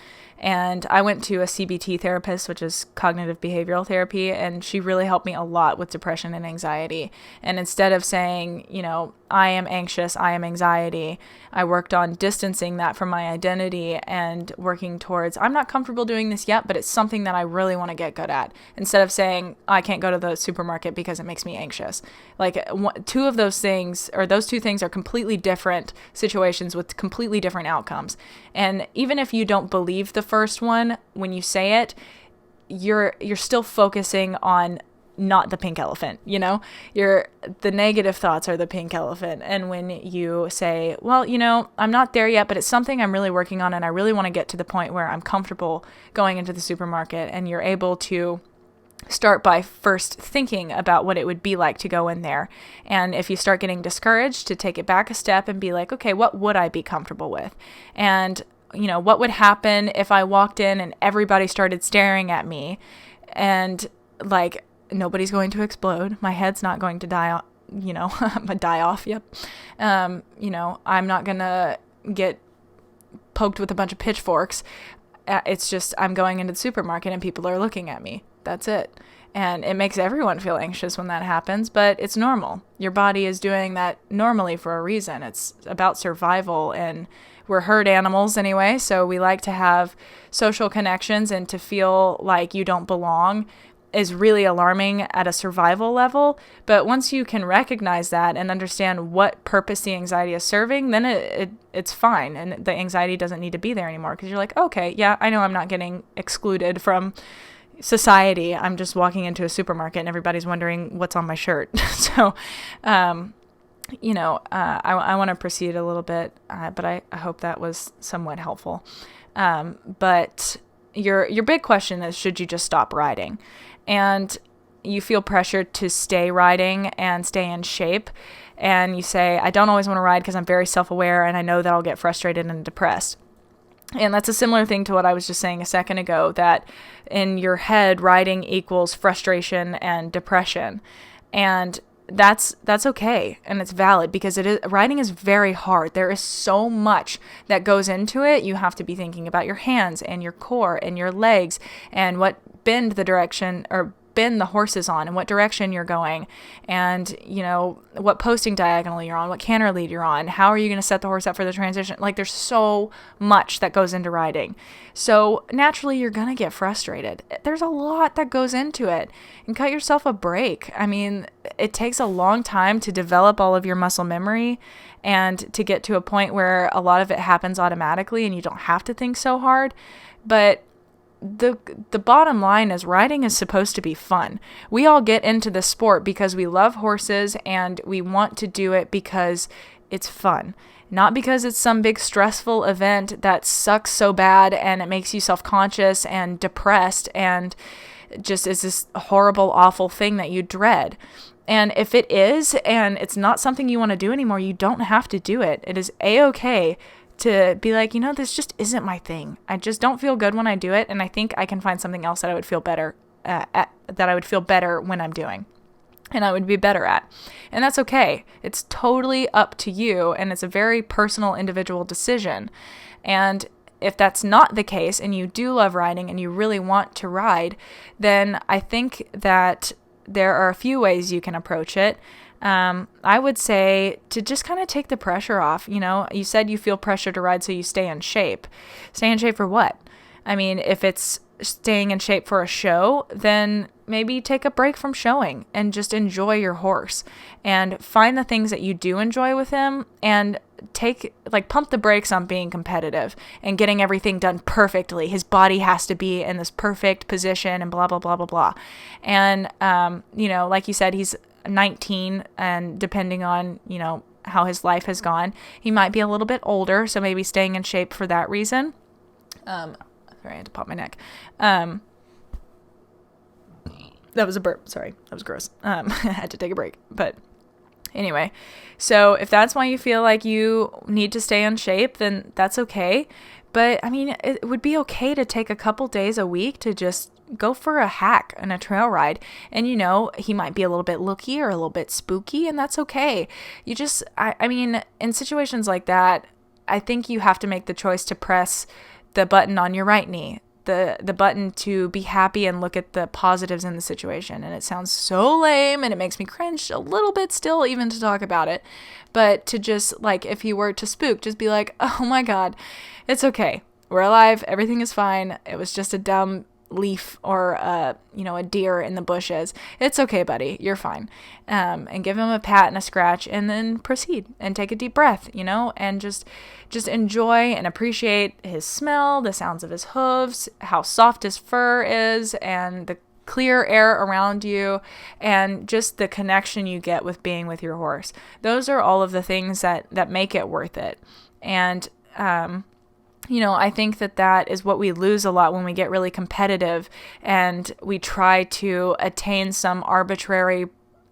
And I went to a CBT therapist, which is cognitive behavioral therapy, and she really helped me a lot with depression and anxiety. And instead of saying, I am anxious, I am anxiety, I worked on distancing that from my identity and working towards, I'm not comfortable doing this yet, but it's something that I really want to get good at. Instead of saying, I can't go to the supermarket because it makes me anxious. Like those two things are completely different situations with completely different outcomes. And even if you don't believe the first one, when you say it, you're still focusing on not the pink elephant, the negative thoughts are the pink elephant. And when you say, well, I'm not there yet, but it's something I'm really working on, and I really want to get to the point where I'm comfortable going into the supermarket, and you're able to start by first thinking about what it would be like to go in there. And if you start getting discouraged, to take it back a step and be like, okay, what would I be comfortable with? And, what would happen if I walked in and everybody started staring at me, and like, nobody's going to explode. My head's not going to die, die off. Yep. I'm not going to get poked with a bunch of pitchforks. It's just, I'm going into the supermarket and people are looking at me. That's it. And it makes everyone feel anxious when that happens, but it's normal. Your body is doing that normally for a reason. It's about survival, and we're herd animals anyway, so we like to have social connections, and to feel like you don't belong is really alarming at a survival level. But once you can recognize that and understand what purpose the anxiety is serving, then it's fine, and the anxiety doesn't need to be there anymore, because you're like, okay, yeah, I know I'm not getting excluded from society. I'm just walking into a supermarket and everybody's wondering what's on my shirt. So, I want to proceed a little bit, but I hope that was somewhat helpful. But your big question is, should you just stop riding? And you feel pressured to stay riding and stay in shape. And you say, I don't always want to ride because I'm very self-aware and I know that I'll get frustrated and depressed. And that's a similar thing to what I was just saying a second ago, that in your head, riding equals frustration and depression. And that's okay, and it's valid, because riding is very hard. There is so much that goes into it. You have to be thinking about your hands and your core and your legs and what bend the horses on and what direction you're going, and what posting diagonal you're on, what canter lead you're on, how are you going to set the horse up for the transition. Like, there's so much that goes into riding, so naturally you're going to get frustrated. There's a lot that goes into it, and cut yourself a break. I mean, it takes a long time to develop all of your muscle memory and to get to a point where a lot of it happens automatically and you don't have to think so hard. But the bottom line is, riding is supposed to be fun. We all get into the sport because we love horses and we want to do it because it's fun, not because it's some big stressful event that sucks so bad and it makes you self-conscious and depressed and just is this horrible, awful thing that you dread. And if it is, and it's not something you want to do anymore, you don't have to do it. It is a-okay to be like, this just isn't my thing. I just don't feel good when I do it, and I think I can find something else that I would feel better when I'm doing, and I would be better at. And that's okay. It's totally up to you, and it's a very personal, individual decision. And if that's not the case, and you do love riding and you really want to ride, then I think that there are a few ways you can approach it. I would say to just kind of take the pressure off. You said you feel pressure to ride, so you stay in shape. Stay in shape for what? I mean, if it's staying in shape for a show, then maybe take a break from showing and just enjoy your horse and find the things that you do enjoy with him, and pump the brakes on being competitive and getting everything done perfectly. His body has to be in this perfect position and blah, blah, blah, blah, blah. And, like you said, he's 19, and depending on, how his life has gone, he might be a little bit older, so maybe staying in shape for that reason. Sorry, I had to pop my neck. That was a burp. Sorry, that was gross. I had to take a break. But anyway, so if that's why you feel like you need to stay in shape, then that's okay. But I mean, it would be okay to take a couple days a week to just go for a hack and a trail ride. And he might be a little bit looky or a little bit spooky, and that's okay. You just, I mean, in situations like that, I think you have to make the choice to press the button on your right knee, the button to be happy and look at the positives in the situation. And it sounds so lame, and it makes me cringe a little bit still even to talk about it. But to just, if you were to spook, just be like, oh my God, it's okay. We're alive. Everything is fine. It was just a dumb leaf or a deer in the bushes. It's okay, buddy. You're fine. And give him a pat and a scratch, and then proceed and take a deep breath, and just enjoy and appreciate his smell, the sounds of his hooves, how soft his fur is, and the clear air around you, and just the connection you get with being with your horse. Those are all of the things that make it worth it. And, I think that is what we lose a lot when we get really competitive and we try to attain some arbitrary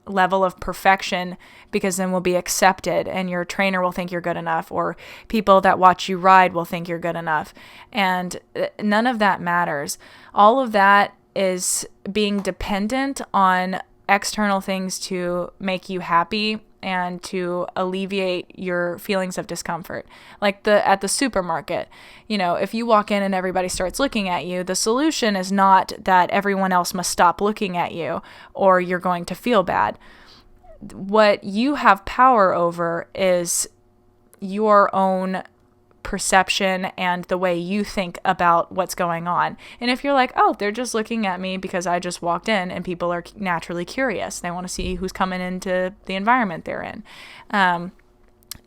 level of perfection, because then we'll be accepted and your trainer will think you're good enough, or people that watch you ride will think you're good enough. And none of that matters. All of that is being dependent on external things to make you happy, and to alleviate your feelings of discomfort. Like at the supermarket, if you walk in and everybody starts looking at you, the solution is not that everyone else must stop looking at you or you're going to feel bad. What you have power over is your own perception and the way you think about what's going on. And if you're like, oh, they're just looking at me because I just walked in, and people are naturally curious, they want to see who's coming into the environment they're in.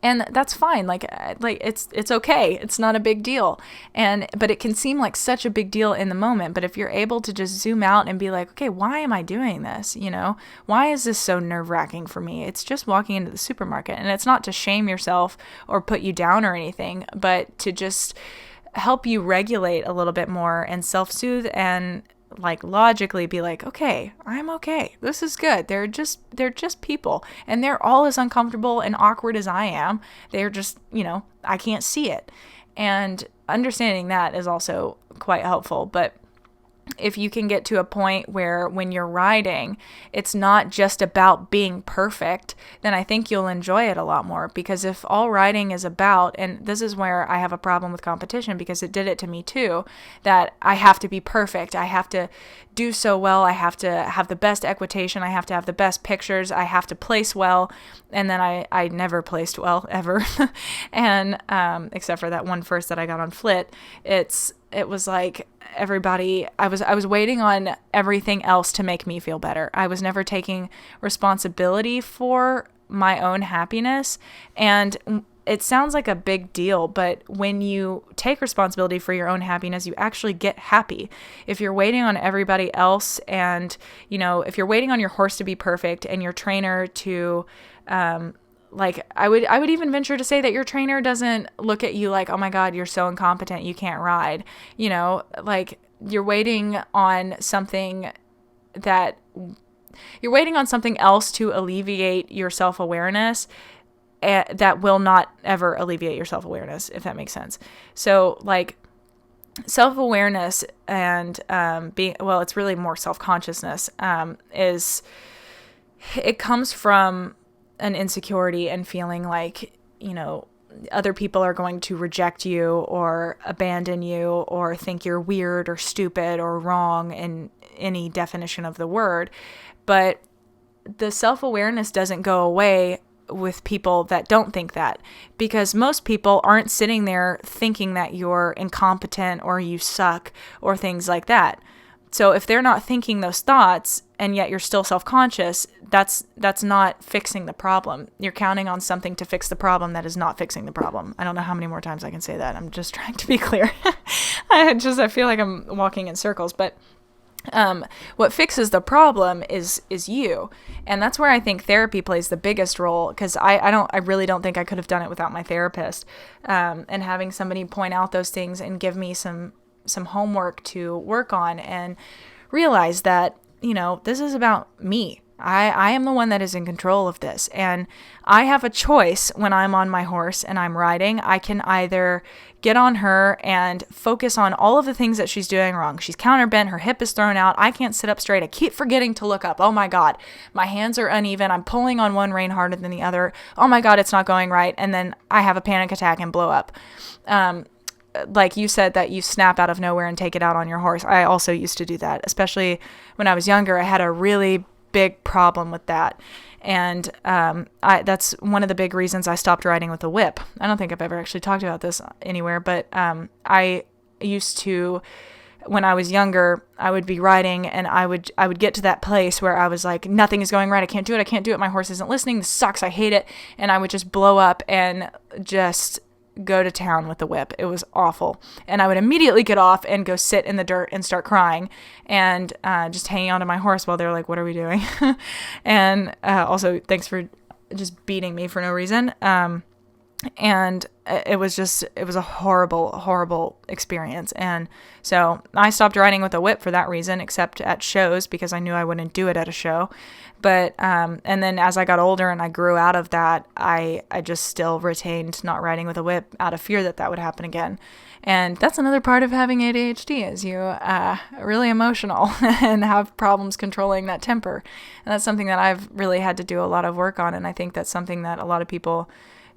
And that's fine. Like it's okay. It's not a big deal. But it can seem like such a big deal in the moment. But if you're able to just zoom out and be like, okay, why am I doing this? Why is this so nerve-wracking for me? It's just walking into the supermarket. And it's not to shame yourself or put you down or anything, but to just help you regulate a little bit more and self-soothe and like logically be like, okay, I'm okay. This is good. They're just people, and they're all as uncomfortable and awkward as I am. They're just, I can't see it. And understanding that is also quite helpful. But if you can get to a point where when you're riding, it's not just about being perfect, then I think you'll enjoy it a lot more. Because if all riding is about, and this is where I have a problem with competition because it did it to me too, that I have to be perfect. I have to do so well. I have to have the best equitation. I have to have the best pictures. I have to place well. And then I never placed well ever. And except for that one first that I got on Flit, it was like everybody, I was waiting on everything else to make me feel better. I was never taking responsibility for my own happiness. And it sounds like a big deal, but when you take responsibility for your own happiness, you actually get happy. If you're waiting on everybody else and, if you're waiting on your horse to be perfect and your trainer to, I would even venture to say that your trainer doesn't look at you like, oh my God, you're so incompetent, you can't ride. You're waiting on something else to alleviate your self-awareness that will not ever alleviate your self-awareness, if that makes sense. So self-awareness and it's really more self-consciousness, it comes from an insecurity and feeling like, other people are going to reject you or abandon you or think you're weird or stupid or wrong in any definition of the word. But the self-awareness doesn't go away with people that don't think that, because most people aren't sitting there thinking that you're incompetent or you suck or things like that. So if they're not thinking those thoughts and yet you're still self-conscious, that's not fixing the problem. You're counting on something to fix the problem that is not fixing the problem. I don't know how many more times I can say that. I'm just trying to be clear. I feel like I'm walking in circles, but what fixes the problem is you. And that's where I think therapy plays the biggest role, because I really don't think I could have done it without my therapist. And having somebody point out those things and give me some homework to work on and realize that, this is about me. I am the one that is in control of this. And I have a choice when I'm on my horse and I'm riding. I can either get on her and focus on all of the things that she's doing wrong. She's counterbent. Her hip is thrown out. I can't sit up straight. I keep forgetting to look up. Oh my God, my hands are uneven. I'm pulling on one rein harder than the other. Oh my God, it's not going right. And then I have a panic attack and blow up. Like you said, that you snap out of nowhere and take it out on your horse. I also used to do that, especially when I was younger. I had a really big problem with that. And that's one of the big reasons I stopped riding with a whip. I don't think I've ever actually talked about this anywhere, but I used to, when I was younger, I would be riding and I would get to that place where I was like, nothing is going right. I can't do it. My horse isn't listening. This sucks. I hate it. And I would just blow up and just go to town with the whip. It was awful. And I would immediately get off and go sit in the dirt and start crying and just hanging onto my horse while they're like, what are we doing? And also, thanks for just beating me for no reason. And it was a horrible experience. And so I stopped riding with a whip for that reason, except at shows, because I knew I wouldn't do it at a show. But, and then as I got older and I grew out of that, I just still retained not riding with a whip out of fear that would happen again. And that's another part of having ADHD, is you are really emotional and have problems controlling that temper. And that's something that I've really had to do a lot of work on. And I think that's something that a lot of people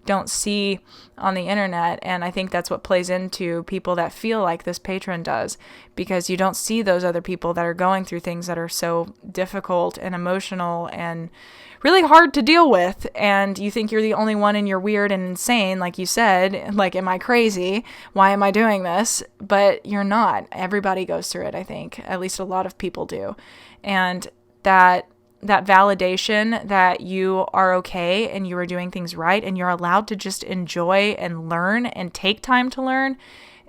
don't see on the internet, and I think that's what plays into people that feel like this patron does, because you don't see those other people that are going through things that are so difficult and emotional and really hard to deal with, and you think you're the only one and you're weird and insane, like you said, like, am I crazy? Why am I doing this? But you're not. Everybody goes through it, I think. At least a lot of people do. And that validation that you are okay and you are doing things right and you're allowed to just enjoy and learn and take time to learn,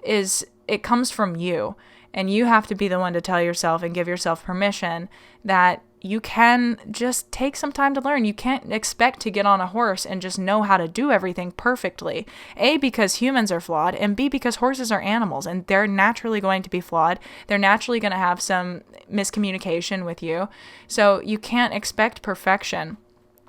it comes from you. And you have to be the one to tell yourself and give yourself permission that you can just take some time to learn. You can't expect to get on a horse and just know how to do everything perfectly. A, because humans are flawed, and B, because horses are animals and they're naturally going to be flawed. They're naturally going to have some miscommunication with you. So you can't expect perfection.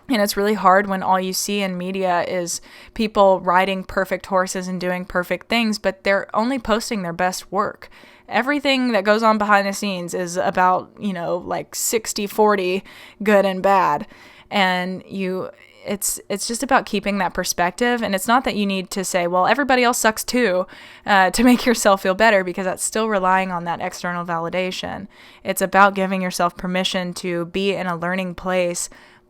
And it's really hard when all you see in media is people riding perfect horses and doing perfect things, but they're only posting their best work. Everything that goes on behind the scenes is about, like 60-40 good and bad. And it's just about keeping that perspective. And it's not that you need to say, well, everybody else sucks too, to make yourself feel better, because that's still relying on that external validation. It's about giving yourself permission to be in a learning place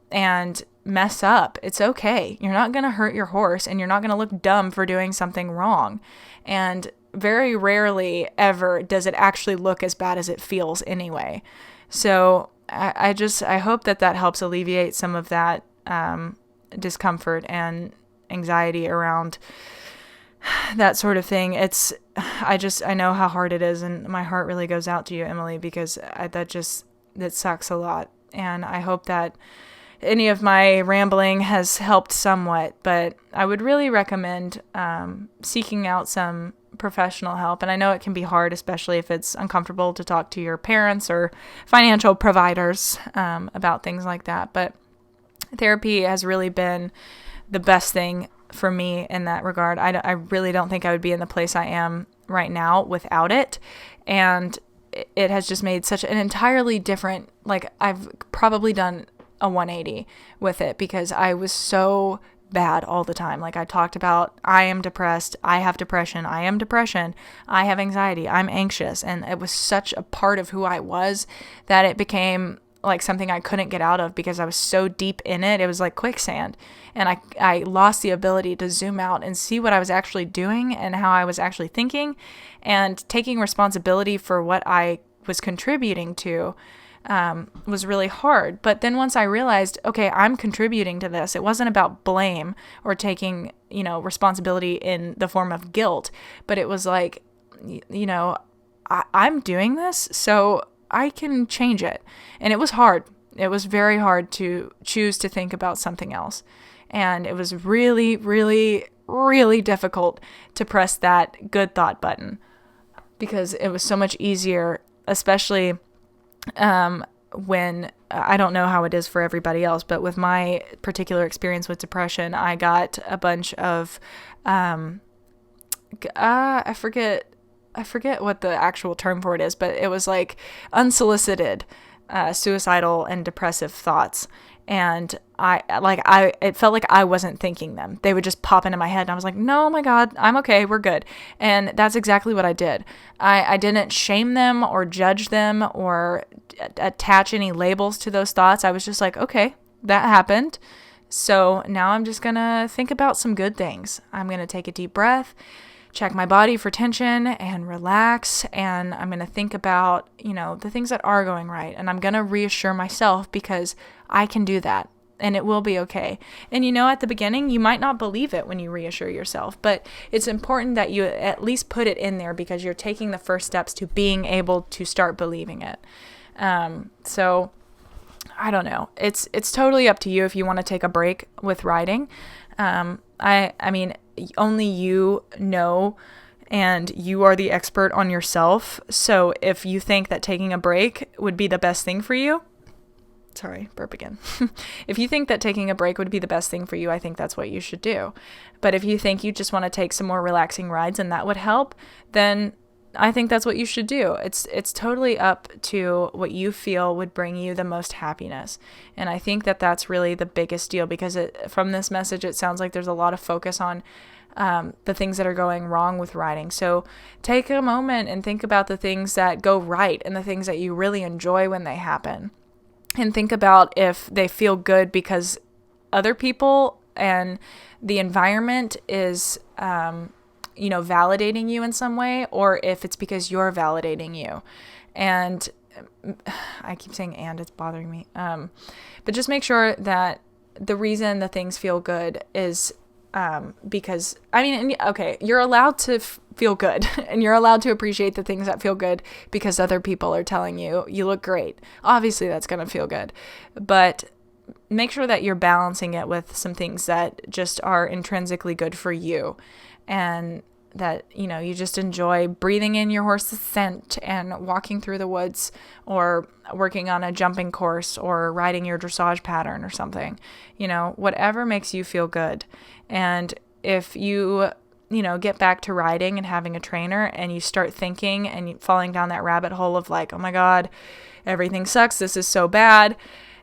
and mess up. It's okay. You're not going to hurt your horse, and you're not going to look dumb for doing something wrong. And very rarely ever does it actually look as bad as it feels anyway. So I hope that helps alleviate some of that discomfort and anxiety around that sort of thing. I know how hard it is, and my heart really goes out to you, Emily, because that sucks a lot. And I hope that any of my rambling has helped somewhat, but I would really recommend seeking out some professional help. And I know it can be hard, especially if it's uncomfortable to talk to your parents or financial providers about things like that. But therapy has really been the best thing for me in that regard. I really don't think I would be in the place I am right now without it. And it has just made such an entirely different, like, I've probably done a 180 with it, because I was so bad all the time. Like I talked about, I am depressed, I have depression, I am depression, I have anxiety, I'm anxious. And it was such a part of who I was that it became like something I couldn't get out of, because I was so deep in it. It was like quicksand. And I lost the ability to zoom out and see what I was actually doing and how I was actually thinking, and taking responsibility for what I was contributing to was really hard. But then once I realized, okay, I'm contributing to this, it wasn't about blame or taking, responsibility in the form of guilt, but it was like, I'm doing this, so I can change it. And it was hard. It was very hard to choose to think about something else. And it was really, really, really difficult to press that good thought button, because it was so much easier, especially when, I don't know how it is for everybody else, but with my particular experience with depression, I got a bunch of, I forget what the actual term for it is, but it was like unsolicited, suicidal and depressive thoughts. And it felt like I wasn't thinking them. They would just pop into my head, and I was like, no, my God, I'm okay, we're good. And that's exactly what I did. I didn't shame them or judge them or attach any labels to those thoughts. I was just like, okay, that happened. So now I'm just gonna think about some good things. I'm gonna take a deep breath, check my body for tension, and relax. And I'm going to think about, the things that are going right. And I'm going to reassure myself, because I can do that and it will be okay. And at the beginning, you might not believe it when you reassure yourself, but it's important that you at least put it in there, because you're taking the first steps to being able to start believing it. So I don't know. It's totally up to you if you want to take a break with riding. I mean, only you know, and you are the expert on yourself. So if you think that taking a break would be the best thing for you, sorry, burp again. If you think that taking a break would be the best thing for you, I think that's what you should do. But if you think you just want to take some more relaxing rides and that would help, then I think that's what you should do. It's totally up to what you feel would bring you the most happiness. And I think that that's really the biggest deal, because from this message, it sounds like there's a lot of focus on the things that are going wrong with riding. So take a moment and think about the things that go right and the things that you really enjoy when they happen. And think about if they feel good because other people and the environment is validating you in some way, or if it's because you're validating you. And I keep saying and, it's bothering me. But just make sure that the reason the things feel good is because, you're allowed to feel good and you're allowed to appreciate the things that feel good because other people are telling you, you look great. Obviously, that's going to feel good. But make sure that you're balancing it with some things that just are intrinsically good for you. And that, you just enjoy breathing in your horse's scent and walking through the woods, or working on a jumping course, or riding your dressage pattern or something, whatever makes you feel good. And if you get back to riding and having a trainer and you start thinking and falling down that rabbit hole of like, oh my God, everything sucks, this is so bad,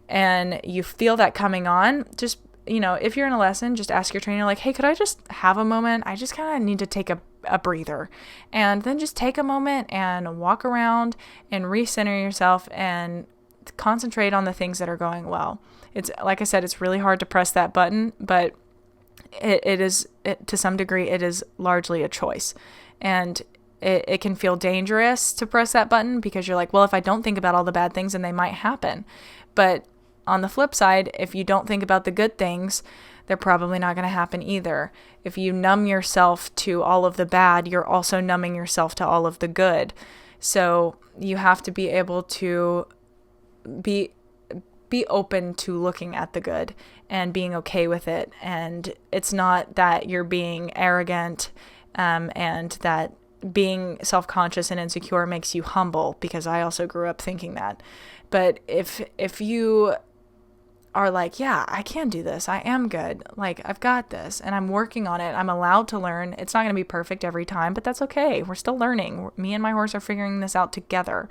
and you feel that coming on, just if you're in a lesson, just ask your trainer, like, hey, could I just have a moment? I just kind of need to take a breather. And then just take a moment and walk around and recenter yourself and concentrate on the things that are going well. It's, like I said, it's really hard to press that button, but it is, to some degree, it is largely a choice. And it can feel dangerous to press that button because you're like, well, if I don't think about all the bad things, then they might happen. But on the flip side, if you don't think about the good things, they're probably not going to happen either. If you numb yourself to all of the bad, you're also numbing yourself to all of the good. So you have to be able to be open to looking at the good and being okay with it. And it's not that you're being arrogant and that being self-conscious and insecure makes you humble, because I also grew up thinking that. But if you are like, yeah, I can do this, I am good, like I've got this and I'm working on it, I'm allowed to learn. It's not going to be perfect every time, but that's okay. We're still learning. Me and my horse are figuring this out together.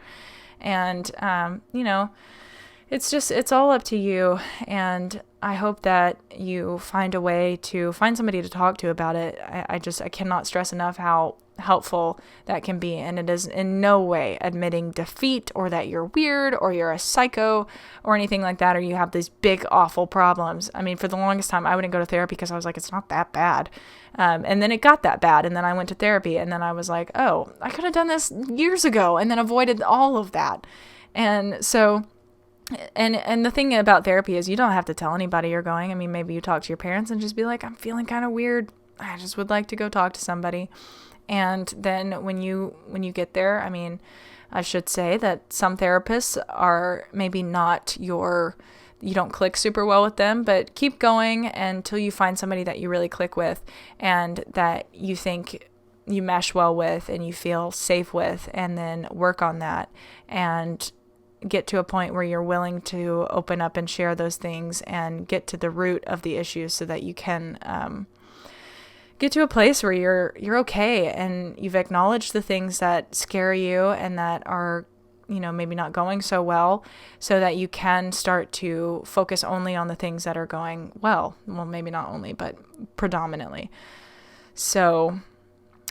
And it's all up to you. And I hope that you find a way to find somebody to talk to about it. I cannot stress enough how helpful that can be. And it is in no way admitting defeat, or that you're weird, or you're a psycho, or anything like that, or you have these big, awful problems. I mean, for the longest time, I wouldn't go to therapy because I was like, it's not that bad. And then it got that bad. And then I went to therapy, and then I was like, oh, I could have done this years ago and then avoided all of that. And so, and the thing about therapy is you don't have to tell anybody you're going. I mean, maybe you talk to your parents and just be like, I'm feeling kind of weird. I just would like to go talk to somebody. And then when you get there, I mean, I should say that some therapists are maybe not you don't click super well with them, but keep going until you find somebody that you really click with and that you think you mesh well with and you feel safe with, and then work on that and get to a point where you're willing to open up and share those things and get to the root of the issues, so that you can get to a place where you're okay and you've acknowledged the things that scare you and that are, maybe not going so well, so that you can start to focus only on the things that are going well. Well, maybe not only, but predominantly. So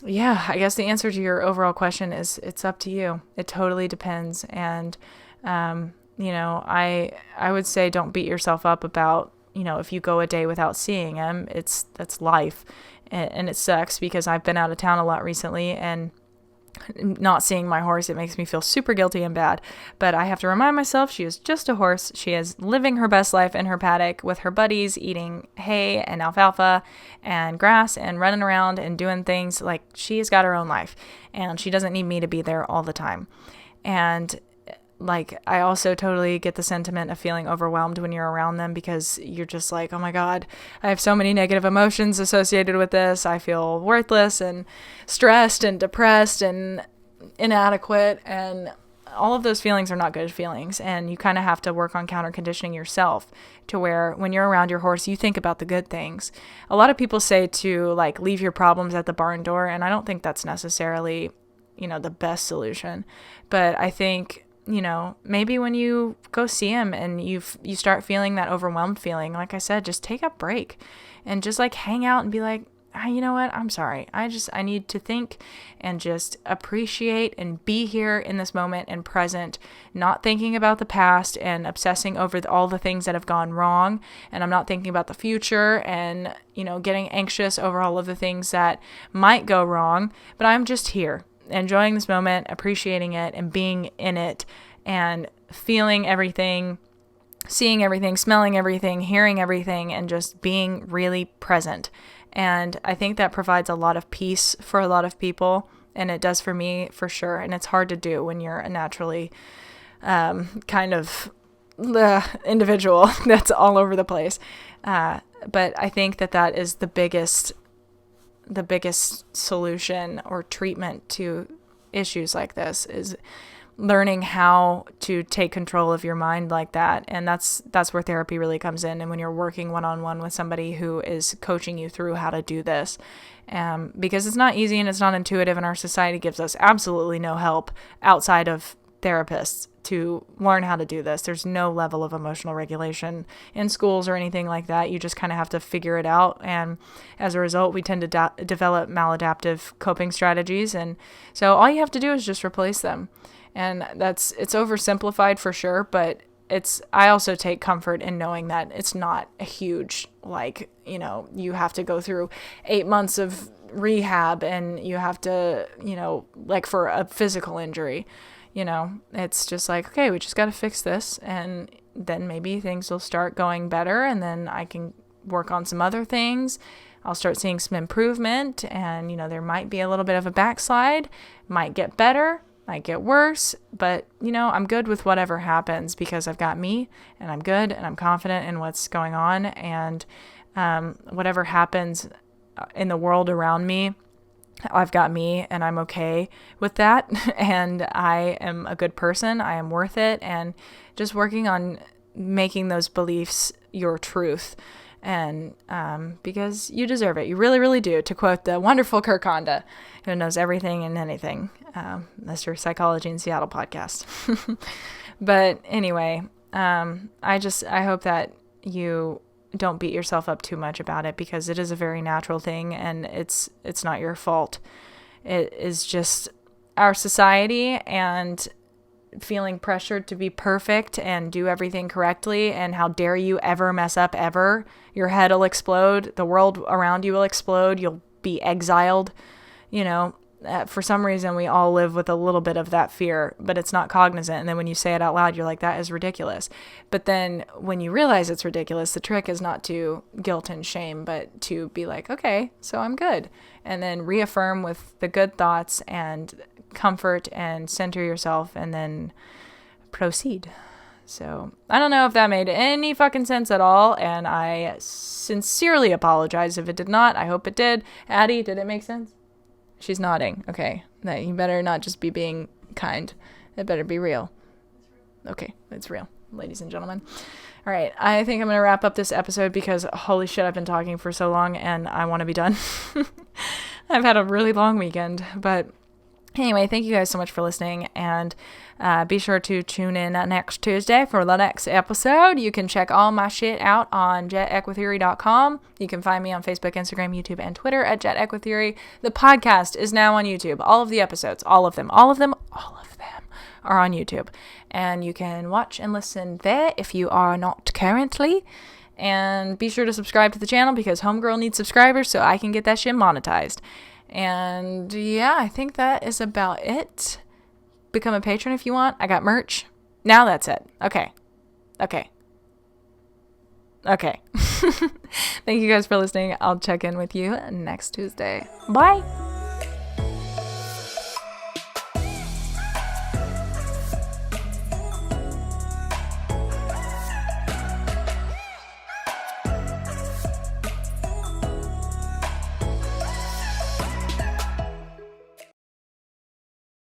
yeah, I guess the answer to your overall question is it's up to you. It totally depends. And, I would say don't beat yourself up about, if you go a day without seeing him. That's life. And it sucks because I've been out of town a lot recently, and not seeing my horse, it makes me feel super guilty and bad. But I have to remind myself she is just a horse. She is living her best life in her paddock with her buddies, eating hay and alfalfa and grass and running around and doing things. Like, she has got her own life, and she doesn't need me to be there all the time. And like, I also totally get the sentiment of feeling overwhelmed when you're around them, because you're just like, oh my God, I have so many negative emotions associated with this. I feel worthless and stressed and depressed and inadequate, and all of those feelings are not good feelings. And you kind of have to work on counter conditioning yourself to where when you're around your horse, you think about the good things. A lot of people say to like leave your problems at the barn door, and I don't think that's necessarily, the best solution. But I think, maybe when you go see him and you start feeling that overwhelmed feeling, like I said, just take a break and just like hang out and be like, you know what? I'm sorry. I need to think and just appreciate and be here in this moment and present, not thinking about the past and obsessing over all the things that have gone wrong. And I'm not thinking about the future and, getting anxious over all of the things that might go wrong, but I'm just here, enjoying this moment, appreciating it and being in it and feeling everything, seeing everything, smelling everything, hearing everything, and just being really present. And I think that provides a lot of peace for a lot of people, and it does for me for sure. And it's hard to do when you're a naturally kind of individual that's all over the place. But I think that is the biggest solution or treatment to issues like this, is learning how to take control of your mind like that. And that's where therapy really comes in. And when you're working one-on-one with somebody who is coaching you through how to do this, because it's not easy and it's not intuitive, and our society gives us absolutely no help outside of therapists to learn how to do this. There's no level of emotional regulation in schools or anything like that. You just kind of have to figure it out. And as a result, we tend to develop maladaptive coping strategies. And so all you have to do is just replace them. And it's oversimplified for sure, but I also take comfort in knowing that it's not a huge, you have to go through 8 months of rehab and you have to, for a physical injury, it's just like, okay, we just got to fix this. And then maybe things will start going better. And then I can work on some other things. I'll start seeing some improvement, and, there might be a little bit of a backslide, might get better, might get worse, but I'm good with whatever happens, because I've got me, and I'm good, and I'm confident in what's going on, and whatever happens in the world around me, I've got me, and I'm okay with that. And I am a good person. I am worth it. And just working on making those beliefs your truth. And because you deserve it. You really, really do. To quote the wonderful Kirk Honda, who knows everything and anything. Mr. Psychology in Seattle podcast. But anyway, I hope that you don't beat yourself up too much about it, because it is a very natural thing, and it's not your fault. It is just our society and feeling pressured to be perfect and do everything correctly, and how dare you ever mess up ever. Your head will explode. The world around you will explode. You'll be exiled. For some reason, we all live with a little bit of that fear, but it's not cognizant. And then when you say it out loud, you're like, that is ridiculous. But then when you realize it's ridiculous, the trick is not to guilt and shame, but to be like, okay, so I'm good. And then reaffirm with the good thoughts and comfort and center yourself, and then proceed. So I don't know if that made any fucking sense at all, and I sincerely apologize if it did not. I hope it did. Addie, did it make sense? She's nodding. Okay. You better not just be being kind. It better be real. Okay. It's real, ladies and gentlemen. All right. I think I'm going to wrap up this episode, because holy shit, I've been talking for so long and I want to be done. I've had a really long weekend, but anyway, thank you guys so much for listening, and be sure to tune in next Tuesday for the next episode. You can check all my shit out on JETEquiTheory.com. You can find me on Facebook, Instagram, YouTube, and Twitter at JETEquiTheory. The podcast is now on YouTube. All of the episodes, all of them are on YouTube. And you can watch and listen there if you are not currently. And be sure to subscribe to the channel, because Homegirl needs subscribers so I can get that shit monetized. And yeah, I think that is about it. Become a patron if you want. I got merch. Now that's it. Okay. Thank you guys for listening. I'll check in with you next Tuesday. Bye.